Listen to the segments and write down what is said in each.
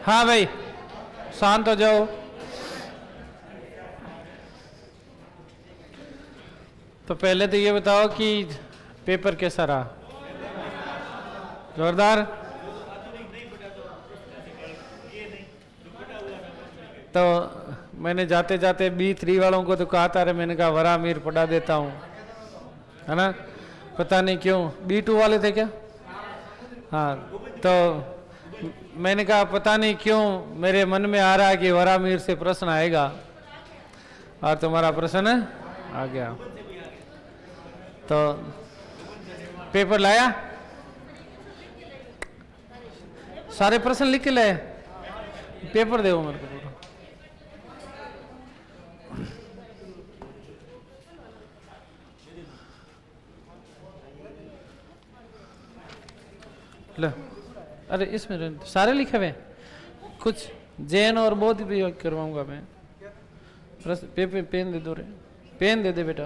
हाँ भाई शांत हो जाओ। तो पहले तो ये बताओ कि पेपर कैसा रहा? जोरदार। तो मैंने जाते जाते B3 वालों को तो कहा था, मैंने कहा वरामीर पढ़ा देता हूँ, है ना? पता नहीं क्यों B2 वाले थे क्या? हाँ, तो मैंने कहा पता नहीं क्यों मेरे मन में आ रहा है कि वरामीर से प्रश्न आएगा, और तुम्हारा प्रश्न आ गया। तो पेपर लाया, सारे प्रश्न लिख के लाए? पेपर दे मेरे को पूरा। लो, अरे इसमें सारे लिखे हुए, कुछ जैन और बौद्ध भी करवाऊंगा मैं। पेपर पेन दे दो रे, पेन दे दे बेटा।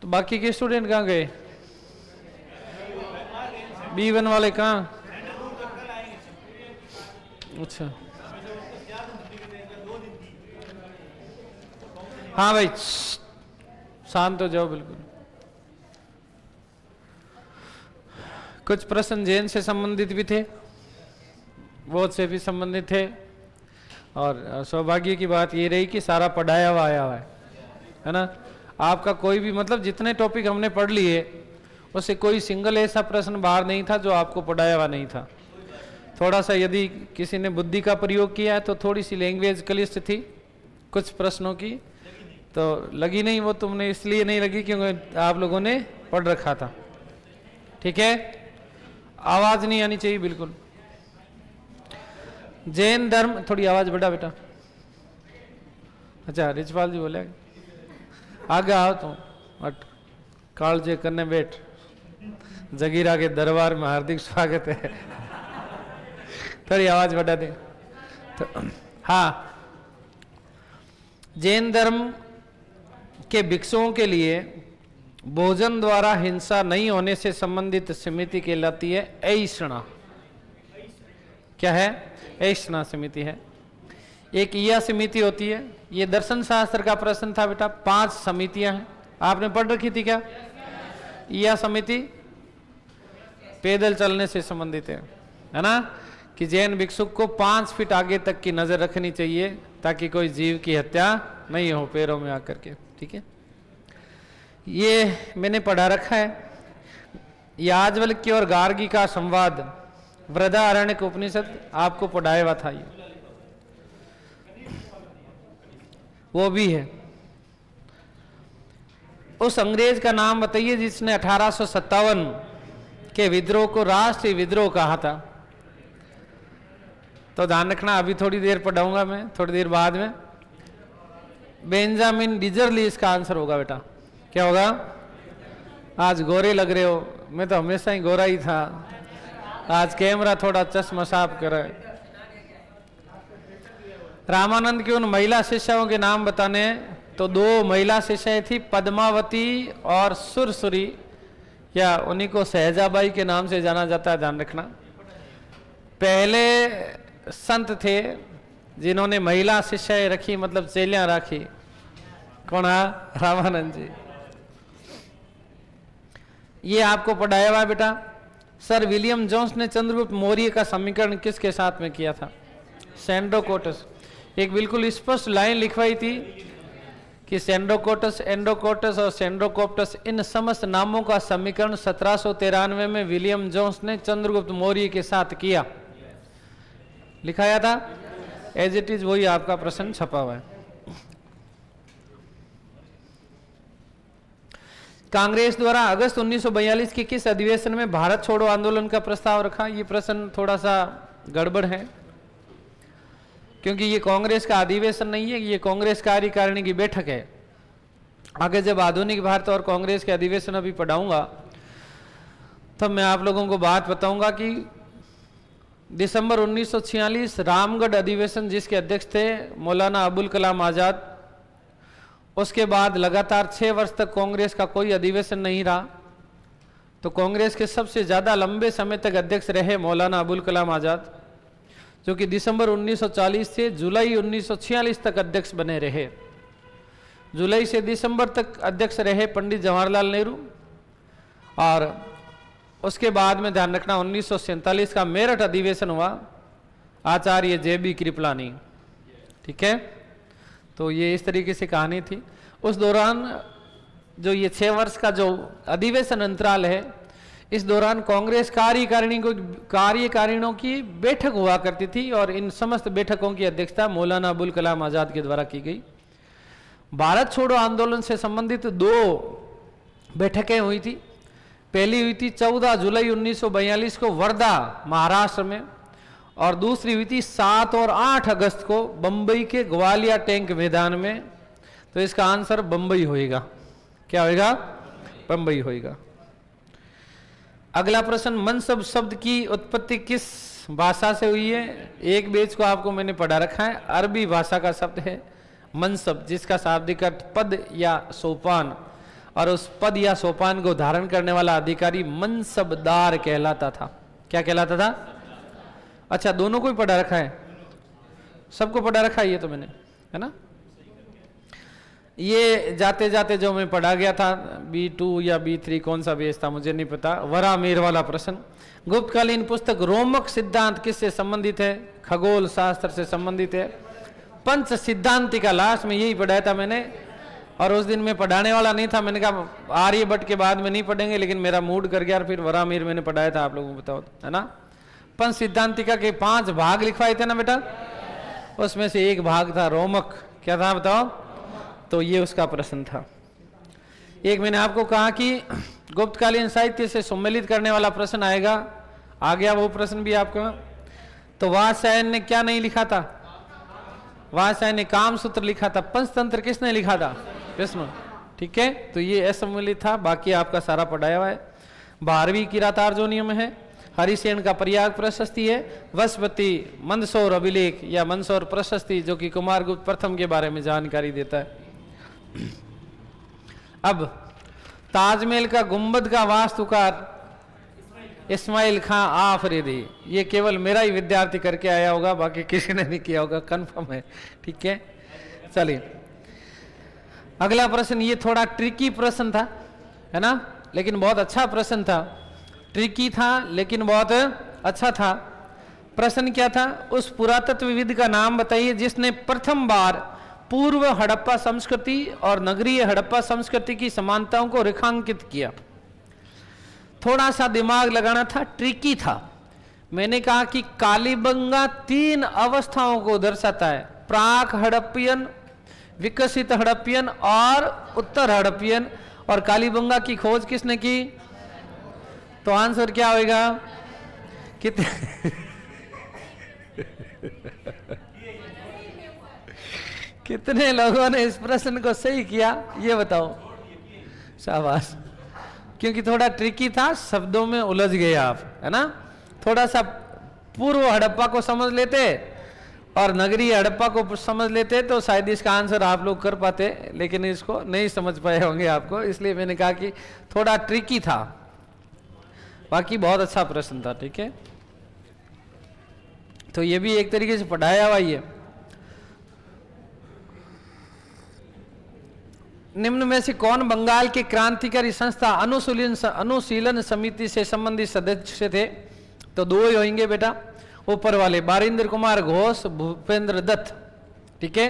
तो बाकी के स्टूडेंट कहाँ गए? B1 वाले कहाँ? अच्छा हाँ भाई शांत हो जाओ बिल्कुल। कुछ प्रश्न जैन से संबंधित भी थे, बौद्ध से भी संबंधित थे, और सौभाग्य की बात ये रही कि सारा पढ़ाया हुआ आया हुआ है ना? आपका कोई भी मतलब जितने टॉपिक हमने पढ़ लिए उससे कोई सिंगल ऐसा प्रश्न बाहर नहीं था जो आपको पढ़ाया हुआ नहीं था। थोड़ा सा यदि किसी ने बुद्धि का प्रयोग किया है तो थोड़ी सी लैंग्वेज क्लिष्ट थी कुछ प्रश्नों की, तो लगी नहीं। वो तुमने इसलिए नहीं लगी क्योंकि आप लोगों ने पढ़ रखा था। ठीक है, आवाज नहीं आनी चाहिए बिल्कुल। जैन धर्म, थोड़ी आवाज बढ़ा बेटा। अच्छा रिचपाल जी बोले आगे आओ तुम, कालजे करने बैठ, जगीरा के दरबार में हार्दिक स्वागत है। थोड़ी आवाज बढ़ा दे तो। हाँ, जैन धर्म के भिक्षुओं के लिए भोजन द्वारा हिंसा नहीं होने से संबंधित समिति कहलाती है ऐषणा। क्या है? ऐषणा समिति है। एक यह समिति होती है, ये दर्शन शास्त्र का प्रश्न था बेटा। 5 समितियां हैं, आपने पढ़ रखी थी क्या? यह समिति पैदल चलने से संबंधित है ना? कि जैन भिक्षुक को 5 फीट आगे तक की नजर रखनी चाहिए ताकि कोई जीव की हत्या नहीं हो पैरों में आकर के। ठीक है, ये मैंने पढ़ा रखा है। याज्ञवल्क्य और गार्गी का संवाद बृहदारण्यक उपनिषद आपको पढ़ाया हुआ था, ये वो भी है। उस अंग्रेज का नाम बताइए जिसने 1857 के विद्रोह को राष्ट्रीय विद्रोह कहा था। तो ध्यान रखना, अभी थोड़ी देर पढ़ाऊंगा मैं, थोड़ी देर बाद में। बेंजामिन डिजरली इसका आंसर होगा बेटा। क्या होगा? आज गोरे लग रहे हो, मैं तो हमेशा ही गोरा ही था, आज कैमरा थोड़ा चश्मा साफ करे। रामानंद की उन महिला शिष्यों के नाम बताने, तो 2 महिला शिष्याएं थी, पद्मावती और सुरसुरी, या उन्हीं को सहजाबाई के नाम से जाना जाता है, ध्यान रखना। पहले संत थे जिन्होंने महिला शिष्याएं रखी, मतलब चेलियां रखी। कौन है? रामानंद जी। ये आपको पढ़ाया हुआ बेटा। सर विलियम जोन्स ने चंद्रगुप्त मौर्य का समीकरण किसके साथ में किया था? सेंड्रोकोटस। एक बिल्कुल स्पष्ट लाइन लिखवाई थी कि सेंड्रोकोटस, एंडोकोटस और सेंड्रोकोप्टस, इन समस्त नामों का समीकरण 1793 में विलियम जोन्स ने चंद्रगुप्त मौर्य के साथ किया, लिखाया था। एज इट इज वही आपका प्रश्न छपा हुआ है। कांग्रेस द्वारा अगस्त 1942 के किस अधिवेशन में भारत छोड़ो आंदोलन का प्रस्ताव रखा? ये प्रश्न थोड़ा सा गड़बड़ है, क्योंकि ये कांग्रेस का अधिवेशन नहीं है, ये कांग्रेस कार्यकारिणी की बैठक है। आगे जब आधुनिक भारत और कांग्रेस के अधिवेशन अभी पढ़ाऊंगा तब मैं आप लोगों को बात बताऊंगा कि दिसंबर 1946 रामगढ़ अधिवेशन, जिसके अध्यक्ष थे मौलाना अबुल कलाम आजाद, उसके बाद लगातार 6 वर्ष तक कांग्रेस का कोई अधिवेशन नहीं रहा। तो कांग्रेस के सबसे ज्यादा लंबे समय तक अध्यक्ष रहे मौलाना अबुल कलाम आजाद, जो कि दिसंबर 1940 से जुलाई 1946 तक अध्यक्ष बने रहे। जुलाई से दिसंबर तक अध्यक्ष रहे पंडित जवाहरलाल नेहरू, और उसके बाद में ध्यान रखना 1947 का मेरठ अधिवेशन हुआ आचार्य JB कृपलानी। ठीक है, तो ये इस तरीके से कहानी थी। उस दौरान जो ये 6 वर्ष का जो अधिवेशन अंतराल है, इस दौरान कांग्रेस कार्यकारिणियों की बैठक हुआ करती थी, और इन समस्त बैठकों की अध्यक्षता मौलाना अबुल कलाम आजाद के द्वारा की गई। भारत छोड़ो आंदोलन से संबंधित 2 बैठकें हुई थी। पहली हुई थी 14 जुलाई 1942 को वर्धा महाराष्ट्र में, और दूसरी हुई थी 7 और 8 अगस्त को बंबई के ग्वालियर टैंक मैदान में। तो इसका आंसर बंबई होएगा। क्या होएगा? बंबई होएगा। अगला प्रश्न, मनसब शब्द की उत्पत्ति किस भाषा से हुई है? एक बेच को आपको मैंने पढ़ा रखा है, अरबी भाषा का शब्द है मनसब, जिसका शाब्दिक अर्थ पद या सोपान, और उस पद या सोपान को धारण करने वाला अधिकारी मनसबदार कहलाता था। क्या कहलाता था? अच्छा, दोनों को ही पढ़ा रखा है, सबको पढ़ा रखा है ये तो मैंने, है ना। ये जाते जाते जो मैं पढ़ा गया था B2 या B3 कौन सा बेस था मुझे नहीं पता, वरामीर वाला प्रश्न। गुप्तकालीन पुस्तक रोमक सिद्धांत किससे संबंधित है? खगोल शास्त्र से संबंधित है। पंच सिद्धांति का लास्ट में यही पढ़ाया था मैंने, और उस दिन मैं पढ़ाने वाला नहीं था, मैंने कहा आर्यभट्ट के बाद में नहीं पढ़ेंगे, लेकिन मेरा मूड कर गया और फिर वरामीर मैंने पढ़ाया था, आप लोगों को बताओ, है ना। पंच सिद्धांतिका के 5 भाग लिखवाए थे ना बेटा, उसमें से एक भाग था रोमक। क्या था बताओ? तो ये उसका प्रश्न था। एक मैंने आपको कहा कि गुप्तकालीन साहित्य से सम्मिलित करने वाला प्रश्न आएगा, आ गया वो प्रश्न भी आपको। तो वात्स्यायन ने क्या नहीं लिखा था? वात्स्यायन ने कामसूत्र लिखा था। पंचतंत्र किसने लिखा था? विष्णु। ठीक है, तो ये असम्मिलित था, बाकी आपका सारा पढ़ाया हुआ है। 12वीं किरातार्जुनीय में है। हरिसेन का प्रयाग प्रशस्ति है। वसपति मंदसौर अभिलेख या मंदसौर प्रशस्ति, जो कि कुमारगुप्त प्रथम के बारे में जानकारी देता है। अब ताजमहल का गुंबद का वास्तुकार इस्माइल खां आफरीदी। ये केवल मेरा ही विद्यार्थी करके आया होगा, बाकी किसी ने नहीं किया होगा, कंफर्म है। ठीक है, चलिए अगला प्रश्न। ये थोड़ा ट्रिकी प्रश्न था, है ना, लेकिन बहुत अच्छा प्रश्न था। ट्रिकी था लेकिन बहुत अच्छा था। प्रश्न क्या था? उस पुरातत्वविद का नाम बताइए जिसने प्रथम बार पूर्व हड़प्पा संस्कृति और नगरीय हड़प्पा संस्कृति की समानताओं को रेखांकित किया। थोड़ा सा दिमाग लगाना था, ट्रिकी था। मैंने कहा कि कालीबंगा 3 अवस्थाओं को दर्शाता है, प्राक हड़प्पियन, विकसित हड़प्पियन और उत्तर हड़प्पियन। और कालीबंगा की खोज किसने की? तो आंसर क्या होगा? कितने लोगों ने इस प्रश्न को सही किया ये बताओ? शाबाश। क्योंकि थोड़ा ट्रिकी था, शब्दों में उलझ गए आप, है ना। थोड़ा सा पूर्व हड़प्पा को समझ लेते और नगरीय हड़प्पा को समझ लेते तो शायद इसका आंसर आप लोग कर पाते, लेकिन इसको नहीं समझ पाए होंगे आपको, इसलिए मैंने कहा कि थोड़ा ट्रिकी था। बाकी बहुत अच्छा प्रश्न था। ठीक है, तो ये भी एक तरीके से पढ़ाया हुआ ही है। निम्न में से कौन बंगाल के क्रांतिकारी संस्था अनुशीलन समिति से संबंधित सदस्य थे? तो 2 ही होंगे बेटा, ऊपर वाले बारिंदर कुमार घोष, भूपेंद्र दत्त। ठीक है,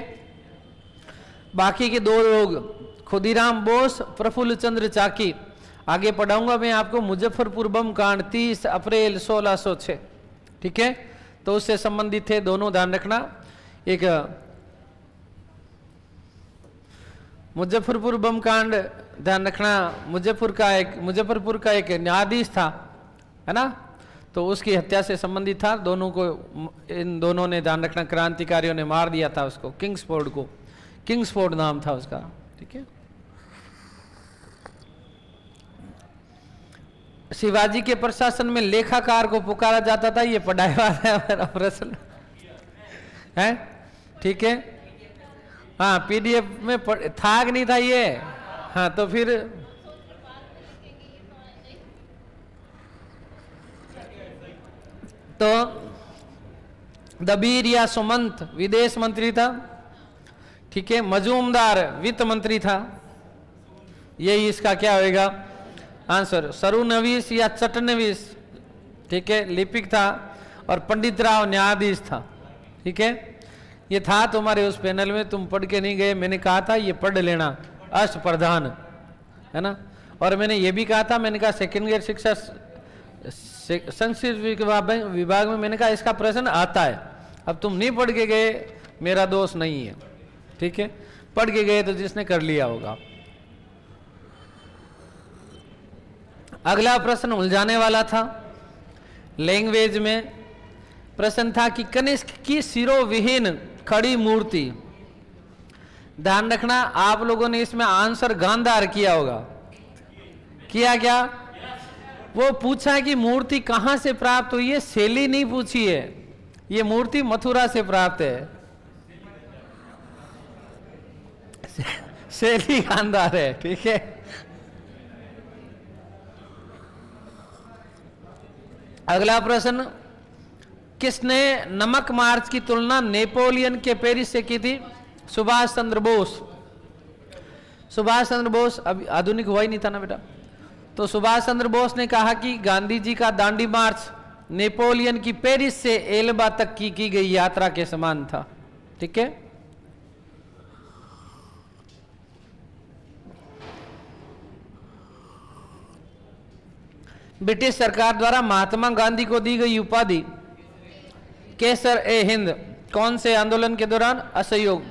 बाकी के 2 लोग खुदीराम बोस, प्रफुल्ल चंद्र चाकी। आगे पढ़ाऊंगा मैं आपको मुजफ्फरपुर बम कांड 30 अप्रैल 1606। ठीक है, तो उससे संबंधित थे दोनों, ध्यान रखना। एक मुजफ्फरपुर बम कांड, ध्यान रखना, मुजफ्फरपुर का एक न्यायाधीश था, है ना, तो उसकी हत्या से संबंधित था। दोनों को, इन दोनों ने, ध्यान रखना, क्रांतिकारियों ने मार दिया था उसको, किंग्सफोर्ड को। किंग्सफोर्ड नाम था उसका। ठीक है, शिवाजी के प्रशासन में लेखाकार को पुकारा जाता था, ये पढ़ाया हुआ है मेरा प्रश्न है। ठीक है, हाँ, पीडीएफ में था कि नहीं था ये? हाँ, तो फिर तो दबीर या सुमंत विदेश मंत्री था, ठीक है। मजूमदार वित्त मंत्री था, यही इसका क्या होगा आंसर। सरुनवीस या चटनवीस, ठीक है, लिपिक था। और पंडित राव न्यायाधीश था, ठीक है। ये था तुम्हारे उस पैनल में, तुम पढ़ के नहीं गए, मैंने कहा था ये पढ़ लेना, अष्टप्रधान, है ना। और मैंने ये भी कहा था, मैंने कहा सेकेंड ईयर शिक्षा संस्कृत विभाग में मैंने कहा इसका प्रश्न आता है। अब तुम नहीं पढ़ के गए, मेरा दोष नहीं है, ठीक है। पढ़ के गए तो जिसने कर लिया होगा। अगला प्रश्न उलझाने वाला था। लैंग्वेज में प्रश्न था कि कनिष्क की सिरोविहीन खड़ी मूर्ति, ध्यान रखना आप लोगों ने इसमें आंसर गांधार किया होगा। किया क्या? वो पूछा कि मूर्ति कहां से प्राप्त हुई है, शैली नहीं पूछी है। ये मूर्ति मथुरा से प्राप्त है, शैली गांधार है, ठीक है। अगला प्रश्न, किसने नमक मार्च की तुलना नेपोलियन के पेरिस से की थी? सुभाष चंद्र बोस। सुभाष चंद्र बोस अभी आधुनिक हुआ ही नहीं था ना बेटा। तो सुभाष चंद्र बोस ने कहा कि गांधी जी का दांडी मार्च नेपोलियन की पेरिस से एल्बा तक की गई यात्रा के समान था, ठीक है। ब्रिटिश सरकार द्वारा महात्मा गांधी को दी गई उपाधि केसर ए हिंद कौन से आंदोलन के दौरान? असहयोग।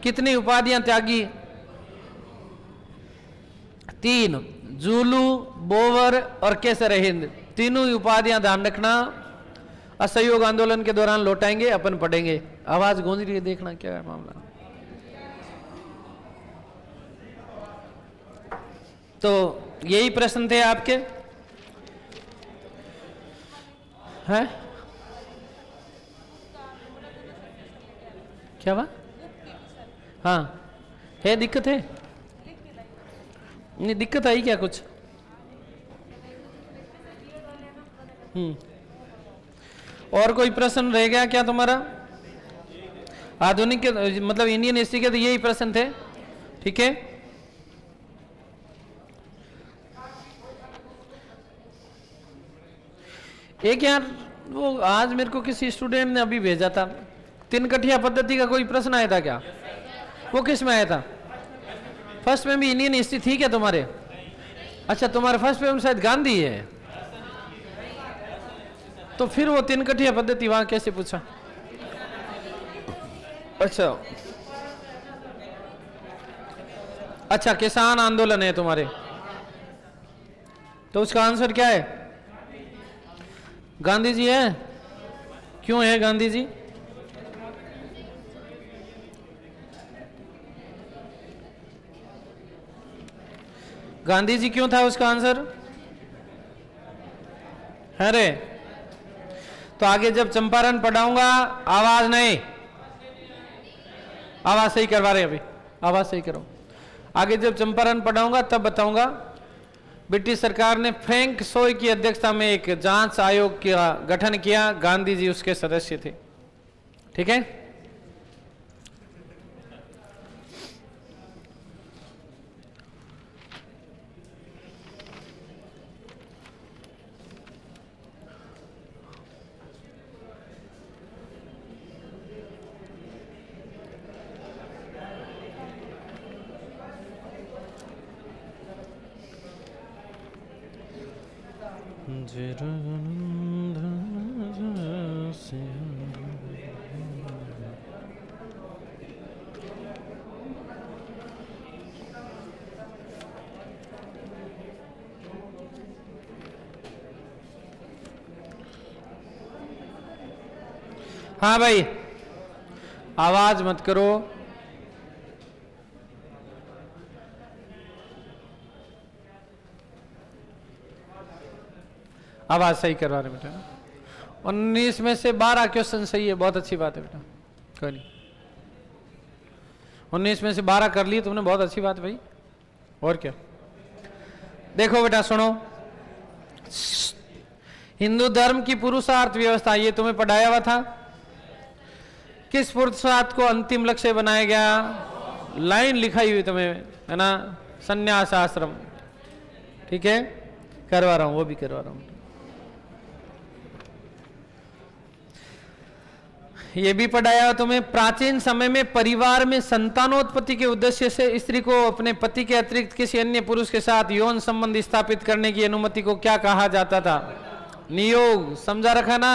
कितनी उपाधियां त्यागी? 3, जुलू, बोवर और केसर ए हिंद, तीनों उपाधियां ध्यान रखना असहयोग आंदोलन के दौरान लौटाएंगे, अपन पढ़ेंगे। आवाज गूंज रही है, देखना क्या है मामला। तो यही प्रश्न थे आपके, है? क्या बात? हाँ है, दिक्कत है? नहीं दिक्कत आई क्या कुछ? और कोई प्रश्न रह गया क्या तुम्हारा? आधुनिक के मतलब इंडियन हिस्ट्री के तो यही प्रश्न थे, ठीक है। एक यार वो आज मेरे को किसी स्टूडेंट ने अभी भेजा था, 3 कठिया पद्धति का कोई प्रश्न आया था क्या? वो किस में आया था? फर्स्ट में भी इंडियन हिस्ट्री थी क्या तुम्हारे? अच्छा तुम्हारे फर्स्ट में शायद गांधी है, तो फिर वो 3 कठिया पद्धति वहां कैसे पूछा? अच्छा किसान आंदोलन है तुम्हारे, तो उसका आंसर क्या है? गांधी जी है। क्यों है गांधी जी? गांधी जी क्यों था उसका आंसर? है रे। तो आगे जब चंपारण पढ़ाऊंगा, आवाज नहीं, आवाज सही करवा रहे अभी, आवाज सही करो। आगे जब चंपारण पढ़ाऊंगा तब बताऊंगा। ब्रिटिश सरकार ने फ्रैंक सोय की अध्यक्षता में एक जांच आयोग का गठन किया, गांधी जी उसके सदस्य थे, ठीक है। हाँ भाई आवाज मत करो। आवाज सही करवा रहे बेटा। 19 में से 12 क्वेश्चन सही है, बहुत अच्छी बात है बेटा, कोई नहीं। 19 में से 12 कर लिए तुमने, बहुत अच्छी बात भाई। और क्या? देखो बेटा सुनो, हिंदू धर्म की पुरुषार्थ व्यवस्था, ये तुम्हें पढ़ाया हुआ था। किस पुरुषार्थ को अंतिम लक्ष्य बनाया गया? लाइन लिखाई हुई तुम्हें, है ना, संन्यास आश्रम। ठीक है, करवा रहा हूं, वो भी करवा रहा हूं। ये भी पढ़ाया तुम्हें। प्राचीन समय में परिवार में संतानोत्पत्ति के उद्देश्य से स्त्री को अपने पति के अतिरिक्त किसी अन्य पुरुष के साथ यौन संबंध स्थापित करने की अनुमति को क्या कहा जाता था? नियोग। समझा रखा ना?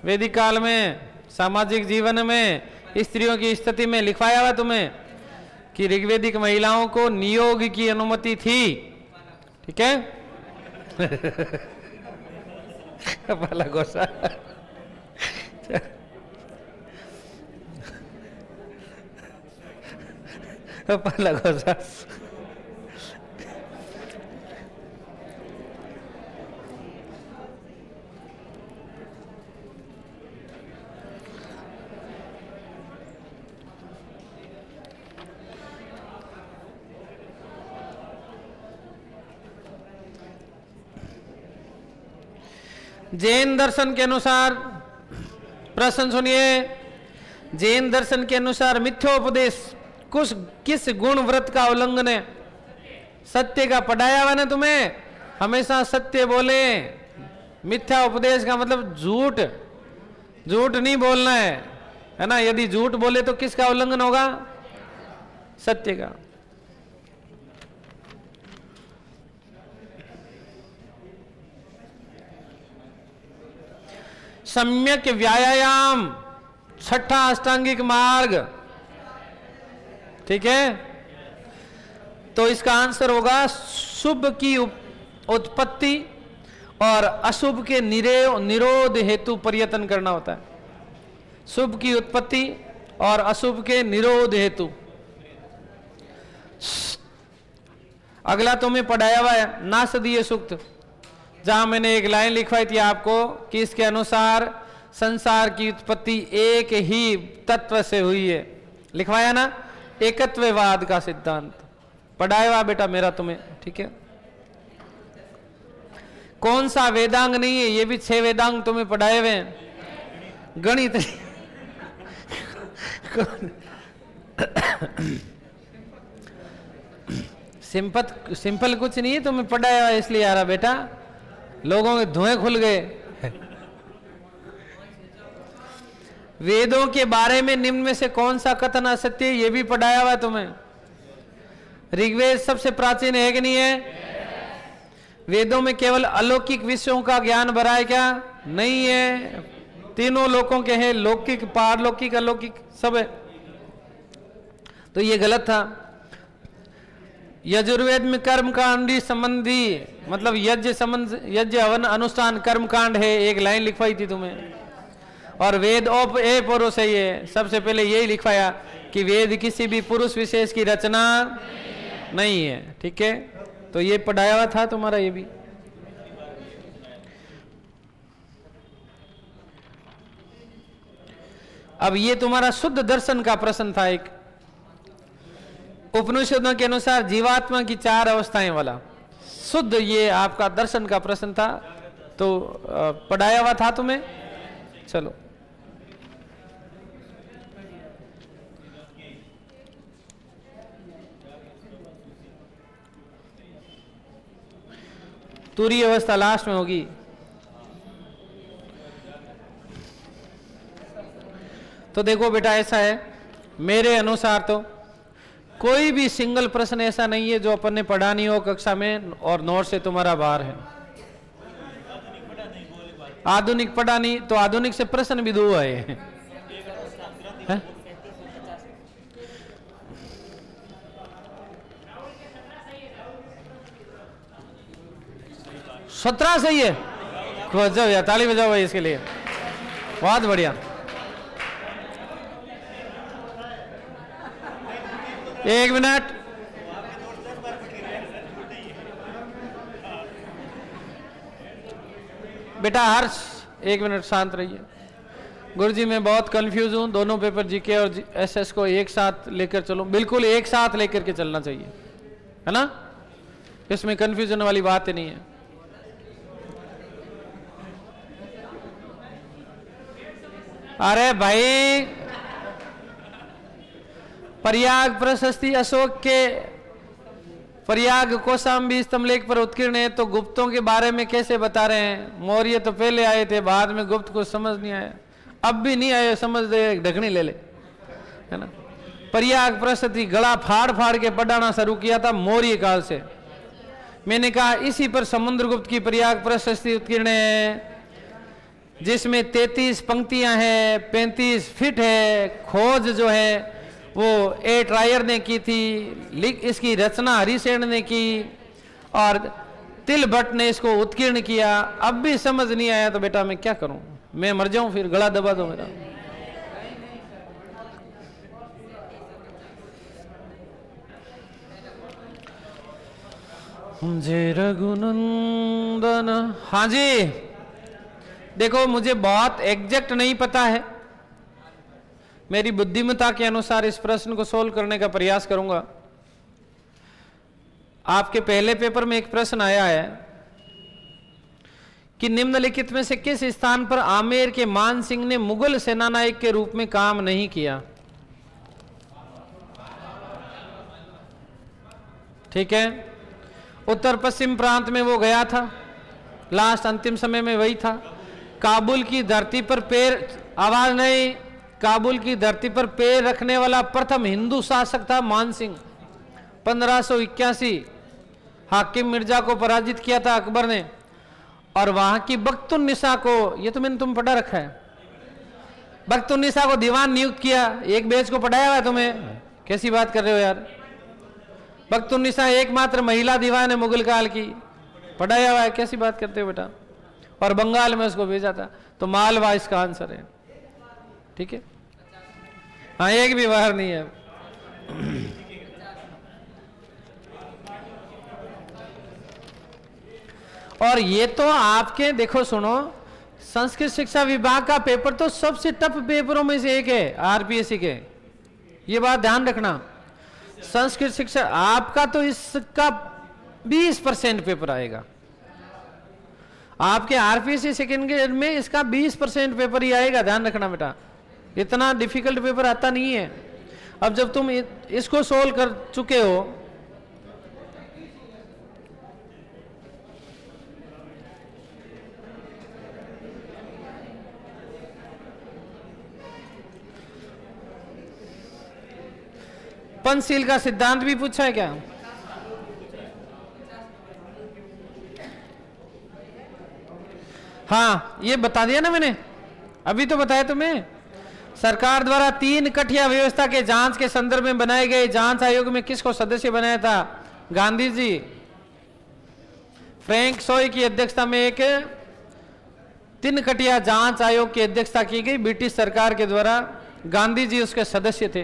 वैदिक काल में सामाजिक जीवन में स्त्रियों की स्थिति में लिखवाया हुआ तुम्हें कि ऋग्वेदिक महिलाओं को नियोग की अनुमति थी। ठीक है। पहला गोसा पहला गोसा जैन दर्शन के अनुसार, प्रश्न सुनिए, जैन दर्शन के अनुसार मिथ्योपदेश किस गुण व्रत का उल्लंघन है? सत्य का पढ़ाया हुआ ना तुम्हें, हमेशा सत्य बोले। मिथ्या उपदेश का मतलब झूठ, झूठ नहीं बोलना है ना। यदि झूठ बोले तो किसका उल्लंघन होगा? सत्य का। सम्यक व्यायाम, छठा अष्टांगिक मार्ग। ठीक है, तो इसका आंसर होगा शुभ की उत्पत्ति और अशुभ के निरोध हेतु प्रयत्न करना होता है। शुभ की उत्पत्ति और अशुभ के निरोध हेतु। अगला तुम्हें पढ़ाया हुआ है नासदीय सूक्त, जहां मैंने एक लाइन लिखवाई थी आपको कि इसके अनुसार संसार की उत्पत्ति एक ही तत्व से हुई है। लिखवाया ना, एकत्ववाद का सिद्धांत पढ़ाया हुआ बेटा मेरा तुम्हें। ठीक है, कौन सा वेदांग नहीं है? ये भी 6 वेदांग तुम्हें पढ़ाए हुए हैं। गणित सिंपल कुछ नहीं है तुम्हें पढ़ाया हुआ, इसलिए आ रहा बेटा, लोगों के धुएं खुल गए। वेदों के बारे में निम्न में से कौन सा कथन असत्य है? ये भी पढ़ाया हुआ तुम्हें। ऋग्वेद सबसे प्राचीन है कि नहीं है? वेदों में केवल अलौकिक विषयों का ज्ञान भरा है क्या? नहीं है, तीनों लोकों के हैं, लौकिक, पारलौकिक, अलौकिक सब है। तो ये गलत था। यजुर्वेद में कर्मकांडी संबंधी, मतलब यज्ञ हवन अनुष्ठान कर्मकांड है, एक लाइन लिखवाई थी तुम्हें। और वेद पुरुष है, ये सबसे पहले यही लिखवाया कि वेद किसी भी पुरुष विशेष की रचना नहीं है। ठीक है, तो ये पढ़ाया हुआ था तुम्हारा ये भी। अब ये तुम्हारा शुद्ध दर्शन का प्रश्न था एक, उपनिषदों के अनुसार जीवात्मा की 4 अवस्थाएं वाला शुद्ध, ये आपका दर्शन का प्रश्न था, तो पढ़ाया हुआ था तुम्हें। चलो, तुरीय अवस्था लास्ट में होगी। तो देखो बेटा, ऐसा है मेरे अनुसार तो कोई भी सिंगल प्रश्न ऐसा नहीं है जो अपन ने पढ़ा नहीं हो कक्षा में और नोट से तुम्हारा बाहर है। आधुनिक पढ़ा नहीं, तो आधुनिक से प्रश्न भी 2 आए हैं। 17 सही है, गजब यार, ताली बजाओ भाई इसके लिए, बहुत बढ़िया। एक मिनट, बेटा हर्ष, एक मिनट शांत रहिए। गुरुजी मैं बहुत कंफ्यूज हूं, दोनों पेपर जीके और एसएस को एक साथ लेकर चलो, बिल्कुल एक साथ लेकर के चलना चाहिए, है ना, इसमें कंफ्यूजन वाली बात ही नहीं है। अरे भाई, प्रयाग प्रशस्ति अशोक के प्रयाग कौशाम्बी स्तंभलेख पर उत्कीर्ण है, तो गुप्तों के बारे में कैसे बता रहे हैं? मौर्य तो पहले आए थे, बाद में गुप्त को समझ नहीं आया, अब भी नहीं आए, समझ दे, ढकनी ले ले, है ना। प्रयाग प्रशस्ति गला फाड़ फाड़ के पढ़ाना शुरू किया था मौर्य काल से। मैंने कहा इसी पर समुद्रगुप्त की प्रयाग प्रशस्ति उत्कीर्ण है, जिसमें 33 पंक्तियां हैं, 35 फीट है। खोज जो है वो ए ट्रायर ने की थी, इसकी रचना हरिसेन ने की और तिल भट्ट ने इसको उत्कीर्ण किया। अब भी समझ नहीं आया तो बेटा मैं क्या करूं, मैं मर जाऊं, फिर गला दबा दो मेरा। जय रघुनंदन। हाँ जी, देखो मुझे बहुत एग्जैक्ट नहीं पता है, मेरी बुद्धिमत्ता के अनुसार इस प्रश्न को सोल्व करने का प्रयास करूंगा। आपके पहले पेपर में एक प्रश्न आया है कि निम्नलिखित में से किस स्थान पर आमेर के मान सिंह ने मुगल सेनानायक के रूप में काम नहीं किया? ठीक है, उत्तर पश्चिम प्रांत में वो गया था, लास्ट अंतिम समय में वही था। काबुल की धरती पर पैर, आवाज नहीं, काबुल की धरती पर पैर रखने वाला प्रथम हिंदू शासक था मान सिंह। 1581 हाकिम मिर्जा को पराजित किया था अकबर ने, और वहां की बख्तुन्निसा को, ये तो मैंने तुम पढ़ा रखा है, बख्तुन्निसा को दीवान नियुक्त किया। एक बैच को पढ़ाया हुआ है तुम्हें, कैसी बात कर रहे हो यार। बख्तुन्निसा एकमात्र महिला दीवान है मुगल काल की, पढ़ाया हुआ है, कैसी बात करते हो बेटा। और बंगाल में उसको भेजा था, तो मालवा इसका आंसर है। ठीक है, हाँ एक भी बाहर नहीं है। और ये तो आपके देखो सुनो, संस्कृत शिक्षा विभाग का पेपर तो सबसे टफ पेपरों में से एक है आरपीएससी के, ये बात ध्यान रखना। संस्कृत शिक्षा आपका तो इसका 20% पेपर आएगा, आपके आरपीएससी सेकेंड ग्रेड में इसका 20% पेपर ही आएगा, ध्यान रखना बेटा। इतना डिफिकल्ट पेपर आता नहीं है। अब जब तुम इसको सोल्व कर चुके हो, पंचशील का सिद्धांत भी पूछा है क्या? हाँ ये बता दिया ना मैंने, अभी तो बताया तुम्हें। सरकार द्वारा 3 कठिया व्यवस्था के जांच के संदर्भ में बनाए गए जांच आयोग में किसको सदस्य बनाया था? गांधी जी। फ्रैंक सोई की अध्यक्षता में एक 3 कठिया जांच आयोग की अध्यक्षता की गई ब्रिटिश सरकार के द्वारा, गांधी जी उसके सदस्य थे।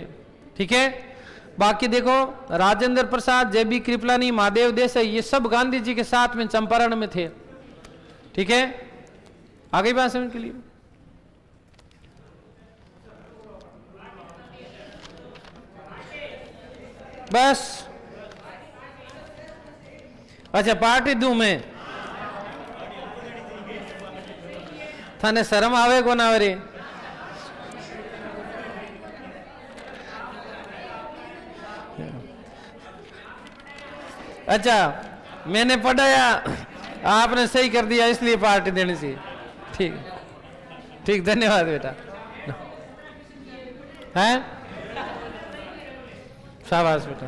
ठीक है, बाकी देखो राजेंद्र प्रसाद, जेबी कृपलानी, महादेव देसाई, ये सब गांधी जी के साथ में चंपारण में थे। ठीक है, आगे बात समझ के लिए। बस अच्छा पार्टी दू मैं, थाने शर्म आवे को ना आवे रे? अच्छा मैंने पढ़ाया, आपने सही कर दिया, इसलिए पार्टी देनी चाहिए। ठीक ठीक, धन्यवाद बेटा। हैं शाबाश बेटा।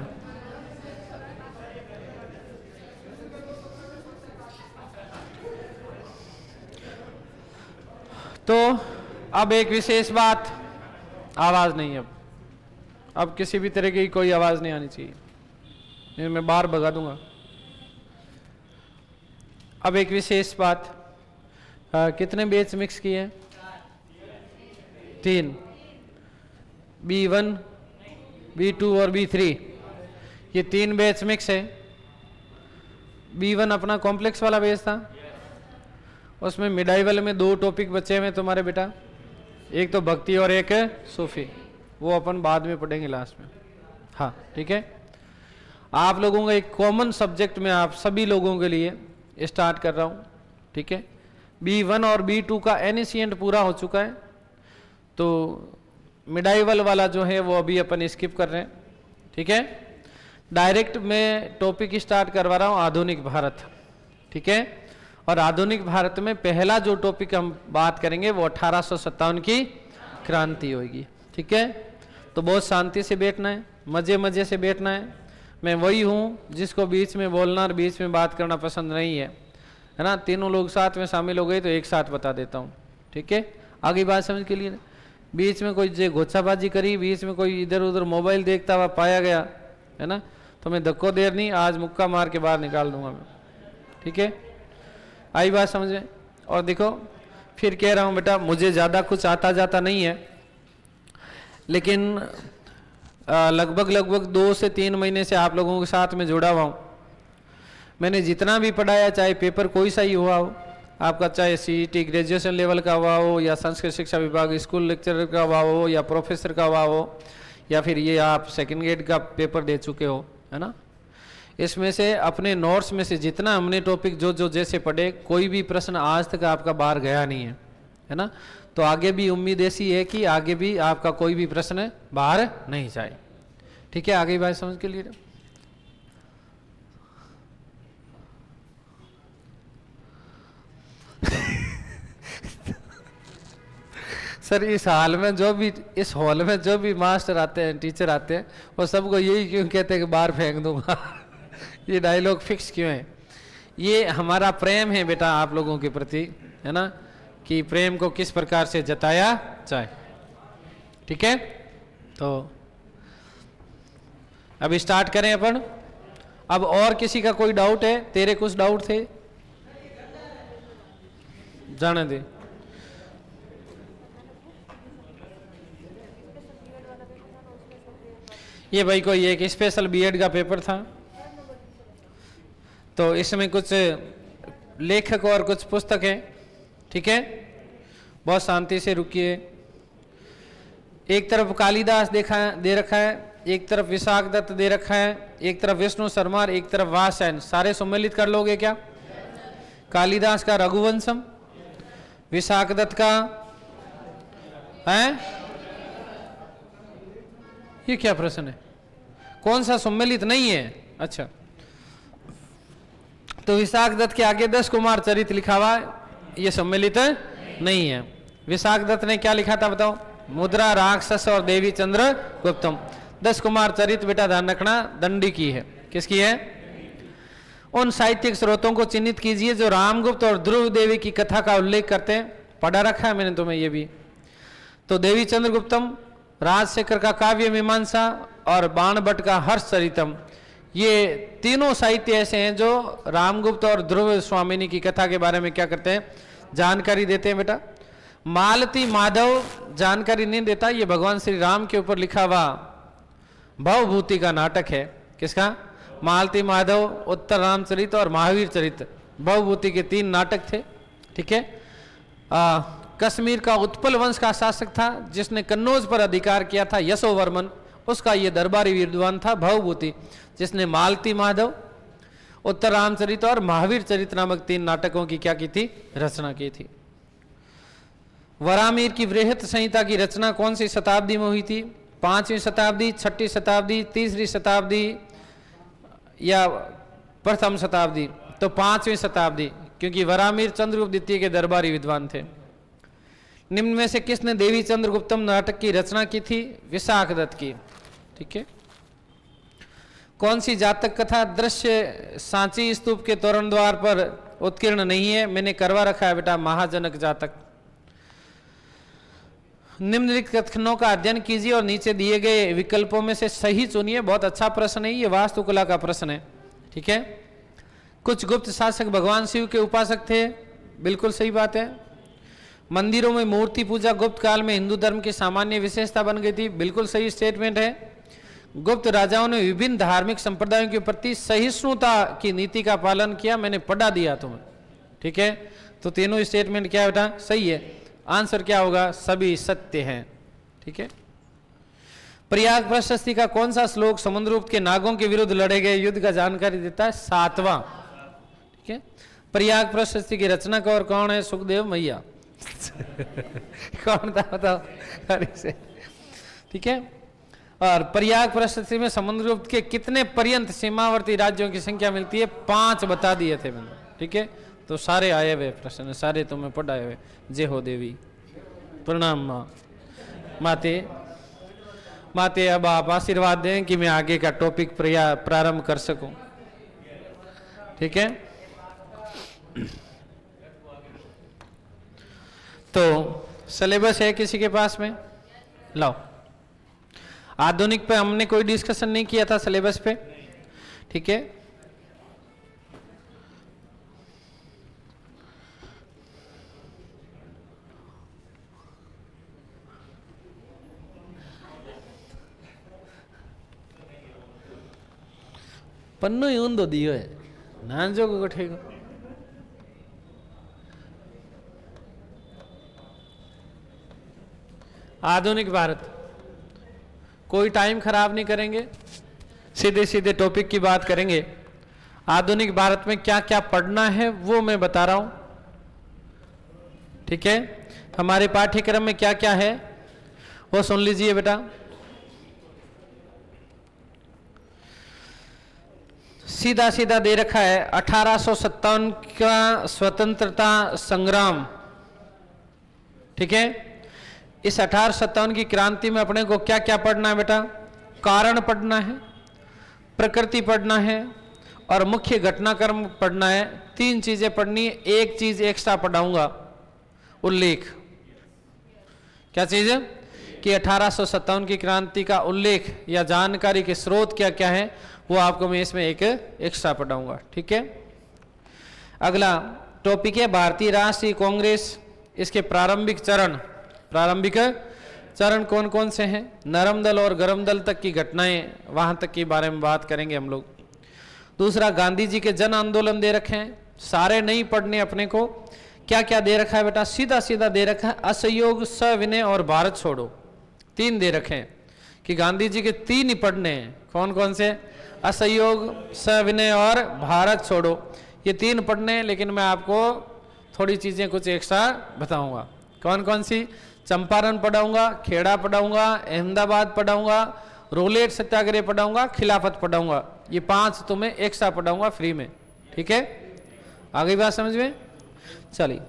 तो अब एक विशेष बात, आवाज नहीं, अब किसी भी तरह की कोई आवाज नहीं आनी चाहिए, मैं बाहर भगा दूंगा। अब एक विशेष बात, कितने बैच मिक्स किए? 3, B1, B2 और B3, ये 3 बैच मिक्स है। B1 अपना कॉम्प्लेक्स वाला बैच था, उसमें मिडाइवल में 2 टॉपिक बचे हुए तुम्हारे बेटा, एक तो भक्ति और एक सूफी, वो अपन बाद में पढ़ेंगे लास्ट में। हाँ ठीक है, आप लोगों का एक कॉमन सब्जेक्ट में आप सभी लोगों के लिए स्टार्ट कर रहा हूँ। ठीक है, B1 और B2 का एनिशिएंट पूरा हो चुका है, तो मिडाइवल वाला जो है वो अभी अपन स्किप कर रहे हैं, ठीक है। डायरेक्ट मैं टॉपिक स्टार्ट करवा रहा हूँ आधुनिक भारत, ठीक है। और आधुनिक भारत में पहला जो टॉपिक हम बात करेंगे वो 1857 की क्रांति होगी, ठीक है। तो बहुत शांति से बैठना है, मजे मजे से बैठना है। मैं वही हूँ जिसको बीच में बोलना और बीच में बात करना पसंद नहीं है ना। तीनों लोग साथ में शामिल हो गए तो एक साथ बता देता हूँ, ठीक है। आगे बात समझ के लिए, बीच में कोई जो घोचाबाजी करी, बीच में कोई इधर उधर मोबाइल देखता हुआ पाया गया है ना, तो मैं धक्को देर नहीं, आज मुक्का मार के बाहर निकाल दूंगा मैं, ठीक है। आई बात समझे। और देखो फिर कह रहा हूँ बेटा, मुझे ज़्यादा कुछ आता जाता नहीं है, लेकिन लगभग 2 से 3 महीने से आप लोगों के साथ में जुड़ा हुआ हूँ। मैंने जितना भी पढ़ाया, चाहे पेपर कोई सा ही हुआ हो आपका, चाहे CET ग्रेजुएशन लेवल का हुआ हो, या संस्कृत शिक्षा विभाग स्कूल लेक्चरर का हुआ हो, या प्रोफेसर का हुआ हो, या फिर ये आप सेकंड ग्रेड का पेपर दे चुके हो, है ना। इसमें से अपने नोट्स में से जितना हमने टॉपिक जो जैसे पढ़े, कोई भी प्रश्न आज तक आपका बाहर गया नहीं है ना। तो आगे भी उम्मीद ऐसी है कि आगे भी आपका कोई भी प्रश्न बाहर नहीं जाए, ठीक है। आगे बात समझ के लिए सर, इस हॉल में जो भी मास्टर आते हैं, टीचर आते हैं, वो सबको यही क्यों कहते हैं कि बाहर फेंक दूंगा ये डायलॉग फिक्स क्यों है? ये हमारा प्रेम है बेटा आप लोगों के प्रति, है ना, कि प्रेम को किस प्रकार से जताया जाए, ठीक है। तो अब स्टार्ट करें अपन। अब और किसी का कोई डाउट है? तेरे कुछ डाउट थे, जाने दे। ये भाई कोई एक स्पेशल बीएड का पेपर था, तो इसमें कुछ लेखक और कुछ पुस्तक है, ठीक है। बहुत शांति से रुकिए। एक तरफ कालिदास दे रखा है, एक तरफ विशाख दत्त दे रखा है, एक तरफ विष्णु शर्मा, एक तरफ वात्स्यायन। सारे सम्मिलित कर लोगे क्या? कालिदास का रघुवंशम, विशाख दत्त का है, ये क्या प्रश्न है? कौन सा सम्मिलित नहीं है? अच्छा, तो विशाख दत्त के आगे 10 कुमार चरित लिखा हुआ, ये सम्मिलित नहीं है। विशाख दत्त ने क्या लिखा था बताओ? मुद्रा, राक्षस और देवी चंद्र गुप्तम। 10 कुमार चरित बेटा ध्यान रखना दंडी की है। किसकी है? उन साहित्यिक स्रोतों को चिन्हित कीजिए जो रामगुप्त और ध्रुव देवी की कथा का उल्लेख करते हैं। पढ़ा रखा है मैंने तुम्हें ये भी। तो देवी चंद्रगुप्तम, राजशेखर का काव्य मीमांसा और बाणभट्ट का हर्षचरितम, ये तीनों साहित्य ऐसे हैं जो रामगुप्त और ध्रुव स्वामिनी की कथा के बारे में क्या करते हैं? जानकारी देते हैं बेटा। मालती माधव जानकारी नहीं देता, ये भगवान श्री राम के ऊपर लिखा हुआ भवभूति का नाटक है। किसका? मालती माधव, उत्तर रामचरित और महावीर चरित, भवभूति के 3 नाटक थे, ठीक है। कश्मीर का उत्पल वंश का शासक था जिसने कन्नौज पर अधिकार किया था, यशोवर्मन, उसका ये दरबारी विद्वान था भवभूति, जिसने मालती माधव, उत्तर रामचरित और महावीर चरित नामक 3 नाटकों की क्या की थी? रचना की थी। वरामीर की बृहत संहिता की रचना कौन सी शताब्दी में हुई थी? 5वीं शताब्दी, 6ठी शताब्दी, 3री शताब्दी या प्रथम शताब्दी? तो 5वीं शताब्दी, क्योंकि वरामीर चंद्रगुप्त द्वितीय के दरबारी विद्वान थे। निम्न में से किसने देवी चंद्रगुप्तम नाटक की रचना की थी? विशाख दत्त की, ठीक है। कौन सी जातक कथा दृश्य सांची स्तूप के तोरण द्वार पर उत्कीर्ण नहीं है? मैंने करवा रखा है बेटा, महाजनक जातक। निम्नलिखित कथनों का अध्ययन कीजिए और नीचे दिए गए विकल्पों में से सही चुनिए। बहुत अच्छा प्रश्न है ये, वास्तुकला का प्रश्न है, ठीक है। कुछ गुप्त शासक भगवान शिव के उपासक थे, बिल्कुल सही बात है। मंदिरों में मूर्ति पूजा गुप्त काल में हिंदू धर्म की सामान्य विशेषता बन गई थी, बिल्कुल सही स्टेटमेंट है। गुप्त राजाओं ने विभिन्न धार्मिक संप्रदायों के प्रति सहिष्णुता की नीति का पालन किया, मैंने पढ़ा दिया तुम्हें, ठीक है। तो तीनों स्टेटमेंट क्या बेटा? सही है। आंसर क्या होगा? सभी सत्य हैं, ठीक है। प्रयाग प्रशस्ति का कौन सा श्लोक समुद्रगुप्त के नागों के विरुद्ध लड़े गए युद्ध का जानकारी देता है? 7वां, ठीक है। प्रयाग प्रशस्ति की रचना और कौन है? सुखदेव मैया। कौन था बताओ? अरे से ठीक है। और प्रयाग प्रशस्ति में समुद्रगुप्त के कितने पर्यंत सीमावर्ती राज्यों की संख्या मिलती है? 5 बता दिए थे मैंने, ठीक है। तो सारे आए हुए प्रश्न, सारे तुम्हें पढ़ाए हुए। जय हो देवी, प्रणाम माँ। माते माते अब आप आशीर्वाद दें कि मैं आगे का टॉपिक प्रारंभ कर सकूं, ठीक है। तो सिलेबस है किसी के पास में? लाओ। आधुनिक पे हमने कोई डिस्कशन नहीं किया था सिलेबस पे, ठीक है। पन्नो ही ऊंधो दियो है नानजो को गठेगो। आधुनिक भारत, कोई टाइम खराब नहीं करेंगे, सीधे सीधे टॉपिक की बात करेंगे। आधुनिक भारत में क्या क्या पढ़ना है वो मैं बता रहा हूं, ठीक है। हमारे पाठ्यक्रम में क्या क्या है वो सुन लीजिए बेटा। सीधा सीधा दे रखा है 1857 का स्वतंत्रता संग्राम, ठीक है। इस 1857 की क्रांति में अपने को क्या क्या पढ़ना है बेटा? कारण पढ़ना है, प्रकृति पढ़ना है और मुख्य घटनाक्रम पढ़ना है। 3 चीजें पढ़नी है। एक चीज एक्स्ट्रा पढ़ाऊंगा, उल्लेख। क्या चीज है? कि 1857 की क्रांति का उल्लेख या जानकारी के स्रोत क्या क्या है वो आपको मैं इसमें एक एक्स्ट्रा पढ़ाऊंगा, ठीक है। अगला टॉपिक है भारतीय राष्ट्रीय कांग्रेस, इसके प्रारंभिक चरण। प्रारंभिक चरण कौन कौन से हैं? नरम दल और गरम दल तक की घटनाएं, वहां तक के बारे में बात करेंगे हम लोग। दूसरा, गांधी जी के जन आंदोलन दे रखे हैं, सारे नहीं पढ़ने अपने को। क्या क्या दे रखा है बेटा? सीधा सीधा दे रखा है असहयोग, सविनय और भारत छोड़ो। 3 दे रखे हैं कि गांधी जी के 3 ही पढ़ने हैं। कौन कौन से? असहयोग, सविनय और भारत छोड़ो, ये 3 पढ़ने हैं। लेकिन मैं आपको थोड़ी चीजें कुछ एक्स्ट्रा बताऊंगा। कौन कौन सी? चंपारण पढ़ाऊंगा, खेड़ा पढ़ाऊंगा, अहमदाबाद पढ़ाऊंगा, रोलेट सत्याग्रह पढ़ाऊंगा, खिलाफत पढ़ाऊंगा। ये 5 तुम्हें एक्स्ट्रा पढ़ाऊंगा फ्री में, ठीक है। आगे बात समझ में? चलिए,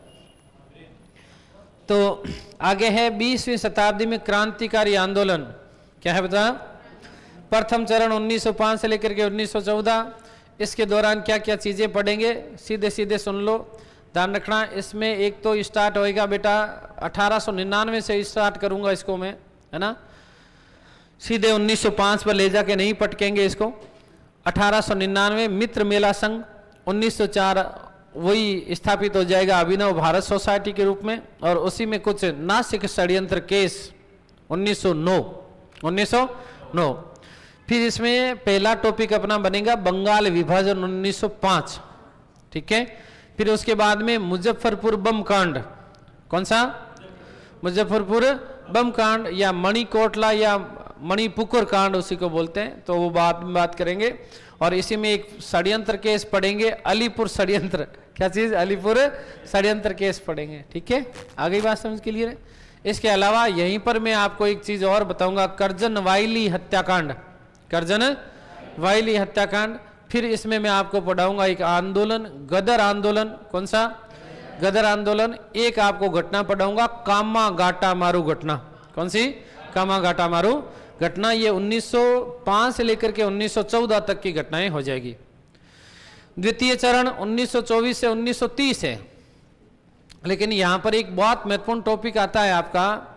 तो आगे है 20वीं शताब्दी में क्रांतिकारी आंदोलन। क्या है बता? प्रथम चरण 1905 से लेकर के 1914। इसके दौरान क्या क्या चीजें पढ़ेंगे सीधे सीधे सुन लो, ध्यान रखना। इसमें एक तो स्टार्ट होएगा बेटा 1899 से स्टार्ट करूंगा इसको मैं, है ना। सीधे 1905 पर ले जाके नहीं पटकेंगे इसको। 1899 मित्र मेला संघ, 1904 वही स्थापित हो जाएगा अभिनव भारत सोसाइटी के रूप में। और उसी में कुछ नासिक षड्यंत्र केस 1909। फिर इसमें पहला टॉपिक अपना बनेगा बंगाल विभाजन 1905, ठीक है। फिर उसके बाद में मुजफ्फरपुर बम कांड। कौन सा? मुजफ्फरपुर बम कांड या मणिकोटला या मणिपुकुर कांड उसी को बोलते हैं, तो वो बाद में बात करेंगे। और इसी में एक षड्यंत्र केस पढ़ेंगे, अलीपुर षड्यंत्र। क्या चीज? अलीपुर षड्यंत्र केस पढ़ेंगे, ठीक है। आगे बात समझ क्लियर है? इसके अलावा यहीं पर मैं आपको एक चीज और बताऊंगा, करजन वाइली हत्याकांड। करजन वाइली हत्याकांड। फिर इसमें मैं आपको पढ़ाऊंगा एक आंदोलन, गदर आंदोलन। कौन सा? गदर आंदोलन। एक आपको घटना पढ़ाऊंगा, कामा गाटा मारू घटना। कौन सी? कामा गाटा मारू घटना। ये 1905 से लेकर के 1914 तक की घटनाएं हो जाएगी। द्वितीय चरण 1924 से 1930 है। लेकिन यहां पर एक बहुत महत्वपूर्ण टॉपिक आता है आपका,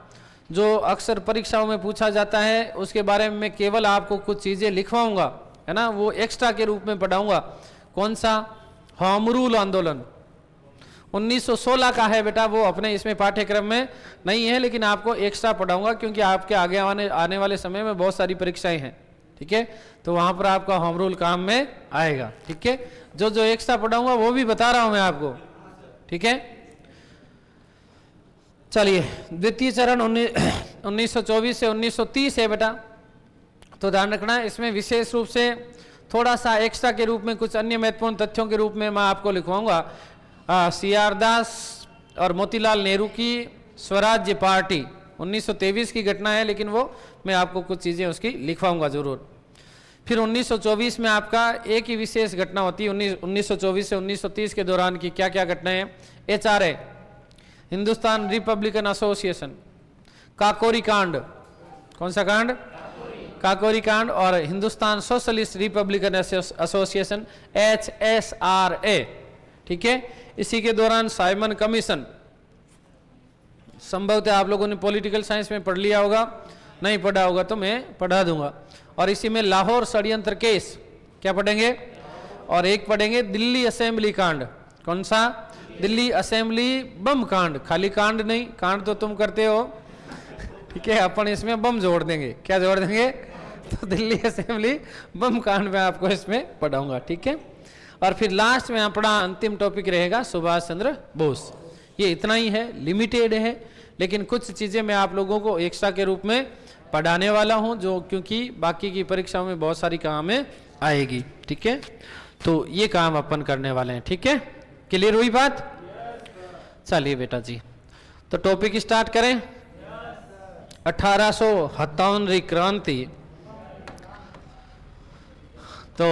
जो अक्सर परीक्षाओं में पूछा जाता है। उसके बारे में मैं केवल आपको कुछ चीजें लिखवाऊंगा, है ना, वो एक्स्ट्रा के रूप में पढ़ाऊंगा। कौन सा? होम रूल आंदोलन 1916 का है बेटा, वो अपने इसमें पाठ्यक्रम में नहीं है, लेकिन आपको एक्स्ट्रा पढ़ाऊंगा क्योंकि आपके आगे आने वाले समय में बहुत सारी परीक्षाएं हैं, ठीक है। तो वहां पर आपका होम रूल काम में आएगा, ठीक है। जो जो एक्स्ट्रा पढ़ाऊंगा वो भी बता रहा हूं मैं आपको, ठीक है। चलिए, द्वितीय चरण 1924 से 1930 है बेटा, तो ध्यान रखना। इसमें विशेष रूप से थोड़ा सा एक्स्ट्रा के रूप में कुछ अन्य महत्वपूर्ण तथ्यों के रूप में मैं आपको लिखवाऊंगा। CR दास और मोतीलाल नेहरू की स्वराज्य पार्टी 1923 की घटना है, लेकिन वो मैं आपको कुछ चीज़ें उसकी लिखवाऊंगा ज़रूर। फिर 1924 में आपका एक ही विशेष घटना होती है। 1924 से 1930 के दौरान की क्या क्या घटनाएं हैं? HRA, Hindustan Republican association, Kakori कांड, कौन सा कांड? काकोरी कांड, और Hindustan socialist Republican association HSRA, ठीक है। इसी के दौरान साइमन कमीशन, संभवतः आप लोगों ने पॉलिटिकल साइंस में पढ़ लिया होगा, नहीं पढ़ा होगा तो मैं पढ़ा दूंगा। और इसी में लाहौर षड्यंत्र केस, क्या पढ़ेंगे? और एक पढ़ेंगे दिल्ली असेंबली कांड, कौन सा? दिल्ली असेंबली बम कांड। खाली कांड नहीं, कांड तो तुम करते हो, ठीक है, अपन इसमें बम जोड़ देंगे। क्या जोड़ देंगे? तो दिल्ली असेंबली बम कांड में आपको इसमें पढ़ाऊंगा, ठीक है। और फिर लास्ट में अपना अंतिम टॉपिक रहेगा सुभाष चंद्र बोस। ये इतना ही है, लिमिटेड है, लेकिन कुछ चीजें मैं आप लोगों को एक्स्ट्रा के रूप में पढ़ाने वाला हूं, जो क्योंकि बाकी की परीक्षाओं में बहुत सारी काम में आएगी, ठीक है। तो ये काम अपन करने वाले हैं, ठीक है। क्लियर हुई बात? चलिए बेटा जी, तो टॉपिक स्टार्ट करें। 1857 क्रांति, तो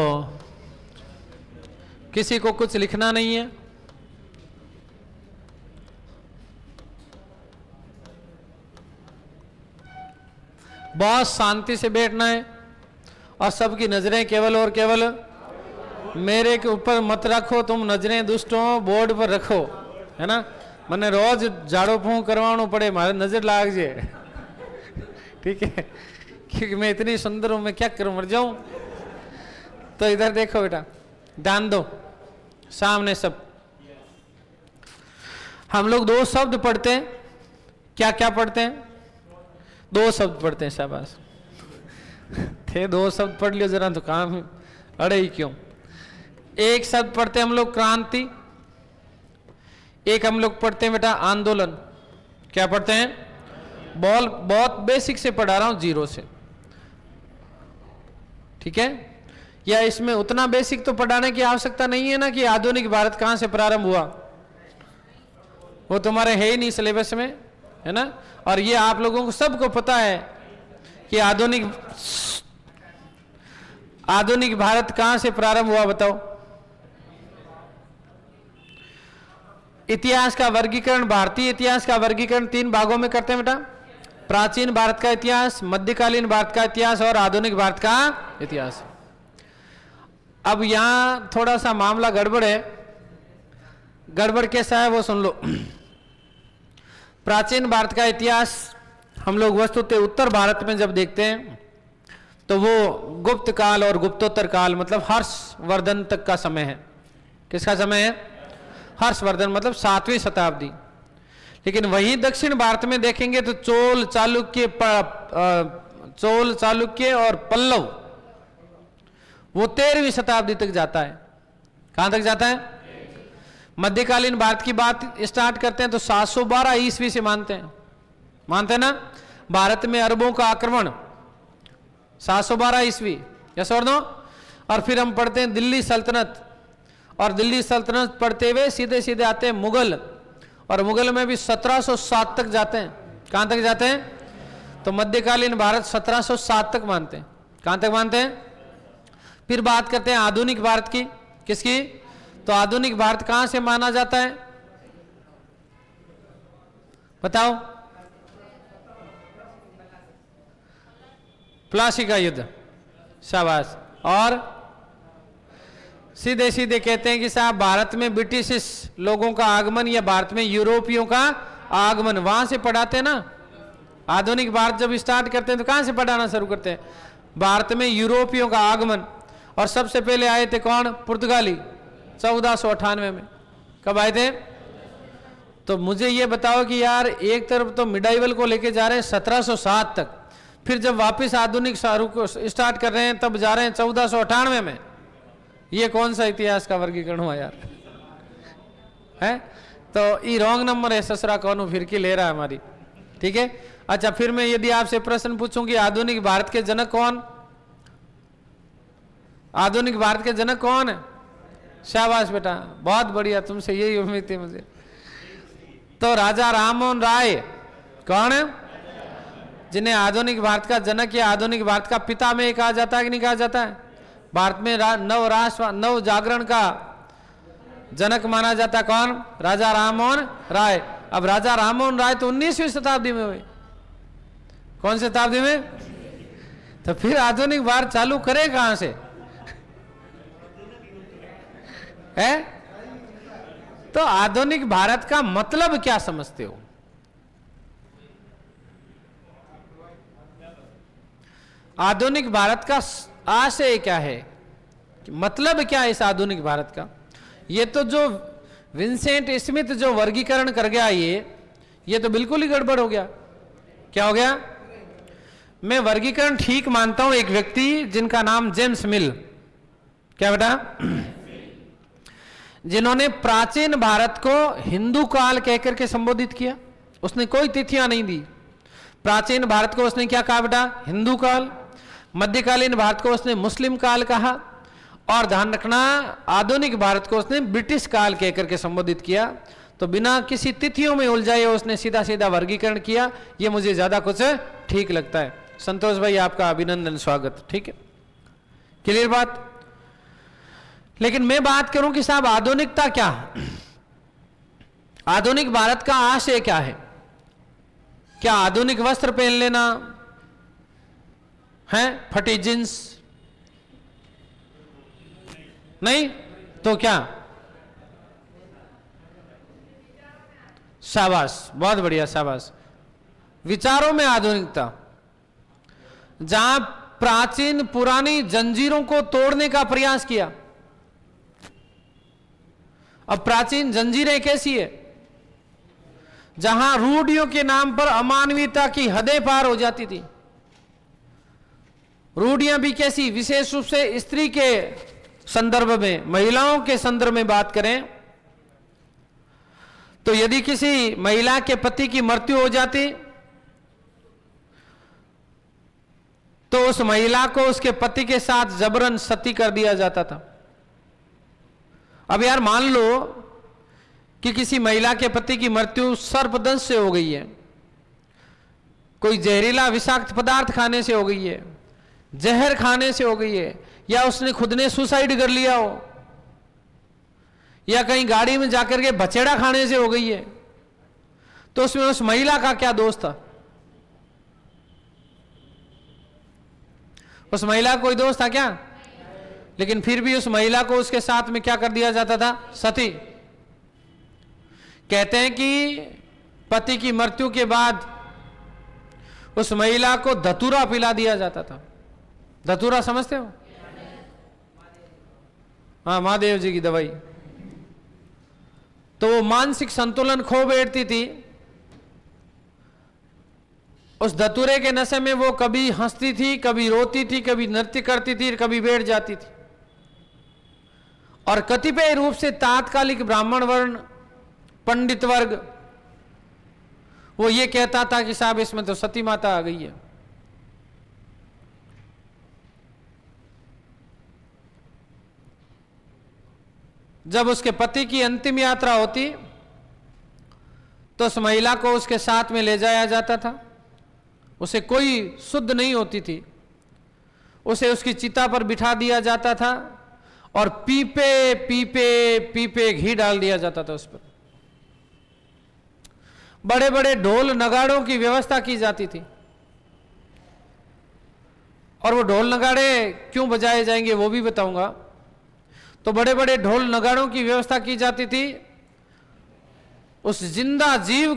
किसी को कुछ लिखना नहीं है? बहुत शांति से बैठना है और सबकी नजरें केवल और केवल मेरे के ऊपर मत रखो, तुम नजरें दुष्टों बोर्ड पर रखो, है ना। मैंने रोज झाड़ो फूंक करवाना पड़े, मारे नजर लाग जाए, ठीक है, क्योंकि मैं इतनी सुंदर हूं, मैं क्या करूं, मर जाऊं। तो इधर देखो बेटा, ध्यान दो, सामने सब हम लोग दो शब्द पढ़ते हैं। क्या क्या पढ़ते हैं? दो शब्द पढ़ते हैं, शाबाश थे, दो शब्द पढ़ लियो जरा, तो काम अड़े ही क्यों। एक शब्द पढ़ते हैं हम लोग क्रांति, एक हम लोग पढ़ते हैं बेटा आंदोलन। क्या पढ़ते हैं? बहुत बेसिक से पढ़ा रहा हूं, जीरो से, ठीक है। या इसमें उतना बेसिक तो पढ़ाने की आवश्यकता नहीं है ना कि आधुनिक भारत कहां से प्रारंभ हुआ, वो तुम्हारे है ही नहीं सिलेबस में, है ना। और ये आप लोगों को सबको पता है कि आधुनिक भारत कहां से प्रारंभ हुआ, बताओ। इतिहास का वर्गीकरण, भारतीय इतिहास का वर्गीकरण 3 भागों में करते हैं बेटा। प्राचीन भारत का इतिहास, मध्यकालीन भारत का इतिहास और आधुनिक भारत का इतिहास। अब यहां थोड़ा सा मामला गड़बड़ है। गड़बड़ कैसा है वो सुन लो। प्राचीन भारत का इतिहास हम लोग वस्तुतः उत्तर भारत में जब देखते हैं तो वो गुप्त काल और गुप्तोत्तर काल, मतलब हर्षवर्धन तक का समय है। किसका समय है? हर्षवर्धन, मतलब 7वीं शताब्दी। लेकिन वहीं दक्षिण भारत में देखेंगे तो चोल चालुक्य और पल्लव, वो 13वीं शताब्दी तक जाता है। कहां तक जाता है? मध्यकालीन भारत की बात स्टार्ट करते हैं तो 712 ईस्वी से मानते हैं ना। भारत में अरबों का आक्रमण 712 ईस्वी, यस और नो। और फिर हम पढ़ते हैं दिल्ली सल्तनत, और दिल्ली सल्तनत पढ़ते हुए सीधे सीधे आते हैं मुगल, और मुगल में भी 1707 तक जाते हैं। कहां तक जाते हैं? तो मध्यकालीन भारत 1707 तक मानते हैं। कहां तक मानते हैं? फिर बात करते हैं आधुनिक भारत की। किसकी? तो आधुनिक भारत कहां से माना जाता है, बताओ। प्लासी का युद्ध, शाबाश। और सीधे सीधे कहते हैं कि साहब भारत में ब्रिटिश लोगों का आगमन या भारत में यूरोपियों का आगमन, वहां से पढ़ाते हैं ना। आधुनिक भारत जब स्टार्ट करते हैं तो कहां से पढ़ाना शुरू करते हैं? भारत में यूरोपियों का आगमन। और सबसे पहले आए थे कौन? पुर्तगाली, 1498 में। कब आए थे? तो मुझे ये बताओ कि यार एक तरफ तो मिडाइवल को लेके जा रहे हैं 1707 तक, फिर जब वापस आधुनिक को स्टार्ट कर रहे हैं तब जा रहे हैं 1498 में। ये कौन सा इतिहास का वर्गीकरण हुआ यार, है? तो ये रॉन्ग नंबर है, ससुरा कौन फिर की ले रहा है हमारी, ठीक है। अच्छा, फिर मैं यदि आपसे प्रश्न पूछूं कि आधुनिक भारत के जनक कौन? आधुनिक भारत के जनक कौन है? शाबाश बेटा, बहुत बढ़िया, तुमसे यही उम्मीद थी मुझे। तो राजा राममोहन राय कौन है? जिन्हें आधुनिक भारत का जनक या आधुनिक भारत का पिता में कहा जाता है कि नहीं कहा जाता है? भारत में नव जागरण का जनक माना जाता है कौन? राजा राममोहन राय। अब राजा राममोहन राय तो 19वीं शताब्दी में हुए। कौन सी शताब्दी में? तो फिर आधुनिक भारत चालू करे कहां से है? तो आधुनिक भारत का मतलब क्या समझते हो? आधुनिक भारत का आशय क्या है, मतलब क्या है इस आधुनिक भारत का? ये तो जो विंसेंट स्मिथ जो वर्गीकरण कर गया, ये तो बिल्कुल ही गड़बड़ हो गया। क्या हो गया? मैं वर्गीकरण ठीक मानता हूं, एक व्यक्ति जिनका नाम जेम्स मिल, क्या बेटा, जिन्होंने प्राचीन भारत को हिंदू काल कहकर के संबोधित किया। उसने कोई तिथियां नहीं दी। प्राचीन भारत को उसने क्या कहा बेटा? हिंदू काल। मध्यकालीन भारत को उसने मुस्लिम काल कहा, और ध्यान रखना आधुनिक भारत को उसने ब्रिटिश काल कहकर के संबोधित किया। तो बिना किसी तिथियों में उलझाए उसने सीधा सीधा वर्गीकरण किया। ये मुझे ज्यादा कुछ ठीक लगता है। संतोष भाई आपका अभिनंदन, स्वागत। ठीक है, क्लियर बात? लेकिन मैं बात करूं कि साहब आधुनिकता क्या, आधुनिक भारत का आशय क्या है? क्या आधुनिक वस्त्र पहन लेना है? फटी जींस? नहीं तो क्या? शाबाश, बहुत बढ़िया, शाबाश। विचारों में आधुनिकता, जहां प्राचीन पुरानी जंजीरों को तोड़ने का प्रयास किया। अब प्राचीन जंजीरें कैसी है? जहां रूढ़ियों के नाम पर अमानवीयता की हदें पार हो जाती थी। रूढ़ियां भी कैसी? विशेष रूप से स्त्री के संदर्भ में, महिलाओं के संदर्भ में बात करें तो यदि किसी महिला के पति की मृत्यु हो जाती तो उस महिला को उसके पति के साथ जबरन सती कर दिया जाता था। अब यार मान लो कि किसी महिला के पति की मृत्यु सर्पदंश से हो गई है, कोई जहरीला विषाक्त पदार्थ खाने से हो गई है, जहर खाने से हो गई है, या उसने खुद ने सुसाइड कर लिया हो, या कहीं गाड़ी में जाकर के बछेड़ा खाने से हो गई है, तो उसमें उस महिला का क्या दोष था? उस महिला का कोई दोष था क्या? लेकिन फिर भी उस महिला को उसके साथ में क्या कर दिया जाता था? सती। कहते हैं कि पति की मृत्यु के बाद उस महिला को धतूरा पिला दिया जाता था। धतूरा समझते हो? हाँ, महादेव जी की दवाई। तो वो मानसिक संतुलन खो बैठती थी। उस धतूरे के नशे में वो कभी हंसती थी, कभी रोती थी, कभी नृत्य करती थी, कभी बैठ जाती थी। और कतिपय रूप से तात्कालिक ब्राह्मण वर्ण, पंडित वर्ग, वो ये कहता था कि साहब इसमें तो सती माता आ गई है। जब उसके पति की अंतिम यात्रा होती तो उस महिला को उसके साथ में ले जाया जाता था। उसे कोई शुद्ध नहीं होती थी, उसे उसकी चिता पर बिठा दिया जाता था और पीपे पीपे पीपे घी डाल दिया जाता था उस पर। बड़े बड़े ढोल नगाड़ों की व्यवस्था की जाती थी। और वो ढोल नगाड़े क्यों बजाए जाएंगे वो भी बताऊंगा। तो बड़े बड़े ढोल नगाड़ों की व्यवस्था की जाती थी। उस जिंदा जीव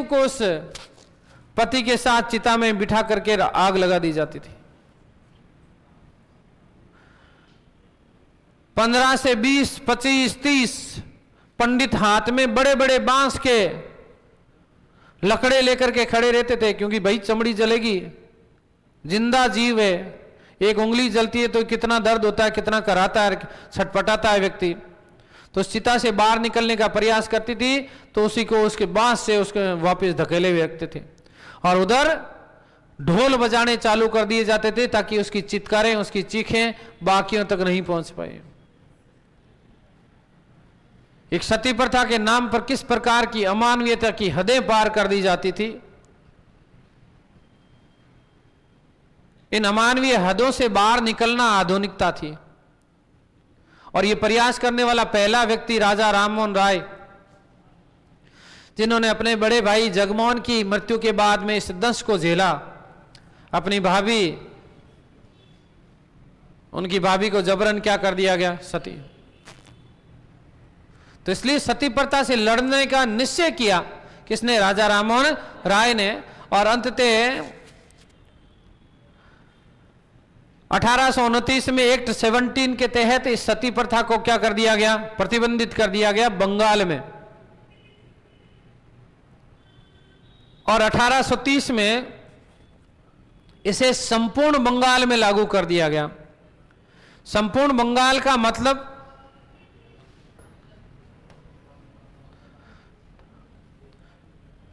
को उस पति के साथ चिता में बिठा करके आग लगा दी जाती थी। 15 से 20, 25, 30 पंडित हाथ में बड़े बड़े बांस के लकड़े लेकर के खड़े रहते थे, क्योंकि भाई चमड़ी जलेगी, जिंदा जीव है, एक उंगली जलती है तो कितना दर्द होता है, कितना कराता है, छटपटाता है व्यक्ति। तो चिता से बाहर निकलने का प्रयास करती थी तो उसी को उसके बांस से उसके वापस धकेले हुए रखते थे। और उधर ढोल बजाने चालू कर दिए जाते थे ताकि उसकी चित्कारें, उसकी चीखें बाकियों तक नहीं पहुंच पाए। एक सती प्रथा के नाम पर किस प्रकार की अमानवीयता की हदें पार कर दी जाती थी। इन अमानवीय हदों से बाहर निकलना आधुनिकता थी। और यह प्रयास करने वाला पहला व्यक्ति राजा राममोहन राय, जिन्होंने अपने बड़े भाई जगमोहन की मृत्यु के बाद में इस दंश को झेला। अपनी भाभी, उनकी भाभी को जबरन क्या कर दिया गया, सती। तो इसलिए सती प्रथा से लड़ने का निश्चय किया किसने, राजा राममोहन राय ने। और अंततः 1829 में एक्ट 17 के तहत इस सती प्रथा को क्या कर दिया गया, प्रतिबंधित कर दिया गया बंगाल में। और 1830 में इसे संपूर्ण बंगाल में लागू कर दिया गया। संपूर्ण बंगाल का मतलब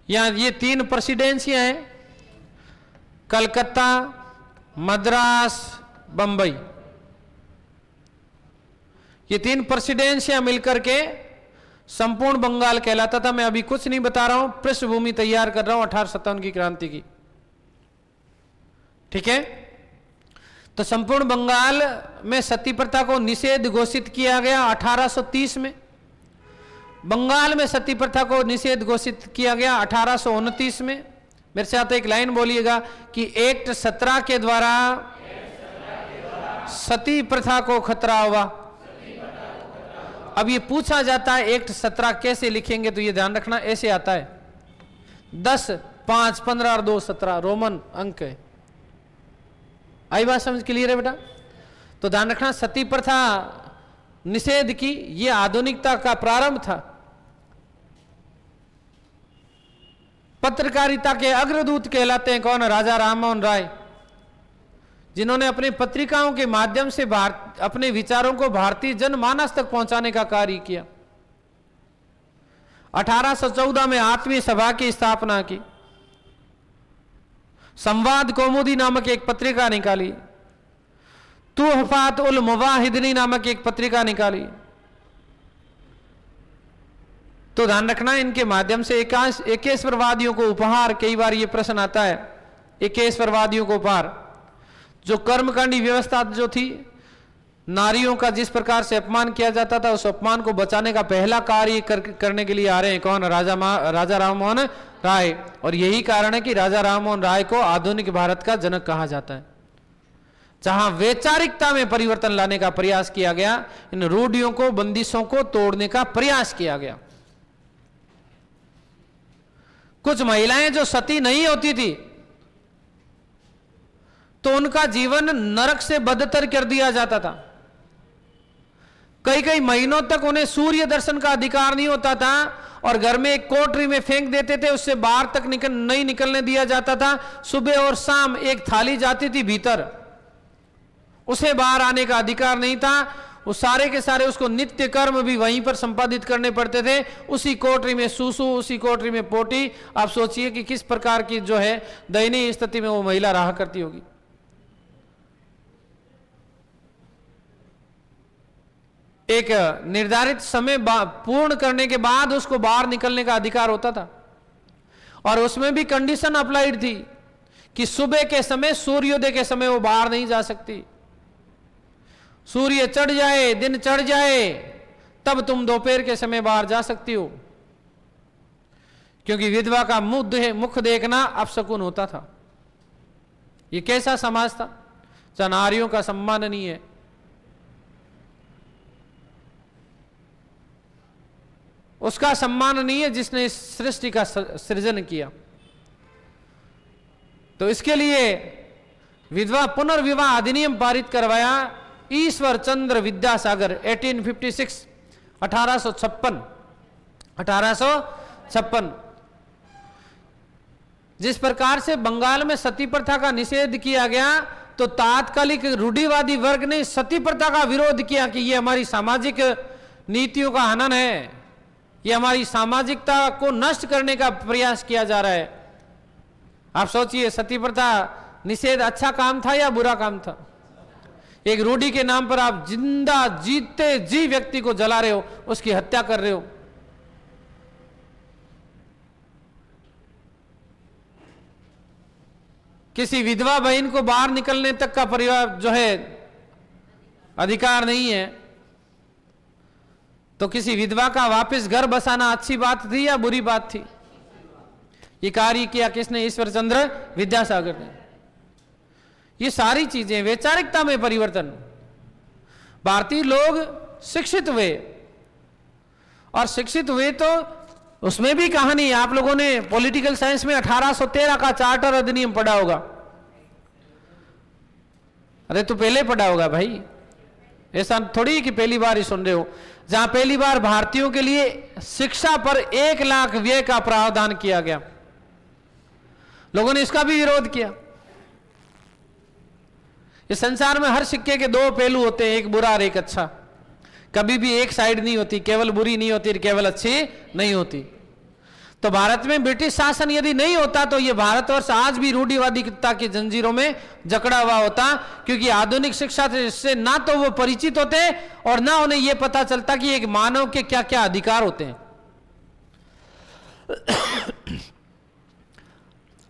यहां ये 3 प्रेसिडेंसियां हैं, कलकत्ता, मद्रास, बंबई। ये 3 प्रेसिडेंसियां मिलकर के संपूर्ण बंगाल कहलाता था। मैं अभी कुछ नहीं बता रहा हूं, पृष्ठभूमि तैयार कर रहा हूं 1857 की क्रांति की, ठीक है। तो संपूर्ण बंगाल में सती प्रथा को निषेध घोषित किया गया 1830 में। बंगाल में सती प्रथा को निषेध घोषित किया गया 1829 में। मेरे साथ एक लाइन बोलिएगा कि एक्ट 17 के द्वारा सती प्रथा को खतरा हुआ। अब ये पूछा जाता है एक्ट 17 कैसे लिखेंगे, तो ये ध्यान रखना, ऐसे आता है 10, 5, 15 और 2, 17 रोमन अंक है। आई बात समझ क्लियर है बेटा? तो ध्यान रखना, सती प्रथा निषेध की, यह आधुनिकता का प्रारंभ था। पत्रकारिता के अग्रदूत कहलाते हैं कौन, राजा राममोहन राय, जिन्होंने अपनी पत्रिकाओं के माध्यम से अपने विचारों को भारतीय जनमानस तक पहुंचाने का कार्य किया। 1814 में आठवीं सभा की स्थापना की, संवाद कौमुदी नामक एक पत्रिका निकाली, तुहफात उल मुवाहिदीन नामक एक पत्रिका निकाली। तो ध्यान रखना, इनके माध्यम से एकेश्वरवादियों को उपहार, कई बार ये प्रश्न आता है, एकेश्वरवादियों को उपहार, जो कर्मकांडी व्यवस्था जो थी, नारियों का जिस प्रकार से अपमान किया जाता था, उस अपमान को बचाने का पहला कार्य करने के लिए आ रहे हैं कौन, राजा राममोहन राय। और यही कारण है कि राजा राममोहन राय को आधुनिक भारत का जनक कहा जाता है, जहां वैचारिकता में परिवर्तन लाने का प्रयास किया गया, इन रूढ़ियों को, बंदिशों को तोड़ने का प्रयास किया गया। कुछ महिलाएं जो सती नहीं होती थी, तो उनका जीवन नरक से बदतर कर दिया जाता था। कई कई महीनों तक उन्हें सूर्य दर्शन का अधिकार नहीं होता था, और घर में एक कोठरी में फेंक देते थे, उससे बाहर तक नहीं निकलने दिया जाता था। सुबह और शाम एक थाली जाती थी भीतर, उसे बाहर आने का अधिकार नहीं था। वो सारे के सारे उसको नित्य कर्म भी वहीं पर संपादित करने पड़ते थे, उसी कोठरी में सूसू, उसी कोठरी में पोटी। आप सोचिए कि किस प्रकार की जो है दयनीय स्थिति में वो महिला रहा करती होगी। एक निर्धारित समय पूर्ण करने के बाद उसको बाहर निकलने का अधिकार होता था, और उसमें भी कंडीशन अप्लाइड थी कि सुबह के समय, सूर्योदय के समय वो बाहर नहीं जा सकती। सूर्य चढ़ जाए, दिन चढ़ जाए, तब तुम दोपहर के समय बाहर जा सकती हो, क्योंकि विधवा का मुख देखना अपशकुन होता था। ये कैसा समाज था जहां नारियों का सम्मान नहीं है। उसका सम्मान नहीं है जिसने इस सृष्टि का सृजन किया। तो इसके लिए विधवा पुनर्विवाह अधिनियम पारित करवाया ईश्वर चंद्र विद्यासागर 1856, 1856। जिस प्रकार से बंगाल में सती प्रथा का निषेध किया गया, तो तात्कालिक रूढ़िवादी वर्ग ने सती प्रथा का विरोध किया कि यह हमारी सामाजिक नीतियों का हनन है, यह हमारी सामाजिकता को नष्ट करने का प्रयास किया जा रहा है। आप सोचिए, सती प्रथा निषेध अच्छा काम था या बुरा काम था? एक रूढ़ी के नाम पर आप जिंदा जीते जी व्यक्ति को जला रहे हो, उसकी हत्या कर रहे हो। किसी विधवा बहन को बाहर निकलने तक का परिवार जो है अधिकार नहीं है, तो किसी विधवा का वापस घर बसाना अच्छी बात थी या बुरी बात थी? ये कार्य किया किसने? ईश्वर चंद्र विद्यासागर ने। ये सारी चीजें वैचारिकता में परिवर्तन। भारतीय लोग शिक्षित हुए, और शिक्षित हुए तो उसमें भी कहानी, आप लोगों ने पॉलिटिकल साइंस में 1813 का चार्टर अधिनियम पढ़ा होगा। अरे तो पहले पढ़ा होगा भाई, ऐसा थोड़ी कि पहली बार ही सुन रहे हो। जहां पहली बार भारतीयों के लिए शिक्षा पर 1 लाख व्यय का प्रावधान किया गया, लोगों ने इसका भी विरोध किया। इस संसार में हर सिक्के के 2 पहलू होते हैं, एक बुरा और एक अच्छा। कभी भी एक साइड नहीं होती, केवल बुरी नहीं होती, केवल अच्छी नहीं होती। तो भारत में ब्रिटिश शासन यदि नहीं होता तो ये भारतवर्ष आज भी रूढ़िवादिता की जंजीरों में जकड़ा हुआ होता, क्योंकि आधुनिक शिक्षा से ना तो वो परिचित होते और ना उन्हें यह पता चलता कि एक मानव के क्या क्या अधिकार होते हैं।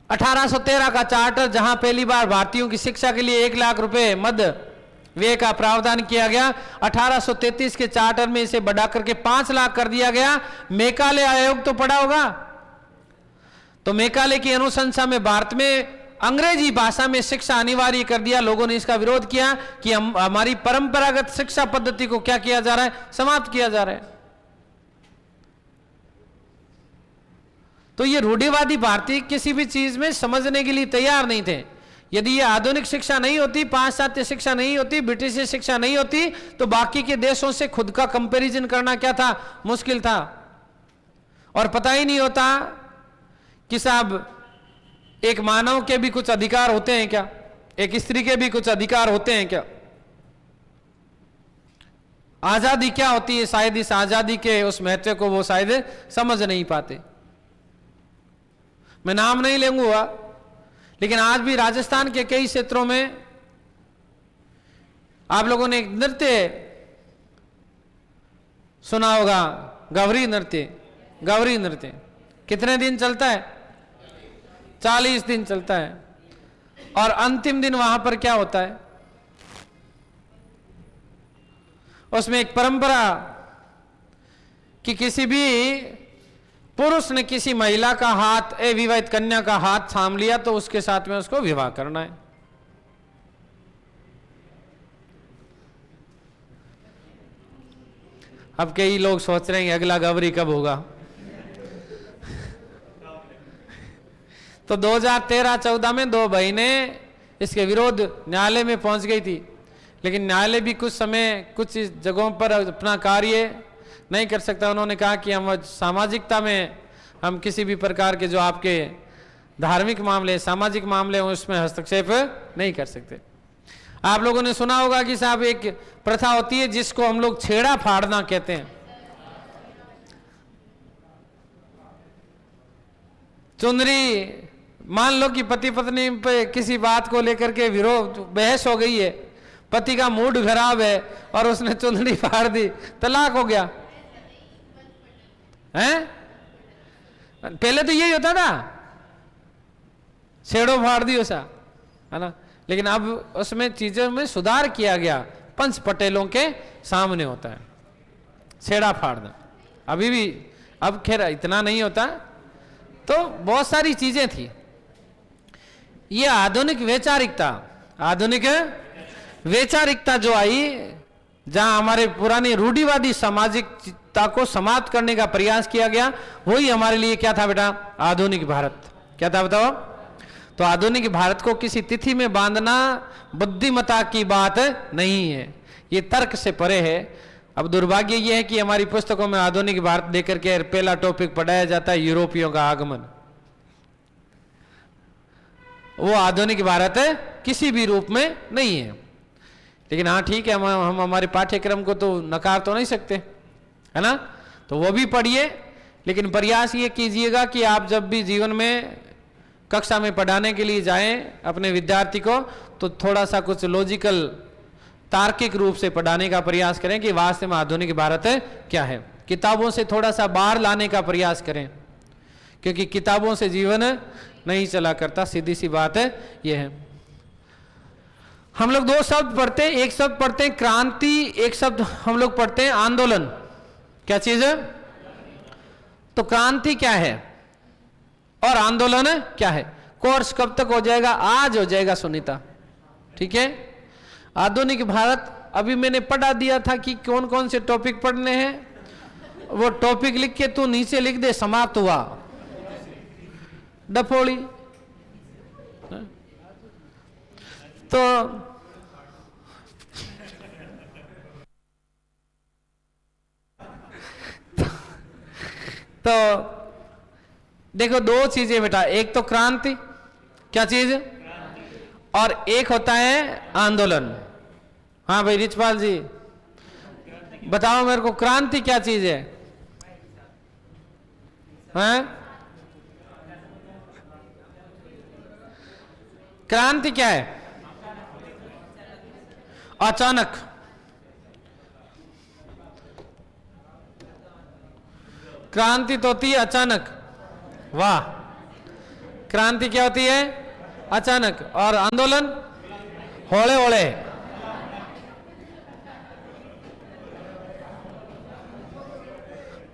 1813 का चार्टर, जहां पहली बार भारतीयों की शिक्षा के लिए 1 लाख रुपए मद व्यय का प्रावधान किया गया, 1833 के चार्टर में इसे बढ़ाकर के 5 लाख कर दिया गया। मेकाले आयोग तो पढ़ा होगा, तो मेकाले की अनुशंसा में भारत में अंग्रेजी भाषा में शिक्षा अनिवार्य कर दिया। लोगों ने इसका विरोध किया कि हमारी परंपरागत शिक्षा पद्धति को क्या किया जा रहा है? समाप्त किया जा रहा है। तो ये रूढ़िवादी भारतीय किसी भी चीज में समझने के लिए तैयार नहीं थे। यदि ये आधुनिक शिक्षा नहीं होती, पाश्चात्य शिक्षा नहीं होती, ब्रिटिश शिक्षा नहीं होती, तो बाकी के देशों से खुद का कंपैरिजन करना क्या था? मुश्किल था। और पता ही नहीं होता कि साहब एक मानव के भी कुछ अधिकार होते हैं क्या, एक स्त्री के भी कुछ अधिकार होते हैं क्या, आजादी क्या होती है। शायद इस आजादी के उस महत्व को वो शायद समझ नहीं पाते। मैं नाम नहीं लूंगा, लेकिन आज भी राजस्थान के कई क्षेत्रों में आप लोगों ने एक नृत्य सुना होगा, गौरी नृत्य। गौरी नृत्य कितने दिन चलता है? 40 दिन चलता है। और अंतिम दिन वहां पर क्या होता है? उसमें एक परंपरा कि किसी भी पुरुष ने किसी महिला का हाथ, अविवाहित कन्या का हाथ थाम लिया तो उसके साथ में उसको विवाह करना है। अब कई लोग सोच रहे हैं अगला गौरी कब होगा। तो 2013-14 में 2 बहनें इसके विरोध न्यायालय में पहुंच गई थी, लेकिन न्यायालय भी कुछ समय कुछ जगहों पर अपना कार्य नहीं कर सकता। उन्होंने कहा कि हम सामाजिकता में हम किसी भी प्रकार के जो आपके धार्मिक मामले, सामाजिक मामले हैं उसमें हस्तक्षेप नहीं कर सकते। आप लोगों ने सुना होगा कि साहब एक प्रथा होती है जिसको हम लोग छेड़ा फाड़ना कहते हैं। चुनरी, मान लो कि पति पत्नी पे किसी बात को लेकर के विरोध बहस हो गई है, पति का मूड खराब है और उसने चुनरी फाड़ दी, तलाक हो गया हैं? पहले तो यही होता था, छेड़ो फाड़ दी ऐसा, है ना। लेकिन अब उसमें चीजों में सुधार किया गया, पंच पटेलों के सामने होता है छेड़ा फाड़ना। अभी भी अब खैर इतना नहीं होता, तो बहुत सारी चीजें थी। ये आधुनिक वैचारिकता, आधुनिक वैचारिकता जो आई, जहां हमारे पुरानी रूढ़िवादी सामाजिकता को समाप्त करने का प्रयास किया गया, वही हमारे लिए क्या था बेटा? आधुनिक भारत। क्या था बताओ? तो आधुनिक भारत को किसी तिथि में बांधना बुद्धिमत्ता की बात नहीं है, ये तर्क से परे है। अब दुर्भाग्य ये है कि हमारी पुस्तकों में आधुनिक भारत देकर के पहला टॉपिक पढ़ाया जाता है यूरोपियों का आगमन। वो आधुनिक भारत है किसी भी रूप में नहीं है। लेकिन हाँ ठीक है, हम हमारे पाठ्यक्रम को तो नकार तो नहीं सकते, है ना। तो वो भी पढ़िए, लेकिन प्रयास ये कीजिएगा कि आप जब भी जीवन में कक्षा में पढ़ाने के लिए जाएं अपने विद्यार्थी को, तो थोड़ा सा कुछ लॉजिकल तार्किक रूप से पढ़ाने का प्रयास करें कि वास्तव में आधुनिक भारत क्या है। किताबों से थोड़ा सा बाहर लाने का प्रयास करें, क्योंकि किताबों से जीवन नहीं चला करता, सीधी सी बात है ये है। हम लोग दो शब्द पढ़ते हैं, एक शब्द पढ़ते हैं क्रांति, एक शब्द हम लोग पढ़ते हैं आंदोलन। क्या चीज है? तो क्रांति क्या है और आंदोलन क्या है? कोर्स कब तक हो जाएगा? आज हो जाएगा सुनीता, ठीक है। आधुनिक भारत अभी मैंने पढ़ा दिया था कि कौन कौन से टॉपिक पढ़ने हैं, वो टॉपिक लिख के तू नीचे लिख दे, समाप्त हुआ, डफोड़ी। तो देखो दो चीजें बेटा, एक तो क्रांति, क्या चीज, और एक होता है आंदोलन। हाँ भाई रिचपाल जी बताओ मेरे को, क्रांति क्या चीज है? हैं? क्रांति क्या है? अचानक, क्रांति तो होती है अचानक। वाह, क्रांति क्या होती है? अचानक। और आंदोलन होले होले,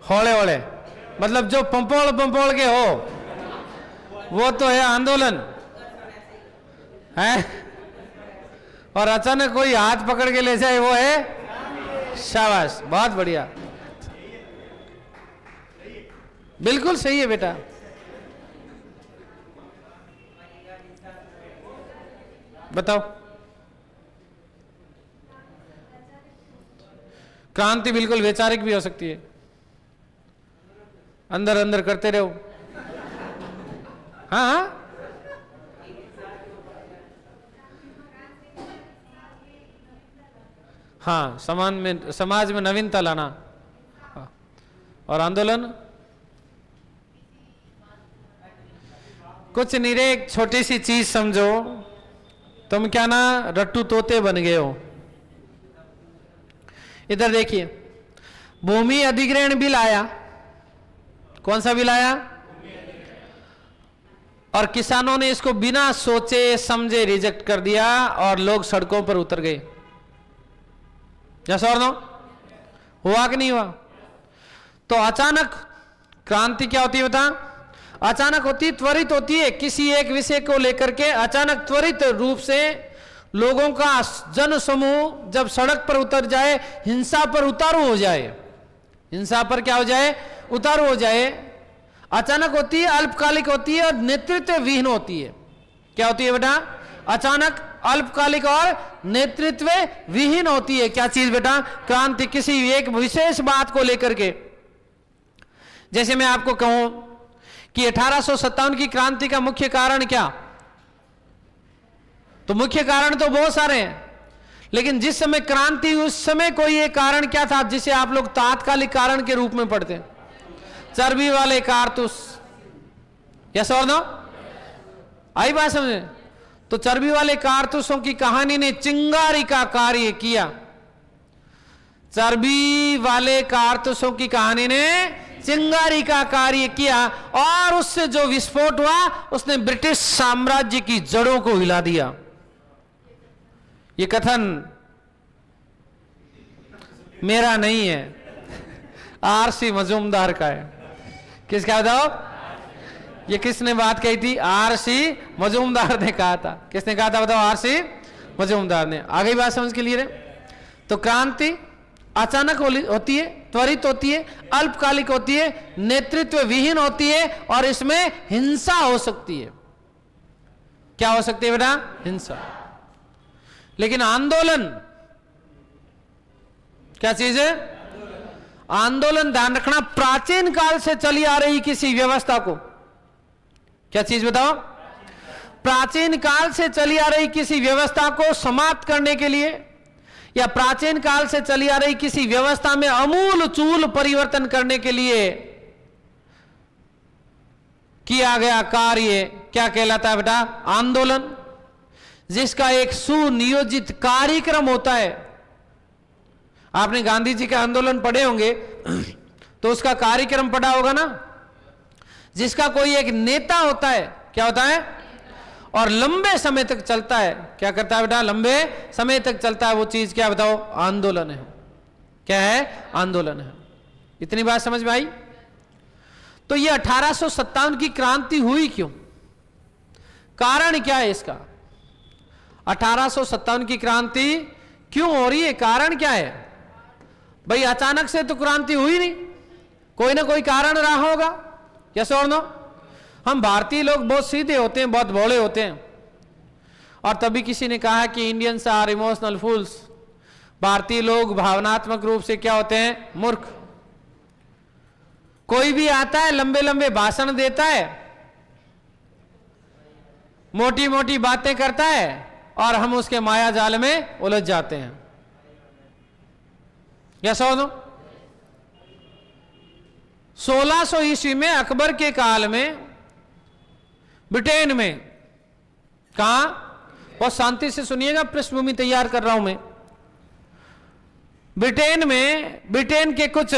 होले होले मतलब जो पंपोड़ पंपोड़ के हो, वो तो है आंदोलन है। और अचानक कोई हाथ पकड़ के ले जाए, वो है शाबाश, बहुत बढ़िया, बिल्कुल सही है बेटा। बताओ, क्रांति बिल्कुल वैचारिक भी हो सकती है, अंदर अंदर करते रहो। हाँ हाँ, हाँ समाज में नवीनता लाना। हाँ। और आंदोलन कुछ नहीं रे, एक छोटी सी चीज समझो, तुम क्या ना रट्टू तोते बन गए हो। इधर देखिए, भूमि अधिग्रहण बिल आया, कौन सा बिल आया? और किसानों ने इसको बिना सोचे समझे रिजेक्ट कर दिया और लोग सड़कों पर उतर गए। यस और नो? हुआ कि नहीं हुआ? तो अचानक क्रांति क्या होती है बता? अचानक होती, त्वरित होती है। किसी एक विषय को लेकर के अचानक त्वरित रूप से लोगों का जन समूह जब सड़क पर उतर जाए, हिंसा पर उतारू हो जाए, हिंसा पर क्या हो जाए? उतारू हो जाए। अचानक होती है, अल्पकालिक होती है और नेतृत्व विहीन होती है। क्या होती है बेटा? अचानक, अल्पकालिक और नेतृत्व विहीन होती है। क्या चीज बेटा? क्रांति किसी एक विशेष बात को लेकर के। जैसे मैं आपको कहूं कि 1857 की क्रांति का मुख्य कारण क्या? तो मुख्य कारण तो बहुत सारे हैं, लेकिन जिस समय क्रांति हुई उस समय कोई एक कारण क्या था जिसे आप लोग तात्कालिक कारण के रूप में पढ़ते हैं? चर्बी वाले कारतूस। यस और नो? आई बात समझे? तो चर्बी वाले कारतूसों की कहानी ने चिंगारी का कार्य किया। चर्बी वाले कारतूसों की कहानी ने चिंगारी का कार्य किया और उससे जो विस्फोट हुआ उसने ब्रिटिश साम्राज्य की जड़ों को हिला दिया। ये कथन मेरा नहीं है, आरसी मजूमदार का है। किसका बताओ? ये किसने बात कही थी? आरसी मजूमदार ने कहा था। किसने कहा था बताओ? आरसी मजूमदार ने। आ गई बात समझ के लिए रे? तो क्रांति अचानक होती है, त्वरित होती है, अल्पकालिक होती है, नेतृत्व विहीन होती है और इसमें हिंसा हो सकती है। क्या हो सकती है बेटा? हिंसा। लेकिन आंदोलन क्या चीज है? आंदोलन, ध्यान रखना, प्राचीन काल से चली आ रही किसी व्यवस्था को, क्या चीज बताओ? प्राचीन काल से चली आ रही किसी व्यवस्था को समाप्त करने के लिए या प्राचीन काल से चली आ रही किसी व्यवस्था में अमूल चूल परिवर्तन करने के लिए किया गया कार्य क्या कहलाता है बेटा? आंदोलन। जिसका एक सुनियोजित कार्यक्रम होता है आपने गांधी जी के आंदोलन पढ़े होंगे तो उसका कार्यक्रम पढ़ा होगा ना, जिसका कोई एक नेता होता है, क्या होता है, और लंबे समय तक चलता है। क्या करता है बेटा? लंबे समय तक चलता है। वो चीज क्या बताओ? आंदोलन है। क्या है? आंदोलन है। इतनी बात समझ में आई? तो ये 1857 की क्रांति हुई क्यों? कारण क्या है इसका? 1857 की क्रांति क्यों हो रही है? कारण क्या है भाई? अचानक से तो क्रांति हुई नहीं, कोई ना कोई कारण रहा होगा। यस और नो? हम भारतीय लोग बहुत सीधे होते हैं, बहुत भोले होते हैं, और तभी किसी ने कहा कि इंडियंस आर इमोशनल फूल्स। भारतीय लोग भावनात्मक रूप से क्या होते हैं? मूर्ख। कोई भी आता है, लंबे लंबे भाषण देता है, मोटी मोटी बातें करता है, और हम उसके माया जाल में उलझ जाते हैं। यस और नो? 1600 ईस्वी में अकबर के काल में ब्रिटेन में, कहां? बहुत शांति से सुनिएगा, पृष्ठभूमि तैयार कर रहा हूं मैं। ब्रिटेन में, ब्रिटेन के कुछ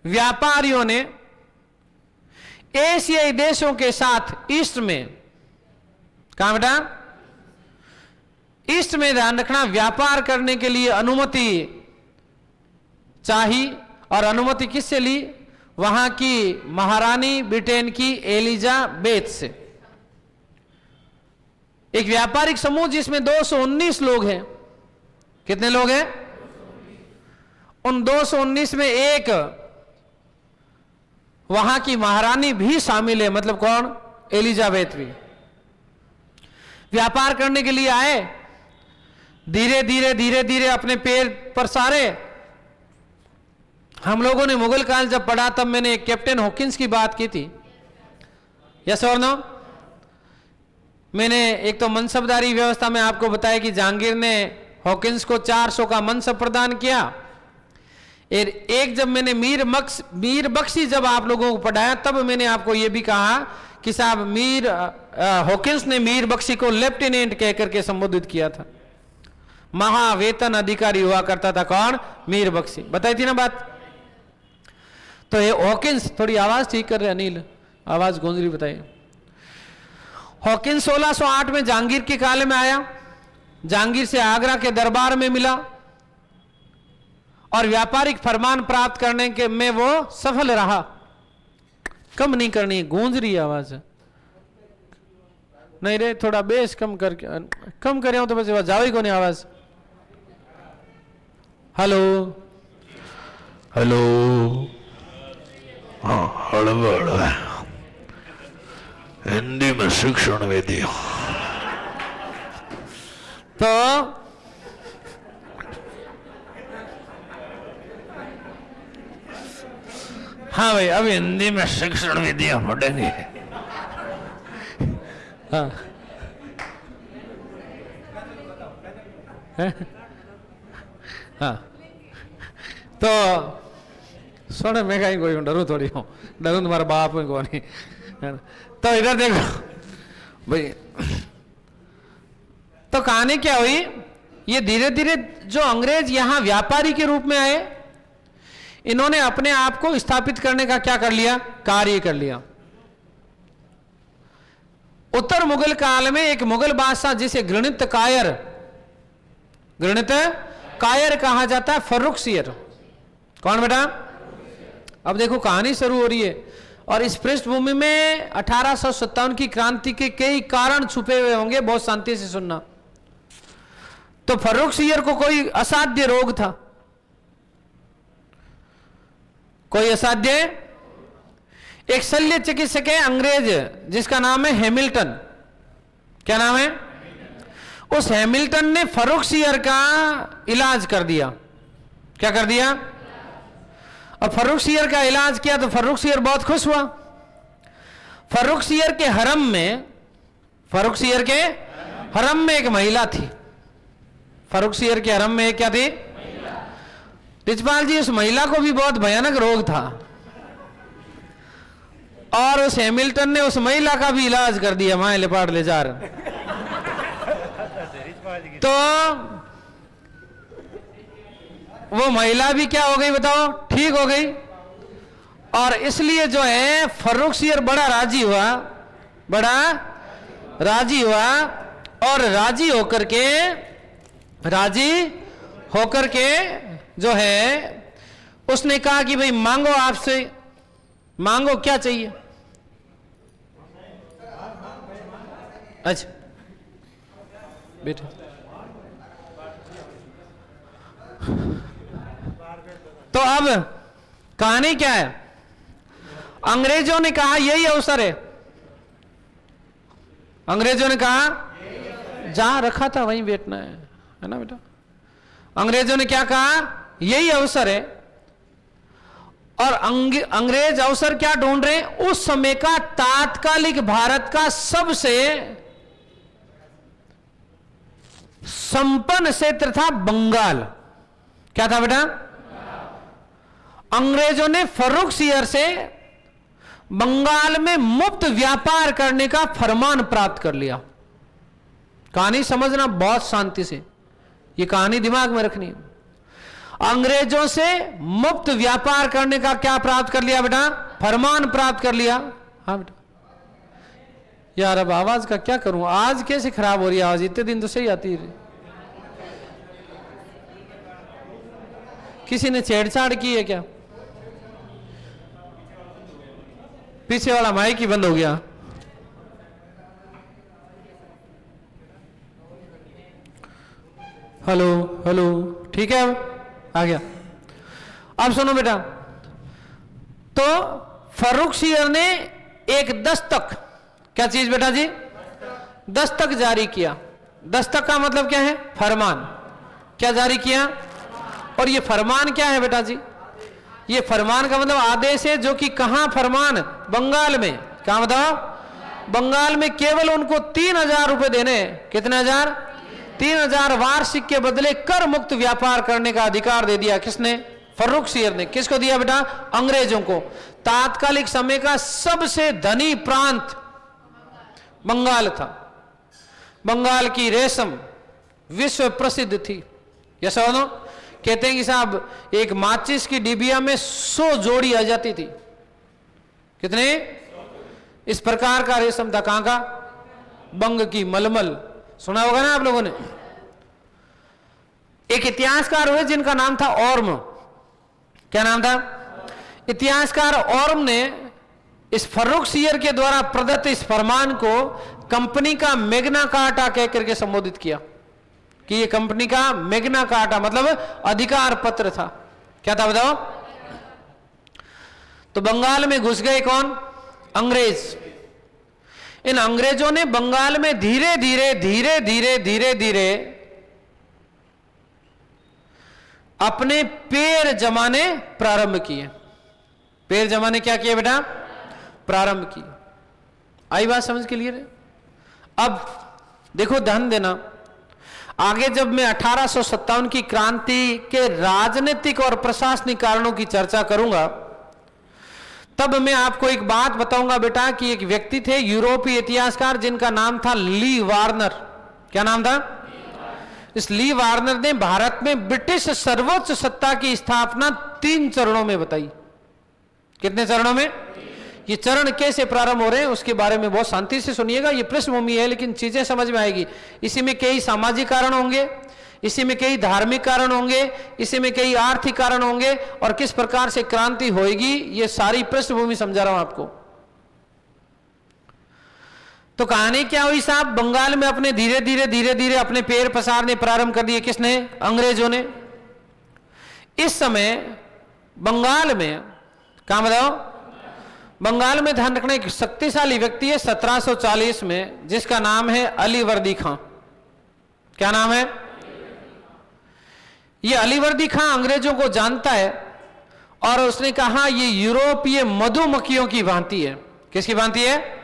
व्यापारियों ने एशियाई देशों के साथ ईस्ट में, कहां बेटा? ईस्ट में, ध्यान रखना, व्यापार करने के लिए अनुमति चाहिए। और अनुमति किससे ली? वहां की महारानी ब्रिटेन की एलिजाबेथ से। एक व्यापारिक समूह जिसमें 219 लोग हैं। कितने लोग हैं? उन 219 में एक वहां की महारानी भी शामिल है। मतलब कौन? एलिजाबेथ भी। व्यापार करने के लिए आए, धीरे धीरे धीरे धीरे अपने पैर पर सारे। हम लोगों ने मुगल काल जब पढ़ा तब मैंने कैप्टन हॉकिंस की बात की थी। यस और नो? मैंने एक तो मनसबदारी व्यवस्था में आपको बताया कि जहांगीर ने हॉकिंस को 400 का मनसब प्रदान किया। एक जब मैंने मीर बख्शी जब आप लोगों को पढ़ाया तब मैंने आपको यह भी कहा कि साहब हॉकिंस ने मीर बख्शी को लेफ्टिनेंट कहकर के संबोधित किया था। महावेतन अधिकारी हुआ करता था कौन? मीर बख्शी। बताई थी ना बात? तो ये हॉकिंस, थोड़ी आवाज ठीक कर रहे अनिल, आवाज गूंज रही, बताइए। हॉकिंस 1608 में जहांगीर के काल में आया, जहांगीर से आगरा के दरबार में मिला और व्यापारिक फरमान प्राप्त करने के में वो सफल रहा। कम नहीं करनी, गूंज रही आवाज नहीं रे, थोड़ा बेस कम करके, कम करे तो बस जाओ ही को नहीं आवाज। हेलो हेलो, हाँ हड़बड़ है, हिंदी में शिक्षण वेदी। तो हाँ भाई, अब हिंदी में शिक्षण विधियां पढ़ेंगे। हाँ हाँ, तो सुन, मैं कहीं कोई डरू थोड़ी हूँ, डरू तुम्हारा बाप में कौन नहीं। तो इधर देखो भाई, तो कहानी क्या हुई? ये धीरे धीरे जो अंग्रेज यहां व्यापारी के रूप में आए, इन्होंने अपने आप को स्थापित करने का क्या कर लिया? कार्य कर लिया। उत्तर मुगल काल में एक मुगल बादशाह जिसे घृणित कायर कहा जाता है, फर्रुखसियर। कौन बेटा? अब देखो कहानी शुरू हो रही है और इस पृष्ठभूमि में 1857 की क्रांति के कई कारण छुपे हुए होंगे, बहुत शांति से सुनना। तो फर्रुखसियर को कोई असाध्य रोग था, कोई असाध्य। एक शल्य चिकित्सक है अंग्रेज जिसका नाम है हैमिल्टन। क्या नाम है? उस हैमिल्टन ने फर्रुखसियर का इलाज कर दिया। क्या कर दिया? और फर्रुखसियर का इलाज किया तो फर्रुखसियर बहुत खुश हुआ। फर्रुखसियर के हरम में एक महिला थी। फर्रुखसियर के हरम में क्या थी? रिचपाल जी, उस महिला को भी बहुत भयानक रोग था और उस हैमिल्टन ने उस महिला का भी इलाज कर दिया। माए लिपाट ले जा रहे। तो वो महिला भी क्या हो गई बताओ, ठीक हो गई। और इसलिए जो है फर्रुखसियर बड़ा राजी हुआ, बड़ा राजी हुआ, और राजी होकर के जो है उसने कहा कि भाई मांगो, आपसे मांगो, क्या चाहिए। अच्छा बेटे, तो अब कहानी क्या है, अंग्रेजों ने कहा यही अवसर है, अंग्रेजों ने कहा जहां रखा था वहीं बैठना है ना बेटा। अंग्रेजों ने क्या कहा, यही अवसर है। और अंग्रेज अवसर क्या ढूंढ रहे हैं, उस समय का तात्कालिक भारत का सबसे संपन्न क्षेत्र था बंगाल। क्या था बेटा, अंग्रेजों ने फर्रुखसियर से बंगाल में मुफ्त व्यापार करने का फरमान प्राप्त कर लिया। कहानी समझना बहुत शांति से, ये कहानी दिमाग में रखनी है। अंग्रेजों से मुफ्त व्यापार करने का क्या प्राप्त कर लिया बेटा, फरमान प्राप्त कर लिया। हाँ बेटा, यार अब आवाज का क्या करूं, आज कैसे खराब हो रही है आवाज, इतने दिन तो सही आती है। किसी ने छेड़छाड़ की है क्या, पीछे वाला माइक ही बंद हो गया। हेलो हेलो, ठीक है, आ गया। अब सुनो बेटा, तो फर्रुखसियर ने एक दस्तक, क्या चीज बेटा जी, दस्तक जारी किया। दस्तक का मतलब क्या है, फरमान। क्या जारी किया, और ये फरमान क्या है बेटा जी, ये फरमान का मतलब आदेश है, जो कि कहां फरमान, बंगाल में। क्या बताओ, बंगाल में केवल उनको 3000 रुपए देने, कितने हजार, 3000 वार्षिक के बदले कर मुक्त व्यापार करने का अधिकार दे दिया। किसने, फर्रुखसियर ने। किसको दिया बेटा, अंग्रेजों को। तात्कालिक समय का सबसे धनी प्रांत बंगाल था। बंगाल की रेशम विश्व प्रसिद्ध थी। यस और नो, कहते हैं कि साहब एक माचिस की डिबिया में 100 जोड़ी आ जाती थी। कितने, इस प्रकार का रेशम था। कहां का, बंग की मलमल, सुना होगा ना आप लोगों ने। एक इतिहासकार हुए जिनका नाम था ओर्म। क्या नाम था, इतिहासकार ओर्म ने इस फर्रुखसियर के द्वारा प्रदत्त इस फरमान को कंपनी का मैग्ना कार्टा कह करके संबोधित किया, कि ये कंपनी का मैग्ना कार्टा मतलब अधिकार पत्र था। क्या था बताओ। तो बंगाल में घुस गए कौन, अंग्रेज। इन अंग्रेजों ने बंगाल में धीरे धीरे धीरे धीरे धीरे धीरे अपने पैर जमाने प्रारंभ किए। पैर जमाने क्या किए बेटा, प्रारंभ किए। आई बात समझ के लिए। अब देखो ध्यान देना, आगे जब मैं 1857 की क्रांति के राजनीतिक और प्रशासनिक कारणों की चर्चा करूंगा, तब मैं आपको एक बात बताऊंगा बेटा, कि एक व्यक्ति थे यूरोपीय इतिहासकार जिनका नाम था ली वार्नर। क्या नाम था, इस ली वार्नर ने भारत में ब्रिटिश सर्वोच्च सत्ता की स्थापना 3 चरणों में बताई। कितने चरणों में, ये चरण कैसे प्रारंभ हो रहे हैं उसके बारे में बहुत शांति से सुनिएगा। ये पृष्ठभूमि है, लेकिन चीजें समझ में आएगी। इसी में कई सामाजिक कारण होंगे, इसी में कई धार्मिक कारण होंगे, इसी में कई आर्थिक कारण होंगे, और किस प्रकार से क्रांति होगी, ये सारी पृष्ठभूमि समझा रहा हूं आपको। तो कहानी क्या हुई साहब, बंगाल में अपने धीरे धीरे धीरे धीरे अपने पैर पसारने प्रारंभ कर दिए। किसने, अंग्रेजों ने। इस समय बंगाल में, कहां बताओ, बंगाल में ध्यान रखना, एक शक्तिशाली व्यक्ति है 1740 में, जिसका नाम है अलीवर्दी खां। क्या नाम है, ये अलीवर्दी खां अंग्रेजों को जानता है, और उसने कहा ये यूरोपीय मधुमक्खियों की भांति है। किसकी भांति है,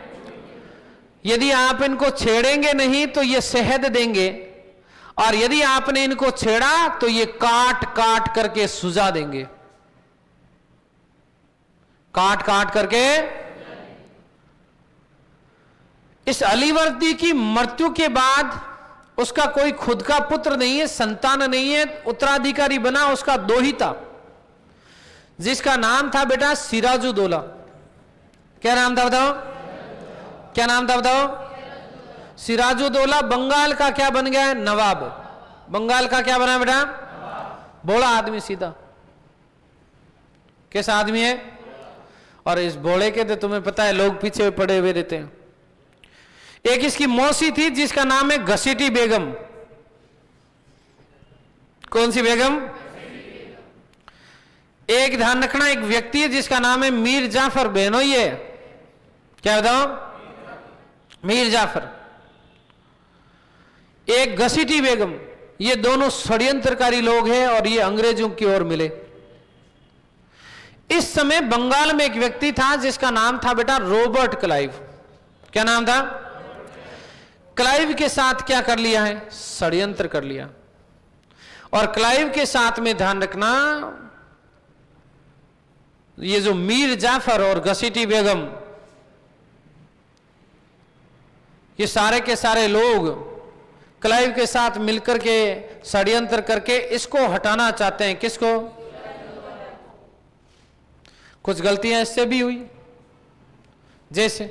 यदि आप इनको छेड़ेंगे नहीं तो ये शहद देंगे, और यदि आपने इनको छेड़ा तो ये काट काट करके सुझा देंगे। काट काट करके। इस अलीवर्दी की मृत्यु के बाद उसका कोई खुद का पुत्र नहीं है, संतान नहीं है, उत्तराधिकारी बना उसका दो ही था, जिसका नाम था बेटा सिराजुद्दौला। क्या नाम था बताओ? क्या नाम था बताओ? सिराजुद्दौला बंगाल का क्या बन गया है? नवाब। बंगाल का क्या बना बेटा? भोला आदमी, सीधा। कैसा आदमी है? और इस भोले के तो तुम्हें पता है लोग पीछे पड़े हुए रहते हैं। एक इसकी मौसी थी जिसका नाम है घसीटी बेगम। कौन सी बेगम? एक ध्यान रखना, एक व्यक्ति है जिसका नाम है मीर जाफर। बहनों ये क्या बताओ? मीर जाफर, एक घसीटी बेगम। ये दोनों षड्यंत्रकारी लोग हैं और ये अंग्रेजों की ओर मिले। इस समय बंगाल में एक व्यक्ति था जिसका नाम था बेटा रॉबर्ट क्लाइव। क्या नाम था? क्लाइव के साथ क्या कर लिया है? षड्यंत्र कर लिया। और क्लाइव के साथ में ध्यान रखना, ये जो मीर जाफर और घसीटी बेगम, ये सारे के सारे लोग क्लाइव के साथ मिलकर के षड्यंत्र करके इसको हटाना चाहते हैं। किसको? कुछ गलतियां इससे भी हुई। जैसे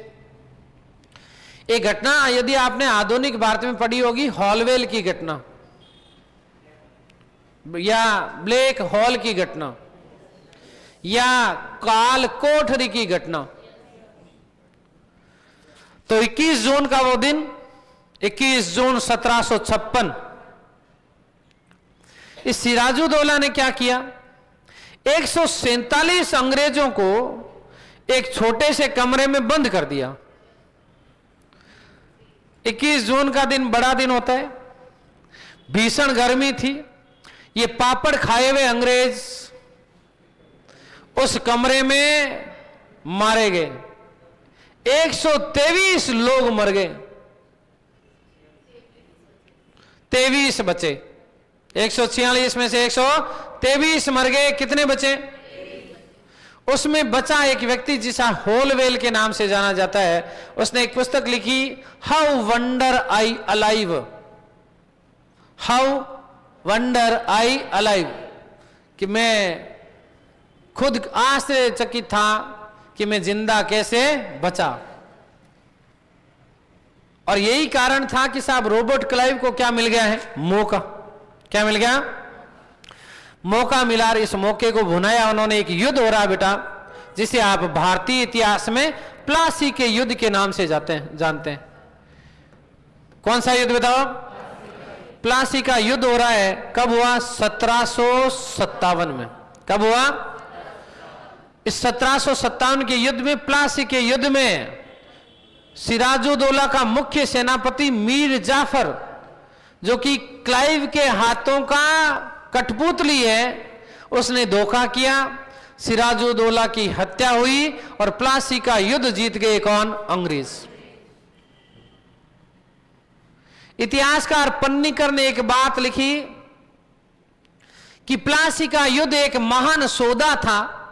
एक घटना यदि आपने आधुनिक भारत में पढ़ी होगी, हॉलवेल की घटना या ब्लैक हॉल की घटना या काल कोठरी की घटना। तो 21 जून का वो दिन, 21 जून 1756, इस सिराजुद्दौला ने क्या किया? 147 अंग्रेजों को एक छोटे से कमरे में बंद कर दिया। 21 जून का दिन बड़ा दिन होता है, भीषण गर्मी थी। ये पापड़ खाए हुए अंग्रेज उस कमरे में मारे गए। 123 लोग मर गए, 23 बचे। 146 में से 123 मर गए, कितने बचे? उसमें बचा एक व्यक्ति जिसा हॉलवेल के नाम से जाना जाता है। उसने एक पुस्तक लिखी, how wonder I alive. How wonder I alive, कि मैं खुद आश्चर्यचकित था कि मैं जिंदा कैसे बचा। और यही कारण था कि साहब रॉबर्ट क्लाइव को क्या मिल गया है? मौका। क्या मिल गया? मौका मिला। इस मौके को भुनाया उन्होंने। एक युद्ध हो रहा है बेटा, जिसे आप भारतीय इतिहास में प्लासी के युद्ध के नाम से जानते हैं। कौन सा युद्ध बताओ? प्लासी का युद्ध हो रहा है। कब हुआ? 1757 में। कब हुआ? इस 1757 के युद्ध में, प्लासी के युद्ध में, सिराजुद्दौला का मुख्य सेनापति मीर जाफर, जो कि क्लाइव के हाथों का कठपुतली है, उसने धोखा किया। सिराजुद्दौला की हत्या हुई और प्लासी का युद्ध जीत गए कौन? अंग्रेज। इतिहासकार पन्नीकर ने एक बात लिखी कि प्लासी का युद्ध एक महान सौदा था,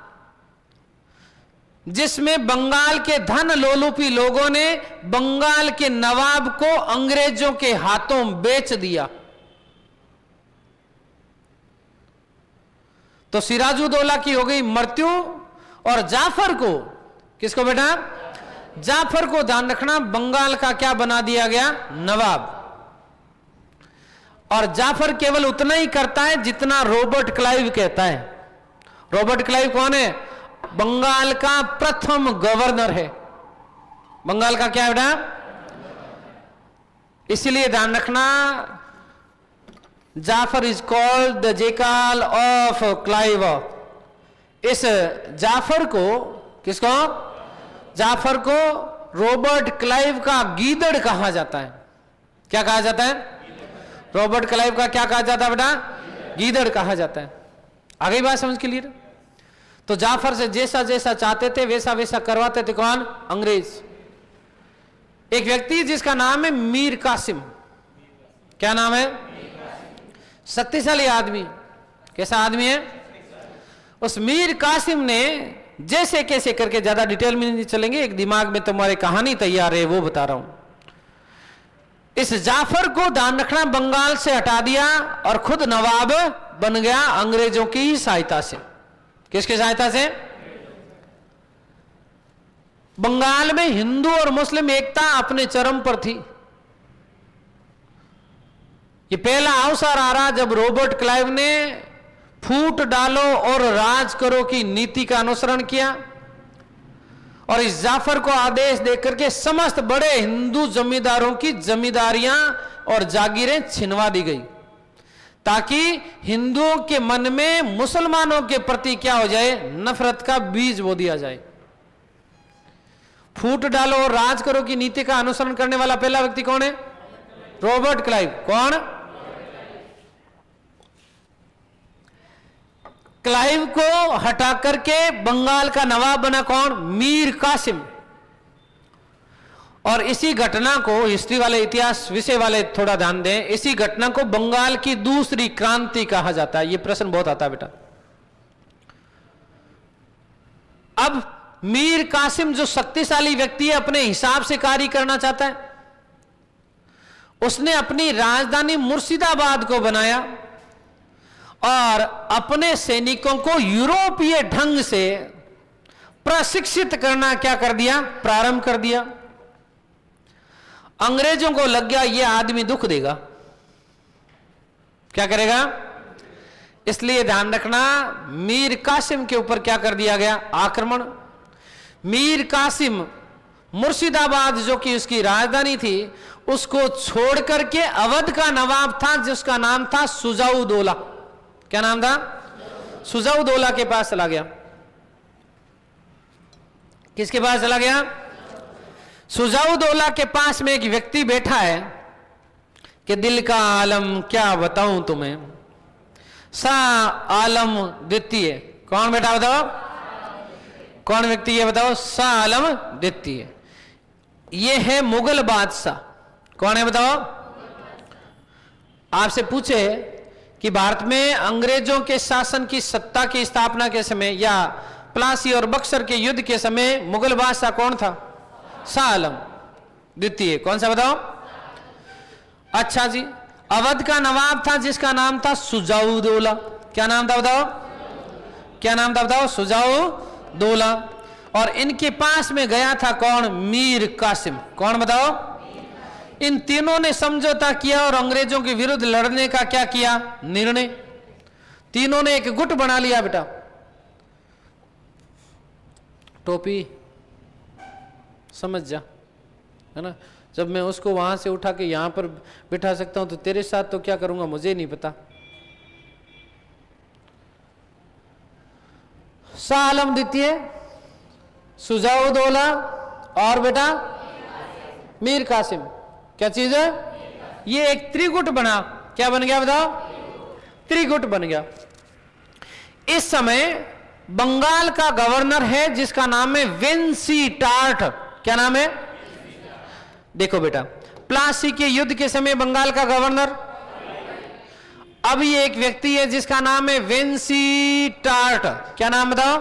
जिसमें बंगाल के धन लोलुपी लोगों ने बंगाल के नवाब को अंग्रेजों के हाथों बेच दिया। तो सिराजुद्दौला की हो गई मृत्यु और जाफर को, किसको बेटा? जाफर को ध्यान रखना, बंगाल का क्या बना दिया गया? नवाब। और जाफर केवल उतना ही करता है जितना रॉबर्ट क्लाइव कहता है। रॉबर्ट क्लाइव कौन है? बंगाल का प्रथम गवर्नर है। बंगाल का क्या है बेटा? इसलिए ध्यान रखना, Jafar is called the jackal of Clive. इस जाफर को, किसको? जाफर को रॉबर्ट क्लाइव का गीदड़ कहा जाता है। क्या कहा जाता है? रॉबर्ट क्लाइव का क्या कहा जाता है बेटा? गीदड़ कहा जाता है। आ गई बात समझ क्लियर? तो जाफर से जैसा जैसा चाहते थे वैसा वैसा करवाते थे कौन? अंग्रेज। एक व्यक्ति जिसका नाम है मीर कासिम। क्या नाम है? शक्तिशाली आदमी। कैसा आदमी है? उस मीर कासिम ने जैसे कैसे करके, ज्यादा डिटेल में नहीं चलेंगे, एक दिमाग में तुम्हारी कहानी तैयार है वो बता रहा हूं। इस जाफर को ध्यान रखना बंगाल से हटा दिया और खुद नवाब बन गया अंग्रेजों की सहायता से। किसकी सहायता से? बंगाल में हिंदू और मुस्लिम एकता अपने चरम पर थी। ये पहला अवसर आ रहा जब रॉबर्ट क्लाइव ने फूट डालो और राज करो की नीति का अनुसरण किया और इस जाफर को आदेश देकर के समस्त बड़े हिंदू जमींदारों की जमींदारियां और जागीरें छिनवा दी गई, ताकि हिंदुओं के मन में मुसलमानों के प्रति क्या हो जाए, नफरत का बीज बो दिया जाए। फूट डालो और राज करो की नीति का अनुसरण करने वाला पहला व्यक्ति कौन है? Robert Clive. कौन? क्लाइव को हटा करके बंगाल का नवाब बना कौन? मीर कासिम। और इसी घटना को, हिस्ट्री वाले, इतिहास विषय वाले थोड़ा ध्यान दें, इसी घटना को बंगाल की दूसरी क्रांति कहा जाता है। यह प्रश्न बहुत आता है बेटा। अब मीर कासिम जो शक्तिशाली व्यक्ति है, अपने हिसाब से कार्य करना चाहता है, उसने अपनी राजधानी मुर्शिदाबाद को बनाया और अपने सैनिकों को यूरोपीय ढंग से प्रशिक्षित करना क्या कर दिया? प्रारंभ कर दिया। अंग्रेजों को लग गया ये आदमी दुख देगा, क्या करेगा, इसलिए ध्यान रखना मीर कासिम के ऊपर क्या कर दिया गया? आक्रमण। मीर कासिम मुर्शिदाबाद जो कि उसकी राजधानी थी उसको छोड़ करके अवध का नवाब था जिसका नाम था सुजाउदौला। क्या नाम था? सुजाउदौला के पास चला गया। किसके पास चला गया? सुजाउदौला के पास में एक व्यक्ति बैठा है कि दिल का आलम क्या बताऊं तुम्हें, सा आलम द्वितीय। कौन बेटा बताओ? कौन व्यक्ति है बताओ? सा आलम द्वितीय। ये है मुगल बादशाह। कौन है बताओ? आपसे पूछे कि भारत में अंग्रेजों के शासन की सत्ता की स्थापना के समय या प्लासी और बक्सर के युद्ध के समय मुगल बादशाह कौन था? शाह आलम द्वितीय। कौन सा बताओ? अच्छा जी, अवध का नवाब था जिसका नाम था सुजाउदौला। क्या नाम था बताओ? क्या नाम था बताओ? सुजाउदौला। और इनके पास में गया था कौन? मीर कासिम। कौन बताओ? इन तीनों ने समझौता किया और अंग्रेजों के विरुद्ध लड़ने का क्या किया? निर्णय। तीनों ने एक गुट बना लिया बेटा। टोपी समझ जा, है ना। जब मैं उसको वहां से उठा के यहां पर बिठा सकता हूं तो तेरे साथ तो क्या करूंगा मुझे नहीं पता। शाह आलम द्वितीय, सुजाउदौला और बेटा मीर कासिम। क्या चीज है? ये एक त्रिगुट बना। क्या बन गया बताओ? त्रिगुट बन गया। इस समय बंगाल का गवर्नर है जिसका नाम है वेंसी टार्ट। क्या नाम है? देखो बेटा, प्लासी के युद्ध के समय बंगाल का गवर्नर, अब ये एक व्यक्ति है जिसका नाम है वेंसी टार्ट। क्या नाम बताओ?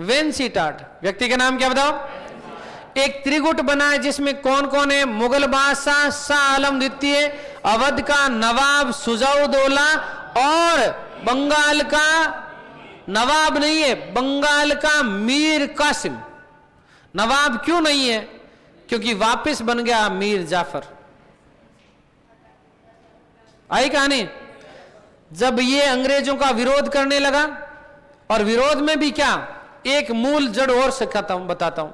वेंसी टार्ट। व्यक्ति का नाम क्या बताओ? एक त्रिगुट बना है जिसमें कौन कौन है? मुगल बादशाह शाह आलम द्वितीय, अवध का नवाब सुजाउदौला और बंगाल का नवाब नहीं है, बंगाल का मीर कासिम। नवाब क्यों नहीं है? क्योंकि वापस बन गया मीर जाफर। आई कहानी। जब ये अंग्रेजों का विरोध करने लगा, और विरोध में भी क्या, एक मूल जड़ और सिखाता हूं, बताता हूं।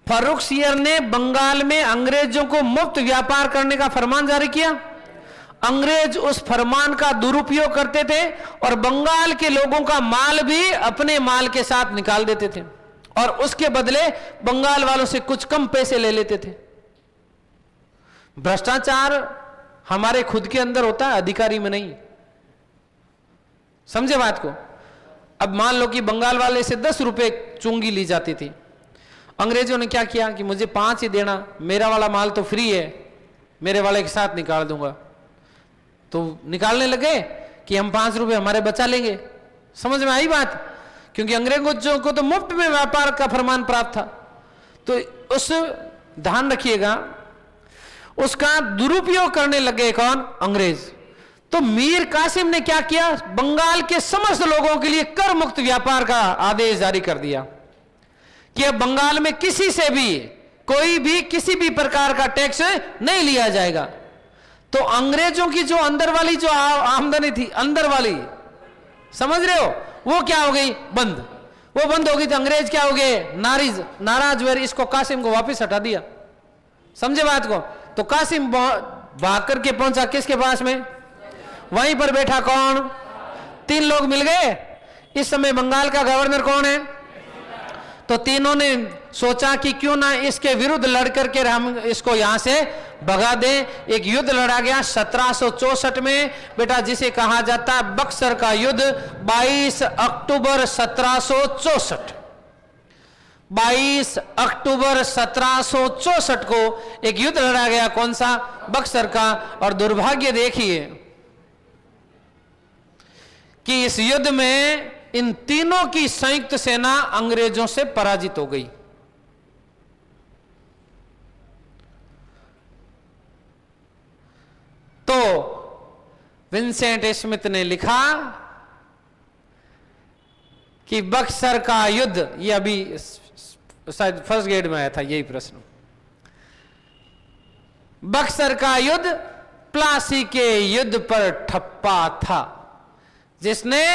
फर्रुखसियर ने बंगाल में अंग्रेजों को मुफ्त व्यापार करने का फरमान जारी किया। अंग्रेज उस फरमान का दुरुपयोग करते थे और बंगाल के लोगों का माल भी अपने माल के साथ निकाल देते थे और उसके बदले बंगाल वालों से कुछ कम पैसे ले लेते थे। भ्रष्टाचार हमारे खुद के अंदर होता है, अधिकारी में नहीं। समझे बात को? अब मान लो कि बंगाल वाले से 10 रुपए चुंगी ली जाती थी। अंग्रेजों ने क्या किया कि मुझे 5 ही देना, मेरा वाला माल तो फ्री है, मेरे वाले के साथ निकाल दूंगा। तो निकालने लगे कि हम 5 रुपए हमारे बचा लेंगे। समझ में आई बात? क्योंकि अंग्रेजों को तो मुफ्त में व्यापार का फरमान प्राप्त था। तो उस ध्यान रखिएगा, उसका दुरुपयोग करने लगे कौन? अंग्रेज। तो मीर कासिम ने क्या किया? बंगाल के समस्त लोगों के लिए कर मुक्त व्यापार का आदेश जारी कर दिया कि अब बंगाल में किसी से भी कोई भी किसी भी प्रकार का टैक्स नहीं लिया जाएगा। तो अंग्रेजों की जो अंदर वाली जो आमदनी थी, अंदर वाली, समझ रहे हो, वो क्या हो गई? बंद। वो बंद हो गई तो अंग्रेज क्या हो गए? नाराज हुए। इसको कासिम को वापस हटा दिया। समझे बात को? तो कासिम भाग करके पहुंचा किसके पास में? वहीं पर बैठा कौन? 3 लोग मिल गए। इस समय बंगाल का गवर्नर कौन है? तो तीनों ने सोचा कि क्यों ना इसके विरुद्ध लड़ करके हम इसको यहां से भगा दें। एक युद्ध लड़ा गया 1764 में बेटा, जिसे कहा जाता है बक्सर का युद्ध। 22 अक्टूबर 1764, 22 अक्टूबर 1764 को एक युद्ध लड़ा गया। कौन सा? बक्सर का। और दुर्भाग्य देखिए कि इस युद्ध में इन तीनों की संयुक्त सेना अंग्रेजों से पराजित हो गई। तो विंसेंट स्मिथ ने लिखा कि बक्सर का युद्ध, ये अभी शायद फर्स्ट ग्रेड में आया था यही प्रश्न, बक्सर का युद्ध प्लासी के युद्ध पर ठप्पा था, जिसने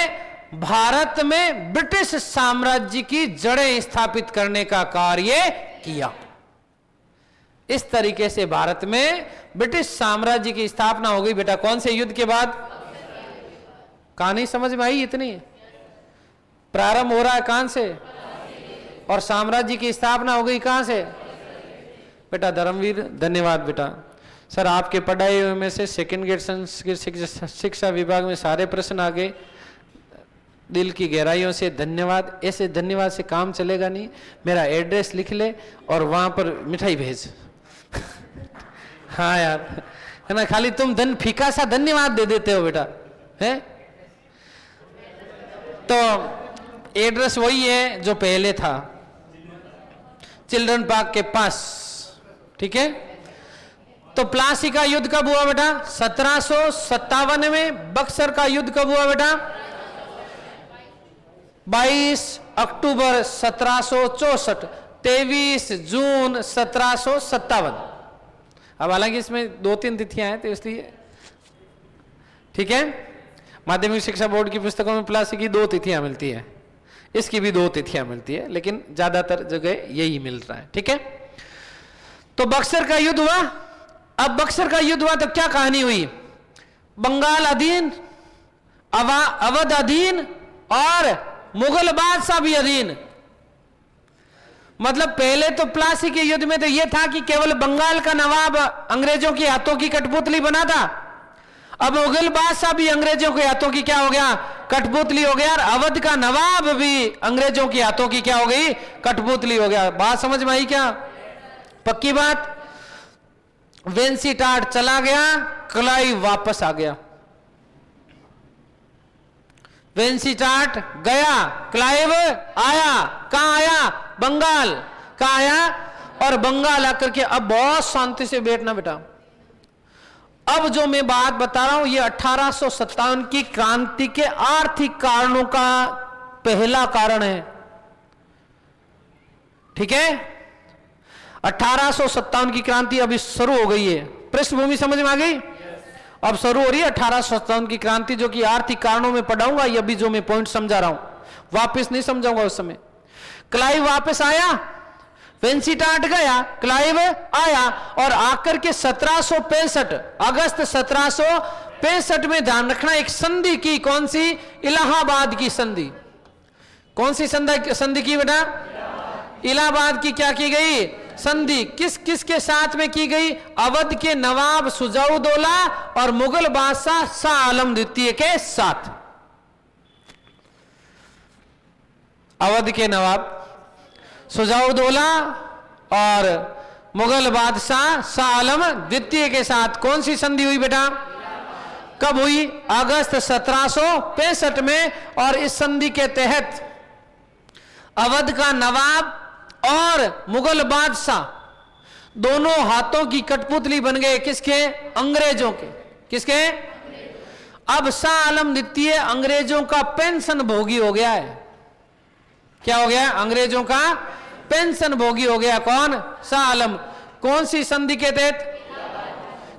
भारत में ब्रिटिश साम्राज्य की जड़ें स्थापित करने का कार्य किया। इस तरीके से भारत में ब्रिटिश साम्राज्य की स्थापना हो गई बेटा। कौन से युद्ध के बाद? कहानी समझ में आई? इतनी प्रारंभ हो रहा है कहां से? और साम्राज्य की स्थापना हो गई कहां से? बेटा धर्मवीर, धन्यवाद बेटा। सर आपके पढ़ाई में से सेकंड ग्रेड संस्कृत शिक्षा विभाग में सारे प्रश्न आ गए, दिल की गहराइयों से धन्यवाद। ऐसे धन्यवाद से काम चलेगा नहीं। मेरा एड्रेस लिख ले और वहां पर मिठाई भेज। हाँ यार, है ना, खाली तुम फीका सा धन्यवाद दे देते हो बेटा, है? तो एड्रेस वही है जो पहले था, चिल्ड्रन पार्क के पास, ठीक है। तो प्लासी का युद्ध कब हुआ बेटा? 1757 में। बक्सर का युद्ध कब हुआ बेटा? 22 अक्टूबर 1764, 23 जून 1757। अब हालांकि इसमें 2-3 तिथियां हैं तो इसलिए ठीक है। माध्यमिक शिक्षा बोर्ड की पुस्तकों में प्लासी की 2 तिथियां मिलती है, इसकी भी 2 तिथियां मिलती है, लेकिन ज्यादातर जगह यही मिल रहा है, ठीक है। तो बक्सर का युद्ध हुआ। अब बक्सर का युद्ध हुआ तो क्या कहानी हुई? बंगाल अधीन, अवध अधीन और मुगल बादशाह भी अधीन। मतलब पहले तो प्लासी के युद्ध में तो यह था कि केवल बंगाल का नवाब अंग्रेजों के हाथों की कठपुतली बना था। अब मुगल बादशाह भी अंग्रेजों के हाथों की क्या हो गया? कठपुतली हो गया। और अवध का नवाब भी अंग्रेजों के हाथों की क्या हो गई? कठपुतली हो गया। बात समझ में आई क्या? पक्की बात। वेंसीटाट चला गया, क्लाइव वापस आ गया। वेंसीटाट गया, क्लाइव आया। कहां आया? बंगाल। कहां आया? और बंगाल आकर के अब बहुत शांति से बैठना बेटा। अब जो मैं बात बता रहा हूं ये 1857 की क्रांति के आर्थिक कारणों का पहला कारण है, ठीक है। 1857 की क्रांति अभी शुरू हो गई है। पृष्ठभूमि समझ में आ गई? अब शुरू हो रही है 1857 की क्रांति, जो कि आर्थिक कारणों में पढ़ाऊंगा। ये अभी जो मैं पॉइंट समझा रहा हूं वापस नहीं समझाऊंगा उस समय। क्लाइव वापस आया, वेंसीटाट गया, क्लाइव आया और आकर के 1765 अगस्त 1765 में ध्यान रखना एक संधि की। कौन सी? इलाहाबाद की संधि। कौन सी संधि की बेटा? इलाहाबाद की क्या की गई? संधि। किस किस के साथ में की गई? अवध के नवाब सुजाउद्दौला और मुगल बादशाह शाह आलम द्वितीय के साथ। अवध के नवाब सुजाउद्दौला और मुगल बादशाह शाह आलम द्वितीय के साथ कौन सी संधि हुई बेटा? कब हुई? अगस्त 1765 में। और इस संधि के तहत अवध का नवाब और मुगल बादशाह दोनों हाथों की कठपुतली बन गए, किसके? अंग्रेजों के। किसके? अब शाह आलम द्वितीय अंग्रेजों का पेंशन भोगी हो गया है। क्या हो गया? अंग्रेजों का पेंशन भोगी हो गया। कौन? शाह आलम। कौन सी संधि के तहत?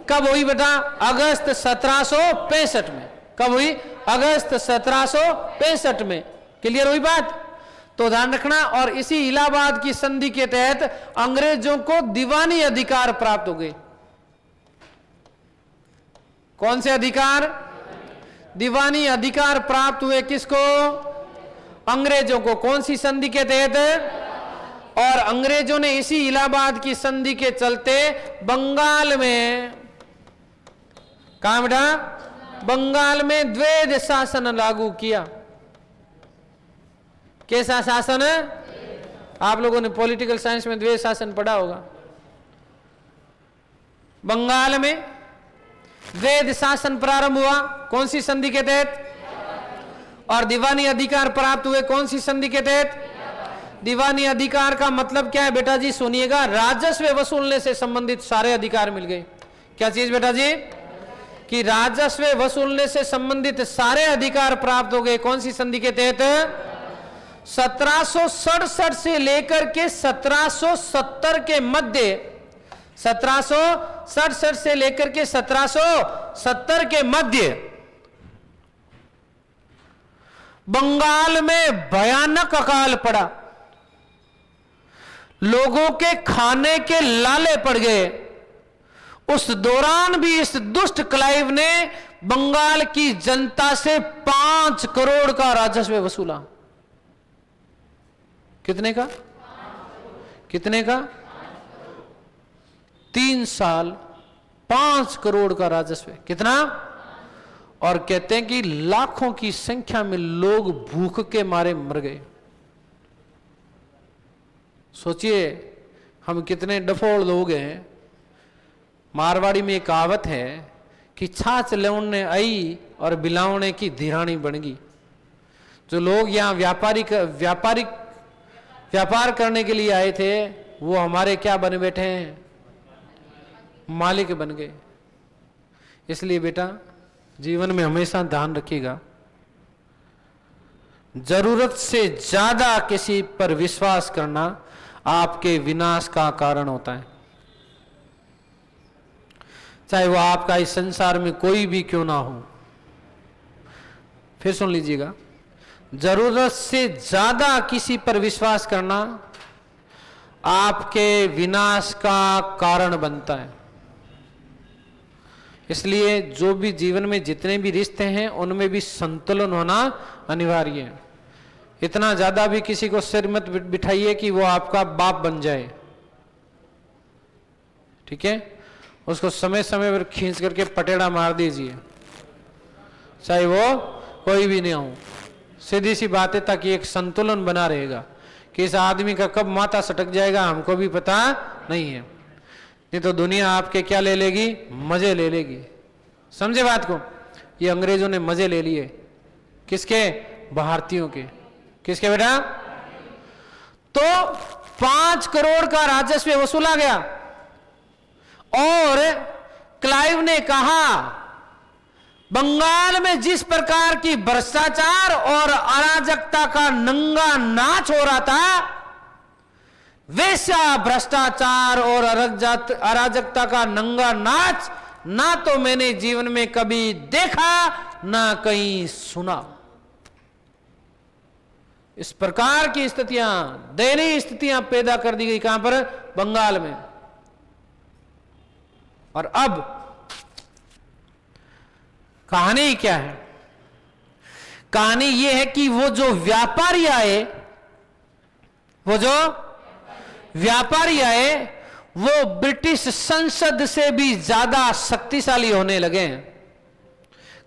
कब हुई बेटा? अगस्त 1765 में। कब हुई? अगस्त 1765 में। क्लियर हुई बात? तो ध्यान रखना। और इसी इलाहाबाद की संधि के तहत अंग्रेजों को दीवानी अधिकार प्राप्त हो गए। कौन से अधिकार? दीवानी अधिकार प्राप्त हुए। किसको? अंग्रेजों को। कौन सी संधि के तहत? और अंग्रेजों ने इसी इलाहाबाद की संधि के चलते बंगाल में, कहां बेटा? बंगाल में द्वैध शासन लागू किया। कैसा शासन? आप लोगों ने पॉलिटिकल साइंस में द्वैध शासन पढ़ा होगा। बंगाल में द्वैध शासन प्रारंभ हुआ। कौन सी संधि के तहत? और दीवानी अधिकार प्राप्त हुए। कौन सी संधि के तहत? दीवानी अधिकार का मतलब क्या है बेटा जी? सुनिएगा। राजस्व वसूलने से संबंधित सारे अधिकार मिल गए। क्या चीज बेटा जी? कि राजस्व वसूलने से संबंधित सारे अधिकार प्राप्त हो गए। कौन सी संधि के तहत? 1767 से लेकर के 1770 के मध्य, 1767 से लेकर के 1770 के मध्य बंगाल में भयानक अकाल पड़ा। लोगों के खाने के लाले पड़ गए। उस दौरान भी इस दुष्ट क्लाइव ने बंगाल की जनता से 5 करोड़ का राजस्व वसूला। कितने का? कितने का? 3 साल 5 करोड़ का राजस्व। कितना? और कहते हैं कि लाखों की संख्या में लोग भूख के मारे मर गए। सोचिए हम कितने डफोड़ लोग हैं। मारवाड़ी में एक कहावत है कि छाछ लेने आई और बिलावने की धिरानी बन गई। जो लोग यहाँ व्यापार करने के लिए आए थे वो हमारे क्या बने बैठे हैं? मालिक बन गए। इसलिए बेटा जीवन में हमेशा ध्यान रखिएगा, जरूरत से ज्यादा किसी पर विश्वास करना आपके विनाश का कारण होता है। चाहे वो आपका इस संसार में कोई भी क्यों ना हो। फिर सुन लीजिएगा, जरूरत से ज्यादा किसी पर विश्वास करना आपके विनाश का कारण बनता है। इसलिए जो भी जीवन में जितने भी रिश्ते हैं उनमें भी संतुलन होना अनिवार्य है। इतना ज्यादा भी किसी को सिर मत बिठाइए कि वो आपका बाप बन जाए। ठीक है? उसको समय समय पर खींच करके पटेड़ा मार दीजिए, चाहे वो कोई भी नहीं हो। सीधी सी बात है, ताकि एक संतुलन बना रहेगा कि इस आदमी का कब माथा सटक जाएगा हमको भी पता नहीं है। नहीं तो दुनिया आपके क्या ले लेगी? मजे ले लेगी। समझे बात को? ये अंग्रेजों ने मजे ले लिए। किसके? भारतीयों के। किसके बेटा? तो 5 करोड़ का राजस्व वसूला गया और क्लाइव ने कहा बंगाल में जिस प्रकार की भ्रष्टाचार और अराजकता का नंगा नाच हो रहा था, वैसा भ्रष्टाचार और अराजकता का नंगा नाच ना तो मैंने जीवन में कभी देखा ना कहीं सुना। इस प्रकार की स्थितियां, दयनीय स्थितियां पैदा कर दी गई। कहां पर? बंगाल में। और अब कहानी क्या है? कहानी यह है कि वो जो व्यापारी आए, वो ब्रिटिश संसद से भी ज्यादा शक्तिशाली होने लगे हैं।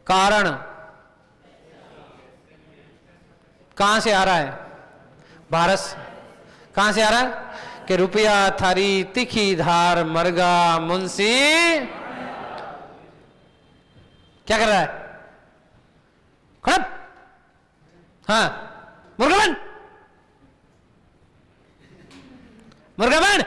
कारण कहां से आ रहा है? भारत से। कहां से आ रहा है? कि रुपया थारी तीखी धार मरगा मुंशी क्या कर रहा है? खड़प। हाँ, मुर्गा बन, मुर्गा बन।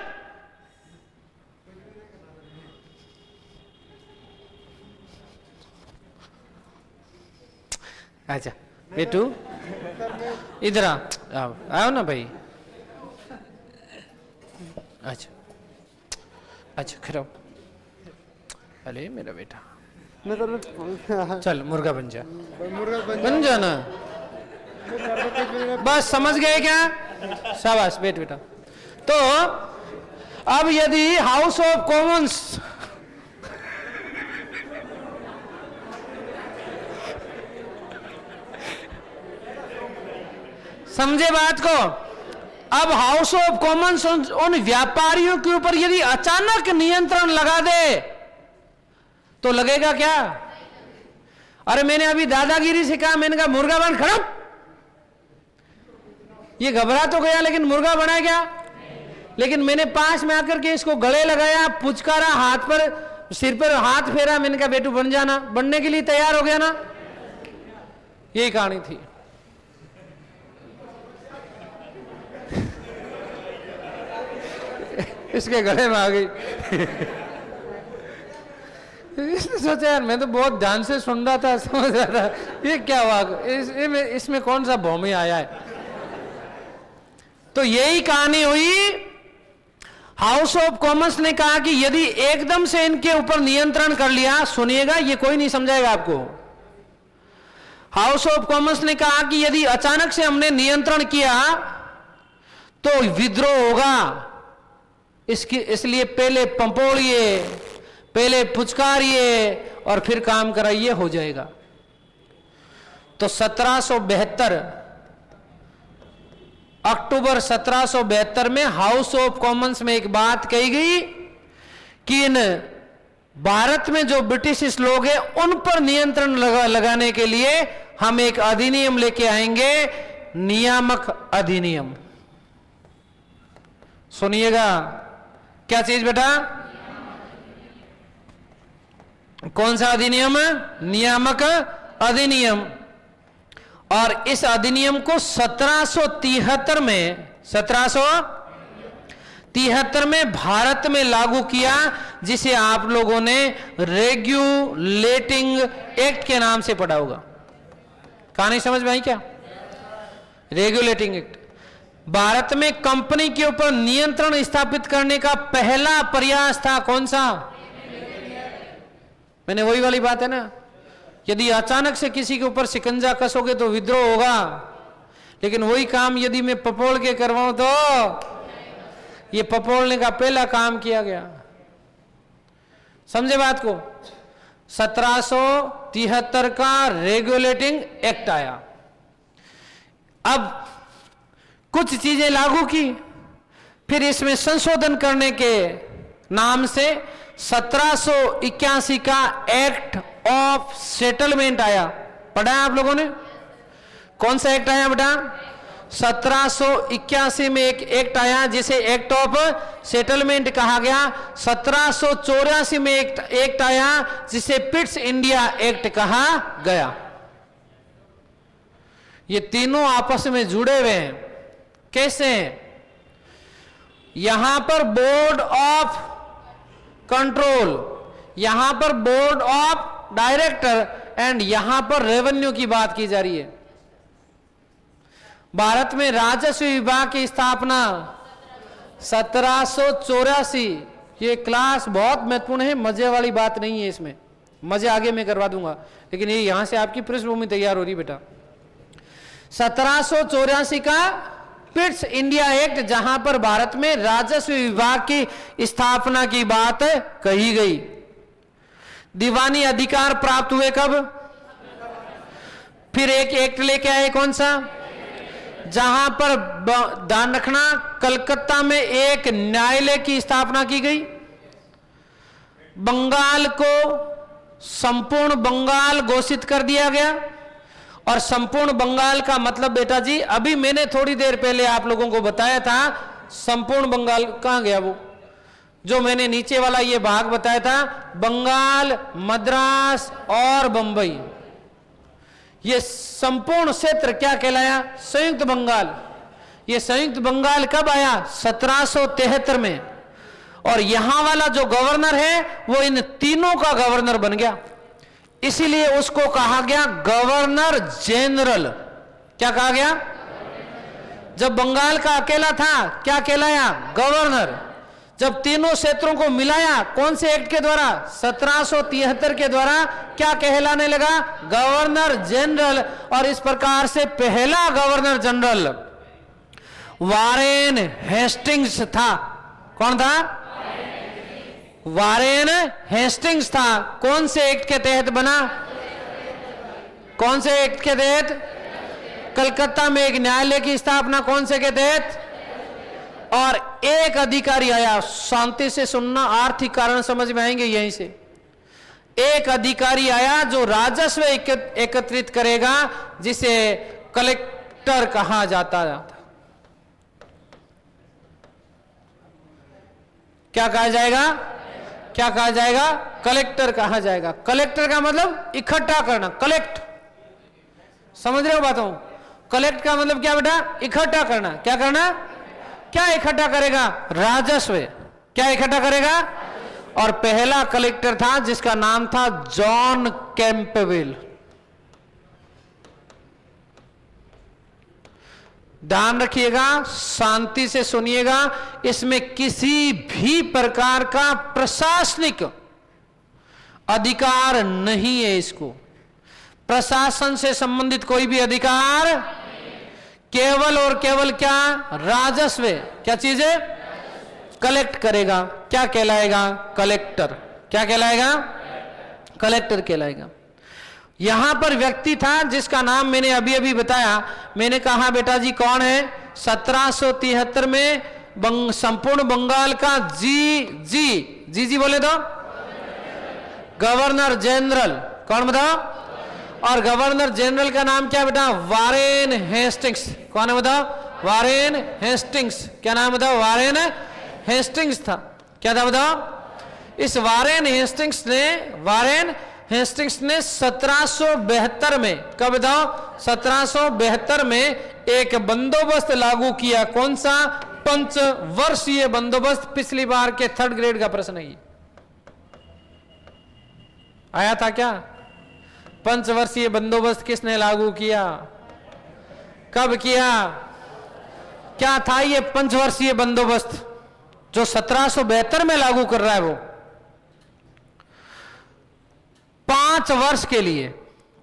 अच्छा बेटू इधर आओ आओ ना भाई। अच्छा अच्छा खड़ा हो। अरे मेरा बेटा चल मुर्गा बन जा, बन जा ना। बस समझ गए क्या? शाबाश बैठ बेटा। तो अब यदि हाउस ऑफ कॉमन्स समझे बात को, अब हाउस ऑफ कॉमन्स उन व्यापारियों के ऊपर यदि अचानक नियंत्रण लगा दे तो लगेगा क्या? अरे मैंने अभी दादागिरी से कहा, मैंने कहा मुर्गा बन खड़ा। ये घबरा तो गया लेकिन मुर्गा बना क्या? लेकिन मैंने पास में आकर के इसको गले लगाया, पुचकारा, हाथ पर सिर पर हाथ फेरा, मैंने कहा बेटू बन जाना। बनने के लिए तैयार हो गया ना। यही कहानी थी। इसके गले में आ गई। इसने सोचा यार मैं तो बहुत ध्यान से सुन रहा था, समझ रहा था, ये क्या हुआ, इसमें कौन सा भौमी आया है। तो यही कहानी हुई। हाउस ऑफ कॉमन्स ने कहा कि यदि एकदम से इनके ऊपर नियंत्रण कर लिया, सुनिएगा ये कोई नहीं समझाएगा आपको। हाउस ऑफ कॉमन्स ने कहा कि यदि अचानक से हमने नियंत्रण किया तो विद्रोह होगा, इसलिए पहले पंपोड़िए, पहले पुचकारिए और फिर काम कराइए, हो जाएगा। तो 1772 अक्टूबर 1772 में हाउस ऑफ कॉमन्स में एक बात कही गई कि इन भारत में जो ब्रिटिश लोग हैं उन पर नियंत्रण लगाने के लिए हम एक अधिनियम लेके आएंगे, नियामक अधिनियम। सुनिएगा, क्या चीज बेटा? कौन सा अधिनियम? नियामक अधिनियम। और इस अधिनियम को 1773 में भारत में लागू किया, जिसे आप लोगों ने रेगुलेटिंग एक्ट के नाम से पढ़ा होगा। कहानी समझ में आई क्या? रेगुलेटिंग एक्ट भारत में कंपनी के ऊपर नियंत्रण स्थापित करने का पहला प्रयास था। कौन सा? मैंने वही वाली बात है ना, यदि अचानक से किसी के ऊपर शिकंजा कसोगे तो विद्रोह होगा, लेकिन वही काम यदि मैं पपोल के करवाऊं तो ये पपोलने का पहला काम किया गया। समझे बात को? 1773 का रेगुलेटिंग एक्ट आया। अब कुछ चीजें लागू की, फिर इसमें संशोधन करने के नाम से 1781 का एक्ट ऑफ सेटलमेंट आया। पढ़ा है आप लोगों ने? कौन सा एक्ट आया बेटा? 1781 में एक एक्ट आया जिसे एक्ट ऑफ सेटलमेंट कहा गया। 1784 में एक एक्ट आया जिसे पिट्स इंडिया एक्ट कहा गया। ये तीनों आपस में जुड़े हुए हैं। कैसे? यहां पर बोर्ड ऑफ कंट्रोल, यहां पर बोर्ड ऑफ डायरेक्टर एंड यहां पर रेवेन्यू की बात की जा रही है। भारत में राजस्व विभाग की स्थापना 1784। ये क्लास बहुत महत्वपूर्ण है, मजे वाली बात नहीं है, इसमें मजे आगे मैं करवा दूंगा, लेकिन ये यहां से आपकी पृष्ठभूमि तैयार हो रही बेटा। 1784 का पिट्स इंडिया एक्ट, जहां पर भारत में राजस्व विभाग की स्थापना की बात कही गई। दीवानी अधिकार प्राप्त हुए कब? फिर एक एक्ट लेके आए, कौन सा? जहां पर ध्यान रखना, कलकत्ता में एक न्यायालय की स्थापना की गई। बंगाल को संपूर्ण बंगाल घोषित कर दिया गया। और संपूर्ण बंगाल का मतलब बेटा जी, अभी मैंने थोड़ी देर पहले आप लोगों को बताया था, संपूर्ण बंगाल कहां गया? वो जो मैंने नीचे वाला ये भाग बताया था, बंगाल, मद्रास और बंबई, ये संपूर्ण क्षेत्र क्या कहलाया? संयुक्त बंगाल। ये संयुक्त बंगाल कब आया? 1773 में। और यहां वाला जो गवर्नर है वो इन तीनों का गवर्नर बन गया। इसीलिए उसको कहा गया गवर्नर जनरल। क्या कहा गया? जब बंगाल का अकेला था क्या कहलाया? गवर्नर। जब तीनों क्षेत्रों को मिलाया कौन से एक्ट के द्वारा? 1773 के द्वारा क्या कहलाने लगा? Governor general. और इस प्रकार से पहला गवर्नर जनरल वारेन हेस्टिंग्स था। कौन था? वारेन हेस्टिंग्स था। कौन से एक्ट के तहत बना? कौन से एक्ट के तहत? कलकत्ता में एक न्यायालय की स्थापना कौन से के तहत? और एक अधिकारी आया, शांति से सुनना, आर्थिक कारण समझ में आएंगे यहीं से। एक अधिकारी आया जो राजस्व एकत्रित करेगा, जिसे कलेक्टर कहा जाता था। क्या कहा जाएगा? क्या कहा जाएगा? कलेक्टर कहा जाएगा। कलेक्टर का मतलब इकट्ठा करना, कलेक्ट। समझ रहे हो बातों? कलेक्ट का मतलब क्या बेटा? इकट्ठा करना। क्या करना? क्या इकट्ठा करेगा? राजस्व। क्या इकट्ठा करेगा? और पहला कलेक्टर था जिसका नाम था जॉन कैंपबेल। ध्यान रखिएगा, शांति से सुनिएगा, इसमें किसी भी प्रकार का प्रशासनिक अधिकार नहीं है। इसको प्रशासन से संबंधित कोई भी अधिकार, केवल और केवल क्या? राजस्व। क्या चीज है? कलेक्ट करेगा। क्या कहलाएगा? कलेक्टर। क्या कहलाएगा? कलेक्टर कहलाएगा। यहां पर व्यक्ति था जिसका नाम मैंने अभी अभी बताया। मैंने कहा बेटा जी कौन है? 1773 में संपूर्ण बंगाल का जी बोले तो गवर्नर जनरल। कौन बताओ? और गवर्नर जनरल का नाम क्या बेटा? Warren Hastings. कौन है बताओ? Warren Hastings. क्या नाम बताओ? वारेन हेस्टिंग्स था। क्या था बताओ? इस वारेन हेस्टिंग्स ने 1772 में, कब बताओ? 1772 में एक बंदोबस्त लागू किया। कौन सा? पंचवर्षीय बंदोबस्त। पिछली बार के 3rd ग्रेड का प्रश्न है। आया था क्या? पंचवर्षीय बंदोबस्त किसने लागू किया? कब किया? क्या था ये पंचवर्षीय बंदोबस्त जो 1772 में लागू कर रहा है? वो 5 वर्ष के लिए।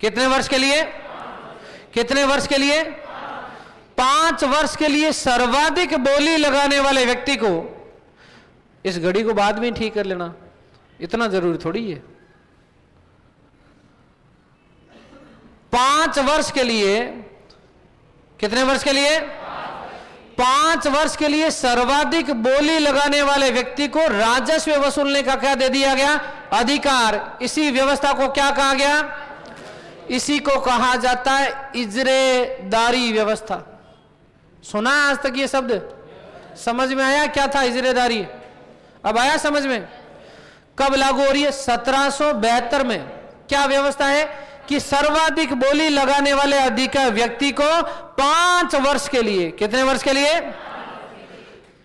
कितने वर्ष के लिए? कितने वर्ष के लिए? 5 वर्ष के लिए सर्वाधिक बोली लगाने वाले व्यक्ति को, इस घड़ी को बाद में ठीक कर लेना, इतना जरूरी थोड़ी है। 5 वर्ष के लिए, कितने वर्ष के लिए? 5 वर्ष के लिए सर्वाधिक बोली लगाने वाले व्यक्ति को राजस्व वसूलने का क्या दे दिया गया? अधिकार। इसी व्यवस्था को क्या कहा गया? इसी को कहा जाता है इजरेदारी व्यवस्था। सुना आज तक ये शब्द? समझ में आया क्या था इजरेदारी? अब आया समझ में? कब लागू हो रही है? 1772 में। क्या व्यवस्था है कि सर्वाधिक बोली लगाने वाले अधिकार व्यक्ति को 5 वर्ष के लिए, कितने वर्ष के लिए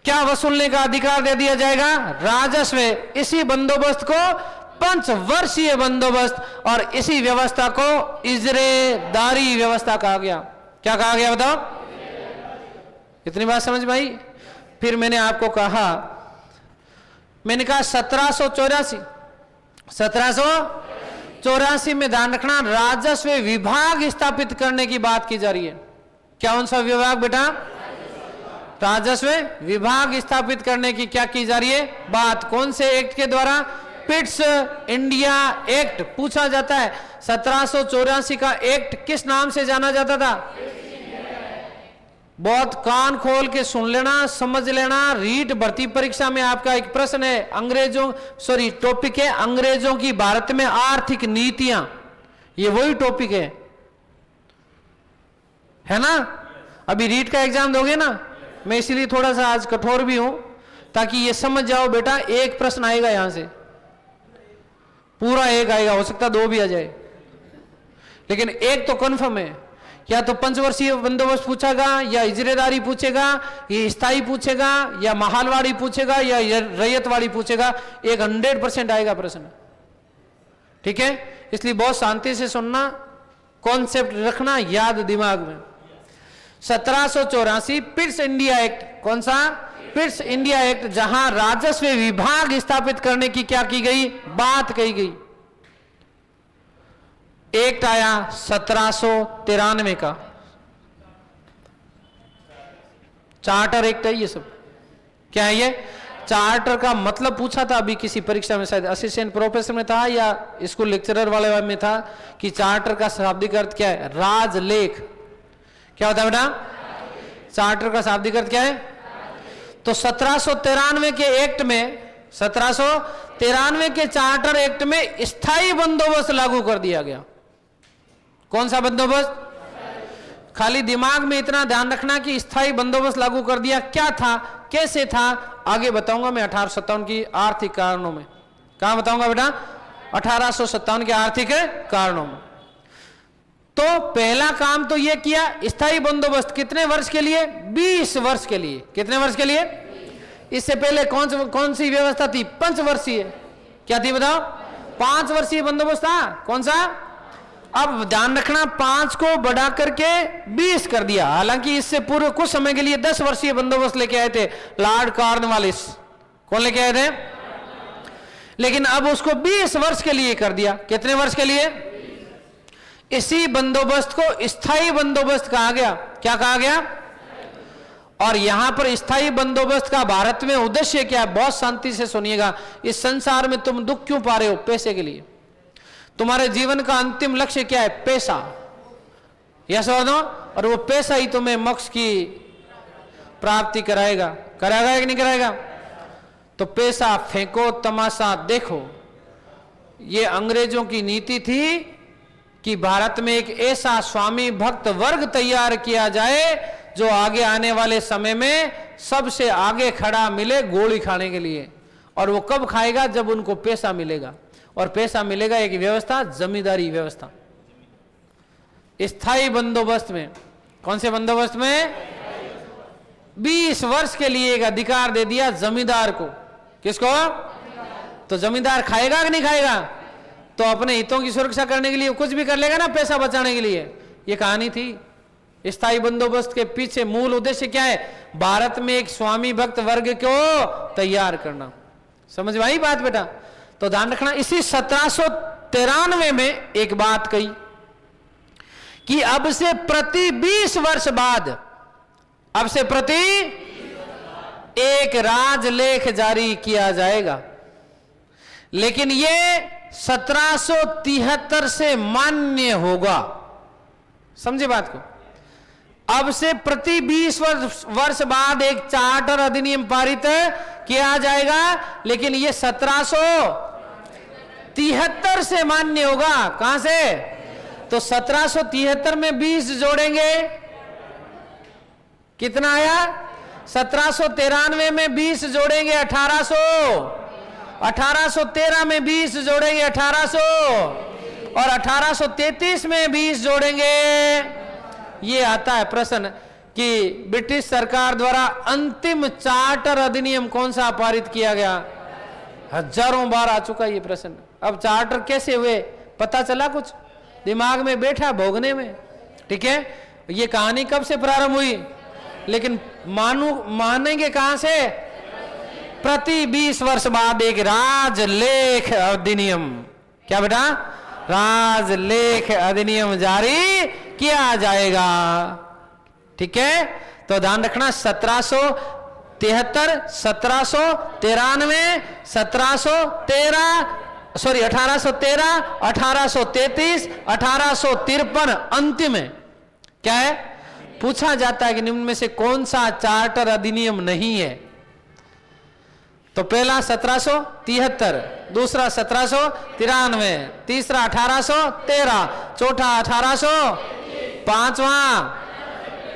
क्या वसूलने का अधिकार दे दिया जाएगा? राजस्व। इसी बंदोबस्त को पंचवर्षीय बंदोबस्त और इसी व्यवस्था को इजरेदारी व्यवस्था कहा गया। क्या कहा गया बताओ? इतनी बात समझ में आई? फिर मैंने आपको कहा, मैंने कहा 1784 में ध्यान रखना, राजस्व विभाग स्थापित करने की बात की जा रही है। क्या कौन सा विभाग बेटा? राजस्व विभाग स्थापित करने की क्या की जा रही है बात? कौन से एक्ट के द्वारा? Pitt's India act. पूछा जाता है 1784 का एक्ट किस नाम से जाना जाता था? बहुत कान खोल के सुन लेना, समझ लेना। रीट भर्ती परीक्षा में आपका एक प्रश्न है, टॉपिक है अंग्रेजों की भारत में आर्थिक नीतियां। ये वही टॉपिक है ना? अभी रीट का एग्जाम दोगे ना? मैं इसीलिए थोड़ा सा आज कठोर भी हूं ताकि ये समझ जाओ बेटा, एक प्रश्न आएगा यहां से, पूरा एक आएगा, हो सकता 2 भी आ जाए, लेकिन एक तो कन्फर्म है। या तो पंचवर्षीय बंदोबस्त पूछेगा, या इजरेदारी पूछेगा, ये स्थायी पूछेगा, या महालवाड़ी पूछेगा, या रैयतवाड़ी पूछेगा। एक 100% आएगा प्रश्न। ठीक है, इसलिए बहुत शांति से सुनना, कॉन्सेप्ट रखना याद दिमाग में। 1784 पिट्स इंडिया एक्ट, कौन सा? पिट्स इंडिया एक्ट, जहां राजस्व विभाग स्थापित करने की क्या की गई? बात कही गई। एक्ट आया 1793 का, चार्टर एक्ट है ये सब। क्या है ये? चार्टर का मतलब पूछा था अभी किसी परीक्षा में, शायद असिस्टेंट प्रोफेसर में था या स्कूल लेक्चरर वाले में था, कि चार्टर का शाब्दिक अर्थ क्या है? राजलेख। क्या होता है बेटा? चार्टर का शाब्दिक अर्थ क्या है? तो 1793 के एक्ट में, 1793 के चार्टर एक्ट में स्थायी बंदोबस्त लागू कर दिया गया। कौन सा बंदोबस्त? खाली दिमाग में इतना ध्यान रखना कि स्थायी बंदोबस्त लागू कर दिया। क्या था, कैसे था, आगे बताऊंगा मैं 1857 की आर्थिक कारणों में। कहां बताऊंगा बेटा? 1857 के आर्थिक कारणों में। तो पहला काम तो यह किया, स्थायी बंदोबस्त कितने वर्ष के लिए? 20 वर्ष के लिए। कितने वर्ष के लिए? इससे पहले कौन सी व्यवस्था थी? 5 वर्षीय। क्या थी बताओ? 5 वर्षीय बंदोबस्त था। कौन सा? अब ध्यान रखना, 5 को बढ़ा करके 20 कर दिया। हालांकि इससे पूर्व कुछ समय के लिए 10 वर्षीय बंदोबस्त लेके आए थे लॉर्ड कॉर्नवालिस। कौन लेके आए थे? लेकिन अब उसको 20 वर्ष के लिए कर दिया। कितने वर्ष के लिए? इसी बंदोबस्त को स्थायी बंदोबस्त कहा गया। क्या कहा गया? और यहां पर स्थायी बंदोबस्त का भारत में उद्देश्य क्या है? बहुत शांति से सुनिएगा। इस संसार में तुम दुख क्यों पा रहे हो? पैसे के लिए। तुम्हारे जीवन का अंतिम लक्ष्य क्या है? पैसा। यस और नो? और वो पैसा ही तुम्हें मोक्ष की प्राप्ति कराएगा। कराएगा कि नहीं कराएगा? तो पैसा फेंको, तमाशा देखो। ये अंग्रेजों की नीति थी कि भारत में एक ऐसा स्वामी भक्त वर्ग तैयार किया जाए जो आगे आने वाले समय में सबसे आगे खड़ा मिले गोली खाने के लिए। और वो कब खाएगा? जब उनको पैसा मिलेगा। और पैसा मिलेगा एक व्यवस्था, जमींदारी व्यवस्था। स्थायी बंदोबस्त में, कौन से बंदोबस्त में? 20 वर्ष के लिए एक अधिकार दे दिया जमींदार को। किसको? तो जमींदार खाएगा कि नहीं खाएगा? तो अपने हितों की सुरक्षा करने के लिए कुछ भी कर लेगा ना, पैसा बचाने के लिए। ये कहानी थी। स्थायी बंदोबस्त के पीछे मूल उद्देश्य क्या है? भारत में एक स्वामी भक्त वर्ग को तैयार करना। समझ में आई बात बेटा? तो ध्यान रखना, इसी 1793 में एक बात कही कि अब से प्रति 20 वर्ष बाद, अब से प्रति एक राजलेख जारी किया जाएगा। लेकिन यह 1773 से मान्य होगा। समझे बात को? अब से प्रति 20 वर्ष बाद एक चार्टर अधिनियम पारित किया जाएगा, लेकिन यह 1773 से मान्य होगा। कहां से? तो 1773 में 20 जोड़ेंगे, कितना आया? 1793 में 20 जोड़ेंगे 1800, 1813 में 20 जोड़ेंगे 1800, और 1833 में 20 जोड़ेंगे। ये आता है प्रश्न कि ब्रिटिश सरकार द्वारा अंतिम चार्टर अधिनियम कौन सा पारित किया गया? हजारों बार आ चुका ये प्रश्न। अब चार्टर कैसे हुए पता चला? कुछ दिमाग में बैठा भोगने में। ठीक है, ये कहानी कब से प्रारंभ हुई? लेकिन मानेंगे कहां से? प्रति 20 वर्ष बाद एक राजलेख अधिनियम। क्या बेटा? राजलेख अधिनियम जारी किया जाएगा। ठीक है, तो ध्यान रखना, 1773, 1793, 1813, 1833, 1853 अंतिम है। क्या है? पूछा जाता है कि निम्न में से कौन सा चार्टर अधिनियम नहीं है? तो पहला 1773, दूसरा 1793, तीसरा 1813, चौथा 1800, पांचवा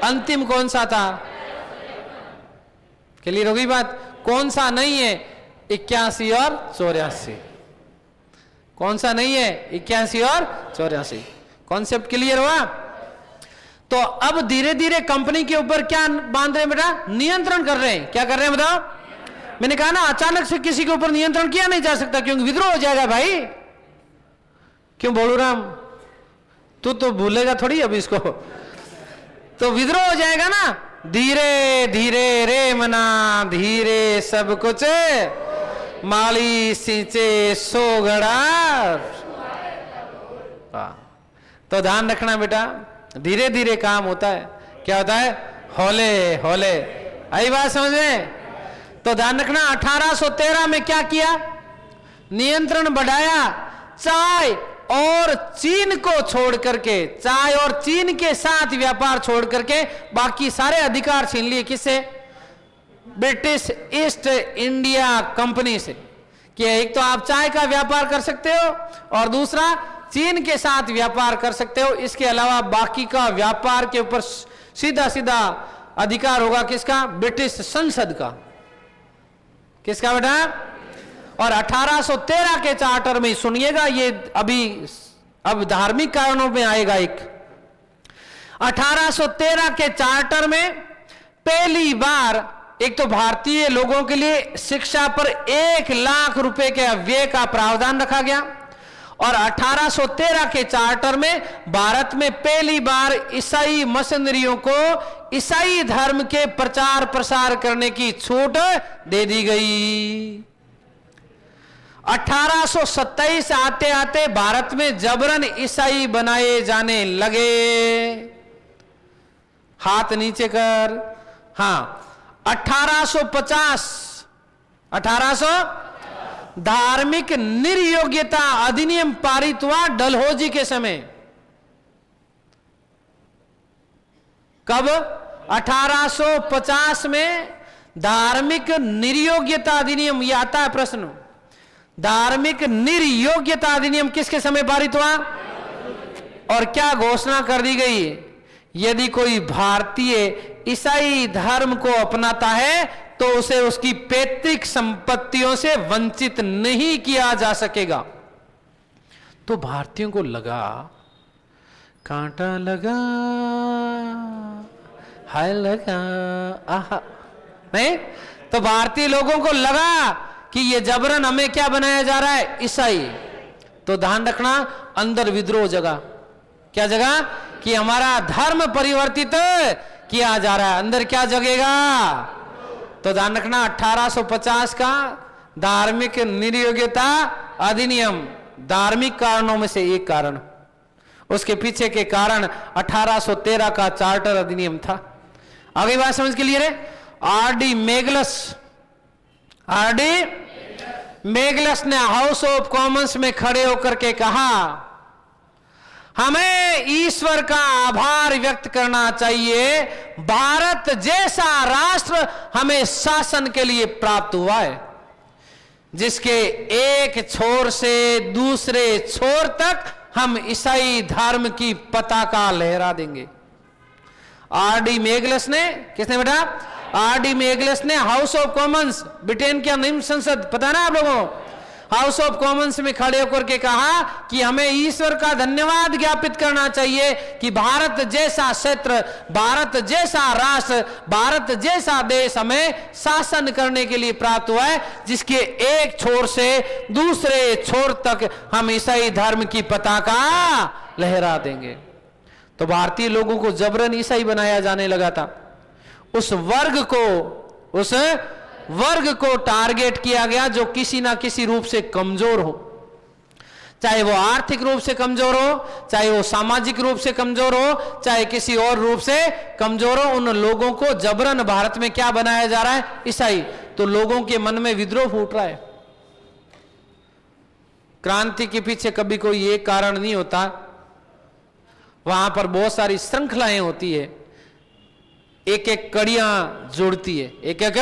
अंतिम कौन सा था? क्लियर हो गई बात? कौन सा नहीं है? 81 और 84। कौन सा नहीं है? 81 और 84। कॉन्सेप्ट क्लियर हुआ? तो अब धीरे धीरे कंपनी के ऊपर क्या बांध रहे हैं बेटा? नियंत्रण कर रहे हैं। क्या कर रहे हैं बताओ? मैंने कहा ना, अचानक से किसी के ऊपर नियंत्रण किया नहीं जा सकता, क्योंकि विद्रोह हो जाएगा भाई। क्यों बोलूराम, तू तो भूलेगा थोड़ी अभी इसको, तो विद्रोह हो जाएगा ना। धीरे धीरे रे मना धीरे सब कुछ माली सींचे सोगड़ा। तो ध्यान रखना बेटा, धीरे धीरे काम होता है। क्या होता है? हौले हौले। आई बात समझ में? तो ध्यान रखना, 1813 में क्या किया? नियंत्रण बढ़ाया। चाय और चीन को छोड़ करके, चाय और चीन के साथ व्यापार छोड़ करके बाकी सारे अधिकार छीन लिए। किससे? ब्रिटिश ईस्ट इंडिया कंपनी से। कि एक तो आप चाय का व्यापार कर सकते हो और दूसरा चीन के साथ व्यापार कर सकते हो। इसके अलावा बाकी का व्यापार के ऊपर सीधा सीधा अधिकार होगा किसका? ब्रिटिश संसद का। किसका बेटा? और 1813 के चार्टर में सुनिएगा, ये अब धार्मिक कारणों में आएगा। एक 1813 के चार्टर में पहली बार एक तो भारतीय लोगों के लिए शिक्षा पर 1 लाख रुपए के व्यय का प्रावधान रखा गया। और 1813 के चार्टर में भारत में पहली बार ईसाई मिशनरियों को ईसाई धर्म के प्रचार प्रसार करने की छूट दे दी गई। 1827 आते आते भारत में जबरन ईसाई बनाए जाने लगे। हाथ नीचे कर। हां, 1850 धार्मिक निर्योग्यता अधिनियम पारित हुआ डलहौजी के समय। कब? 1850 में धार्मिक निर्योग्यता अधिनियम। यह आता है प्रश्न, धार्मिक निर्योग्यता अधिनियम किसके समय पारित हुआ? और क्या घोषणा कर दी गई? यदि कोई भारतीय ईसाई धर्म को अपनाता है तो उसे उसकी पैतृक संपत्तियों से वंचित नहीं किया जा सकेगा। तो भारतीयों को लगा, कांटा लगा हाय लगा आहा, नहीं? तो भारतीय लोगों को लगा कि ये जबरन हमें क्या बनाया जा रहा है? ईसाई। तो ध्यान रखना, अंदर विद्रोह जगा। क्या जगा? कि हमारा धर्म परिवर्तित किया जा रहा है। अंदर क्या जगेगा? तो ध्यान रखना, 1850 का धार्मिक निर्योग्यता अधिनियम धार्मिक कारणों में से एक कारण। उसके पीछे के कारण 1813 का चार्टर अधिनियम था। आगे बात समझ के लिए रे, आरडी मेगलस ने हाउस ऑफ कॉमन्स में खड़े होकर के कहा, हमें ईश्वर का आभार व्यक्त करना चाहिए, भारत जैसा राष्ट्र हमें शासन के लिए प्राप्त हुआ है, जिसके एक छोर से दूसरे छोर तक हम ईसाई धर्म की पताका लहरा देंगे। आरडी मेगलस ने, किसने बेटा? आरडी मेगलस ने हाउस ऑफ कॉमन्स, ब्रिटेन की निम्न संसद, पता है ना आप लोगों, हाउस ऑफ कॉमन्स में खड़े होकर के कहा कि हमें ईश्वर का धन्यवाद ज्ञापित करना चाहिए कि भारत जैसा क्षेत्र, भारत जैसा राष्ट्र, भारत जैसा देश हमें शासन करने के लिए प्राप्त हुआ है, जिसके एक छोर से दूसरे छोर तक हम ईसाई धर्म की पताका लहरा देंगे। तो भारतीय लोगों को जबरन ईसाई बनाया जाने लगा था। उस वर्ग को टारगेट किया गया जो किसी ना किसी रूप से कमजोर हो, चाहे वो आर्थिक रूप से कमजोर हो, चाहे वो सामाजिक रूप से कमजोर हो, चाहे किसी और रूप से कमजोर हो। उन लोगों को जबरन भारत में क्या बनाया जा रहा है? ईसाई। तो लोगों के मन में विद्रोह फूट रहा है। क्रांति के पीछे कभी कोई एक कारण नहीं होता, वहां पर बहुत सारी श्रृंखलाएं होती है, एक एक कड़ियां जुड़ती है, एक एक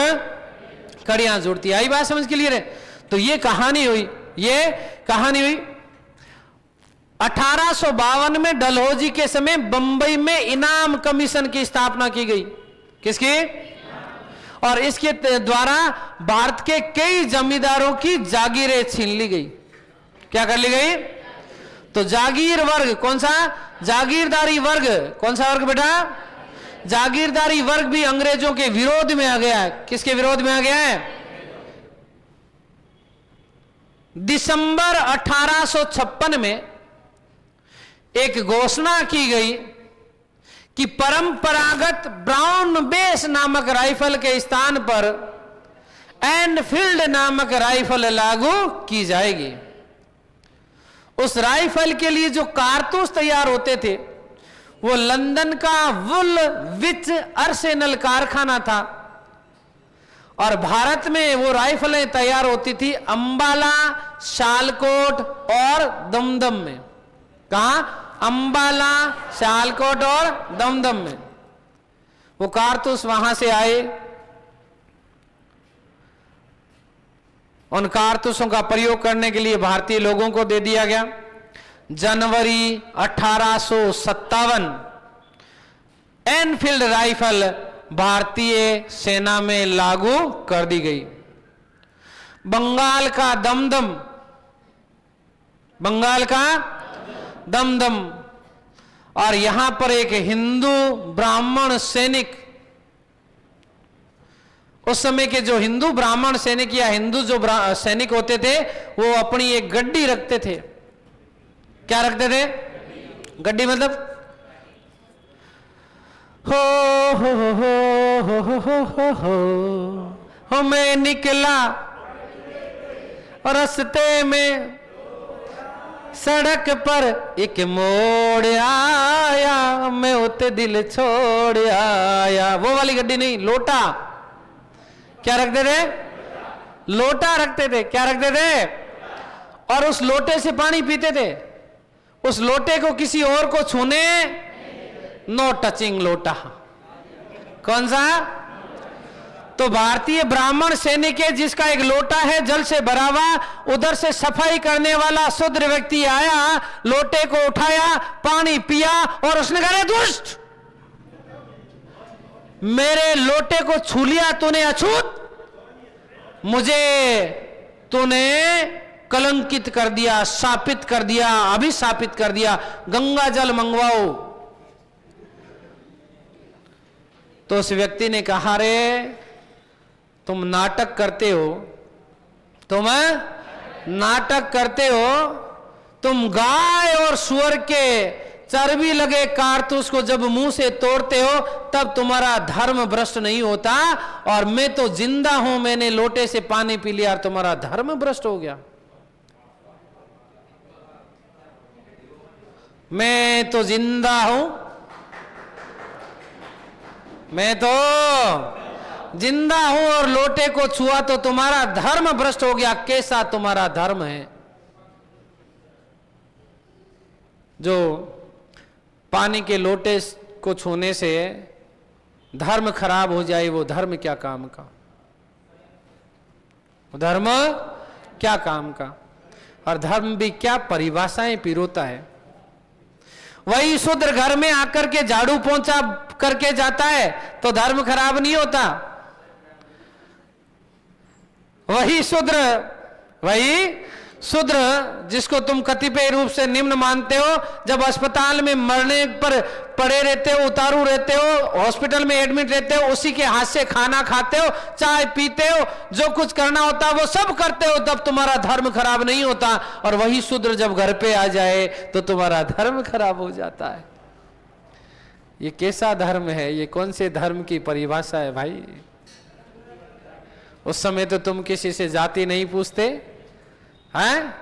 कड़ियां जुड़ती है। आई बात समझ के लिए रे? तो ये कहानी हुई 1852 में डलहौजी के समय बंबई में इनाम कमीशन की स्थापना की गई। किसकी? और इसके द्वारा भारत के कई जमींदारों की जागीरें छीन ली गई। क्या कर ली गई? तो जागीर वर्ग, कौन सा? जागीरदारी वर्ग। कौन सा वर्ग बेटा? जागीरदारी वर्ग भी अंग्रेजों के विरोध में आ गया है। किसके विरोध में आ गया है? दिसंबर 1856 में एक घोषणा की गई कि परंपरागत ब्राउन बेस नामक राइफल के स्थान पर एनफील्ड नामक राइफल लागू की जाएगी। उस राइफल के लिए जो कारतूस तैयार होते थे वो लंदन का वुलविच आर्सेनल कारखाना था, और भारत में वो राइफलें तैयार होती थी अंबाला, शालकोट और दमदम में। कहां? अंबाला, शालकोट और दमदम में। वो कारतूस वहां से आए, उन कारतूसों का प्रयोग करने के लिए भारतीय लोगों को दे दिया गया। जनवरी 1857 एनफील्ड राइफल भारतीय सेना में लागू कर दी गई। बंगाल का दमदम और यहां पर एक हिंदू ब्राह्मण सैनिक, उस समय के जो हिंदू ब्राह्मण सैनिक या हिंदू जो सैनिक होते थे वो अपनी एक गड्डी रखते थे। क्या रखते थे? गड्डी मतलब हो मैं निकला रास्ते में, सड़क पर एक मोड़ आया, मैं उते दिल छोड़ आया। वो वाली गड्डी नहीं, लोटा। क्या रखते थे? लोटा रखते थे। क्या रखते थे? और उस लोटे से पानी पीते थे। उस लोटे को किसी और को छूने, नो टचिंग लोटा। कौन सा? तो भारतीय ब्राह्मण सैनिक है जिसका एक लोटा है जल से भरा हुआ, उधर से सफाई करने वाला शूद्र व्यक्ति आया, लोटे को उठाया, पानी पिया और उसने कहा, दुष्ट, मेरे लोटे को छू लिया तूने अछूत, मुझे तूने कलंकित कर दिया, शापित कर दिया, अभिशापित कर दिया, गंगा जल मंगवाओ। तो उस व्यक्ति ने कहा, रे तुम नाटक करते हो, तुम नाटक करते हो, तुम गाय और सुअर के चर्बी लगे कारतूस को जब मुंह से तोड़ते हो तब तुम्हारा धर्म भ्रष्ट नहीं होता, और मैं तो जिंदा हूं, मैंने लोटे से पानी पी लिया और तुम्हारा धर्म भ्रष्ट हो गया। मैं तो जिंदा हूं, मैं तो जिंदा हूं और लोटे को छुआ तो तुम्हारा धर्म भ्रष्ट हो गया। कैसा तुम्हारा धर्म है? जो पानी के लोटे को छूने से धर्म खराब हो जाए, वो धर्म क्या काम का? धर्म क्या काम का? और धर्म भी क्या परिभाषाएं पिरोता है। वही शूद्र घर में आकर के झाड़ू पोंछा करके जाता है तो धर्म खराब नहीं होता। वही शूद्र जिसको तुम कतिपय रूप से निम्न मानते हो, जब अस्पताल में मरने पर पड़े रहते हो, उतारू रहते हो, हॉस्पिटल में एडमिट रहते हो, उसी के हाथ से खाना खाते हो, चाय पीते हो, जो कुछ करना होता है वो सब करते हो, तब तुम्हारा धर्म खराब नहीं होता। और वही शूद्र जब घर पे आ जाए तो तुम्हारा धर्म खराब हो जाता है। ये कैसा धर्म है? ये कौन से धर्म की परिभाषा है भाई? उस समय तो तुम किसी से जाति नहीं पूछते हैं?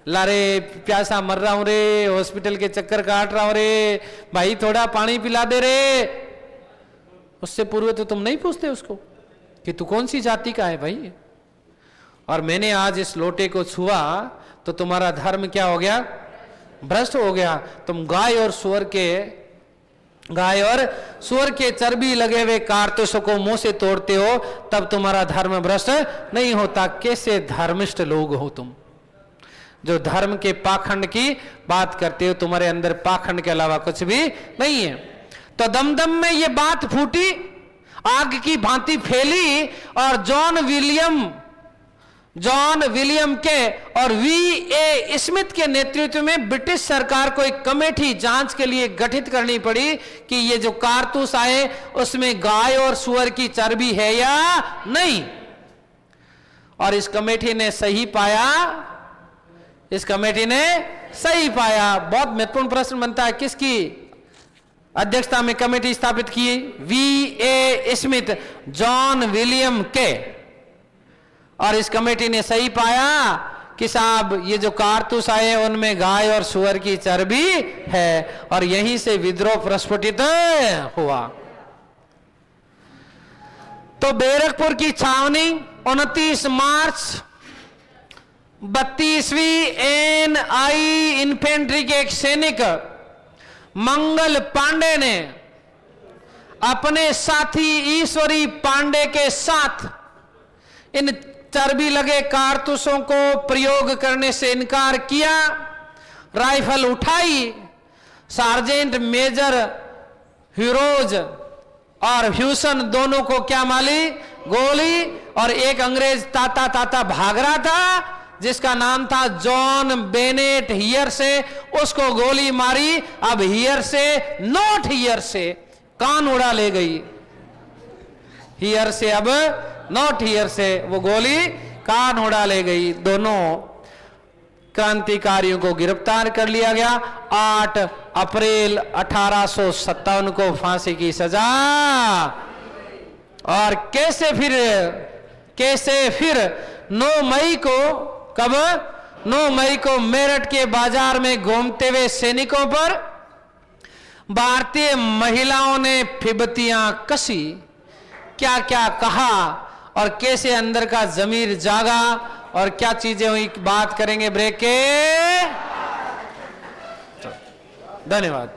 लारे प्यासा मर रहा हूं रे, हॉस्पिटल के चक्कर काट रहा हूं रे, भाई थोड़ा पानी पिला दे रे। उससे पूर्व तो तुम नहीं पूछते उसको कि तू कौन सी जाति का है भाई। और मैंने आज इस लोटे को छुआ तो तुम्हारा धर्म क्या हो गया? भ्रष्ट हो गया। तुम गाय और सुअर के चर्बी लगे हुए कारतूसों को मुंह से तोड़ते हो, तब तुम्हारा धर्म भ्रष्ट नहीं होता। कैसे धर्मिष्ठ लोग हो तुम, जो धर्म के पाखंड की बात करते हो। तुम्हारे अंदर पाखंड के अलावा कुछ भी नहीं है। तो दमदम में ये बात फूटी, आग की भांति फैली, और जॉन विलियम के और V.A. स्मिथ के नेतृत्व में ब्रिटिश सरकार को एक कमेटी जांच के लिए गठित करनी पड़ी कि ये जो कारतूस आए उसमें गाय और सुअर की चर्बी है या नहीं। और इस कमेटी ने सही पाया, इस कमेटी ने सही पाया। बहुत महत्वपूर्ण प्रश्न बनता है, किसकी अध्यक्षता में कमेटी स्थापित की? V.A. स्मिथ, जॉन विलियम के। और इस कमेटी ने सही पाया कि साहब ये जो कारतूस आए उनमें गाय और सुअर की चर्बी है, और यहीं से विद्रोह प्रस्फुटित हुआ। तो बैरकपुर की छावनी 29 मार्च 32वीं NI इन्फेंट्री के एक सैनिक मंगल पांडे ने अपने साथी ईश्वरी पांडे के साथ इन चर्बी लगे कारतूसों को प्रयोग करने से इनकार किया। राइफल उठाई, सार्जेंट मेजर ह्यूरोज और ह्यूसन दोनों को क्या मारी? गोली। और एक अंग्रेज ताता ताता भाग रहा था जिसका नाम था जॉन बेनेट हियर से, उसको गोली मारी। अब हियर से, नॉट हियर से, कान उड़ा ले गई। हियर से, अब नॉट हियर से, वो गोली कान उड़ा ले गई। दोनों क्रांतिकारियों को गिरफ्तार कर लिया गया। 8 अप्रैल 1857 को फांसी की सजा। और कैसे फिर 9 मई को, कब? 9 मई को मेरठ के बाजार में घूमते हुए सैनिकों पर भारतीय महिलाओं ने फिबतियां कसी। क्या क्या कहा और कैसे अंदर का जमीर जागा और क्या चीजें हुई, बात करेंगे ब्रेक के। धन्यवाद।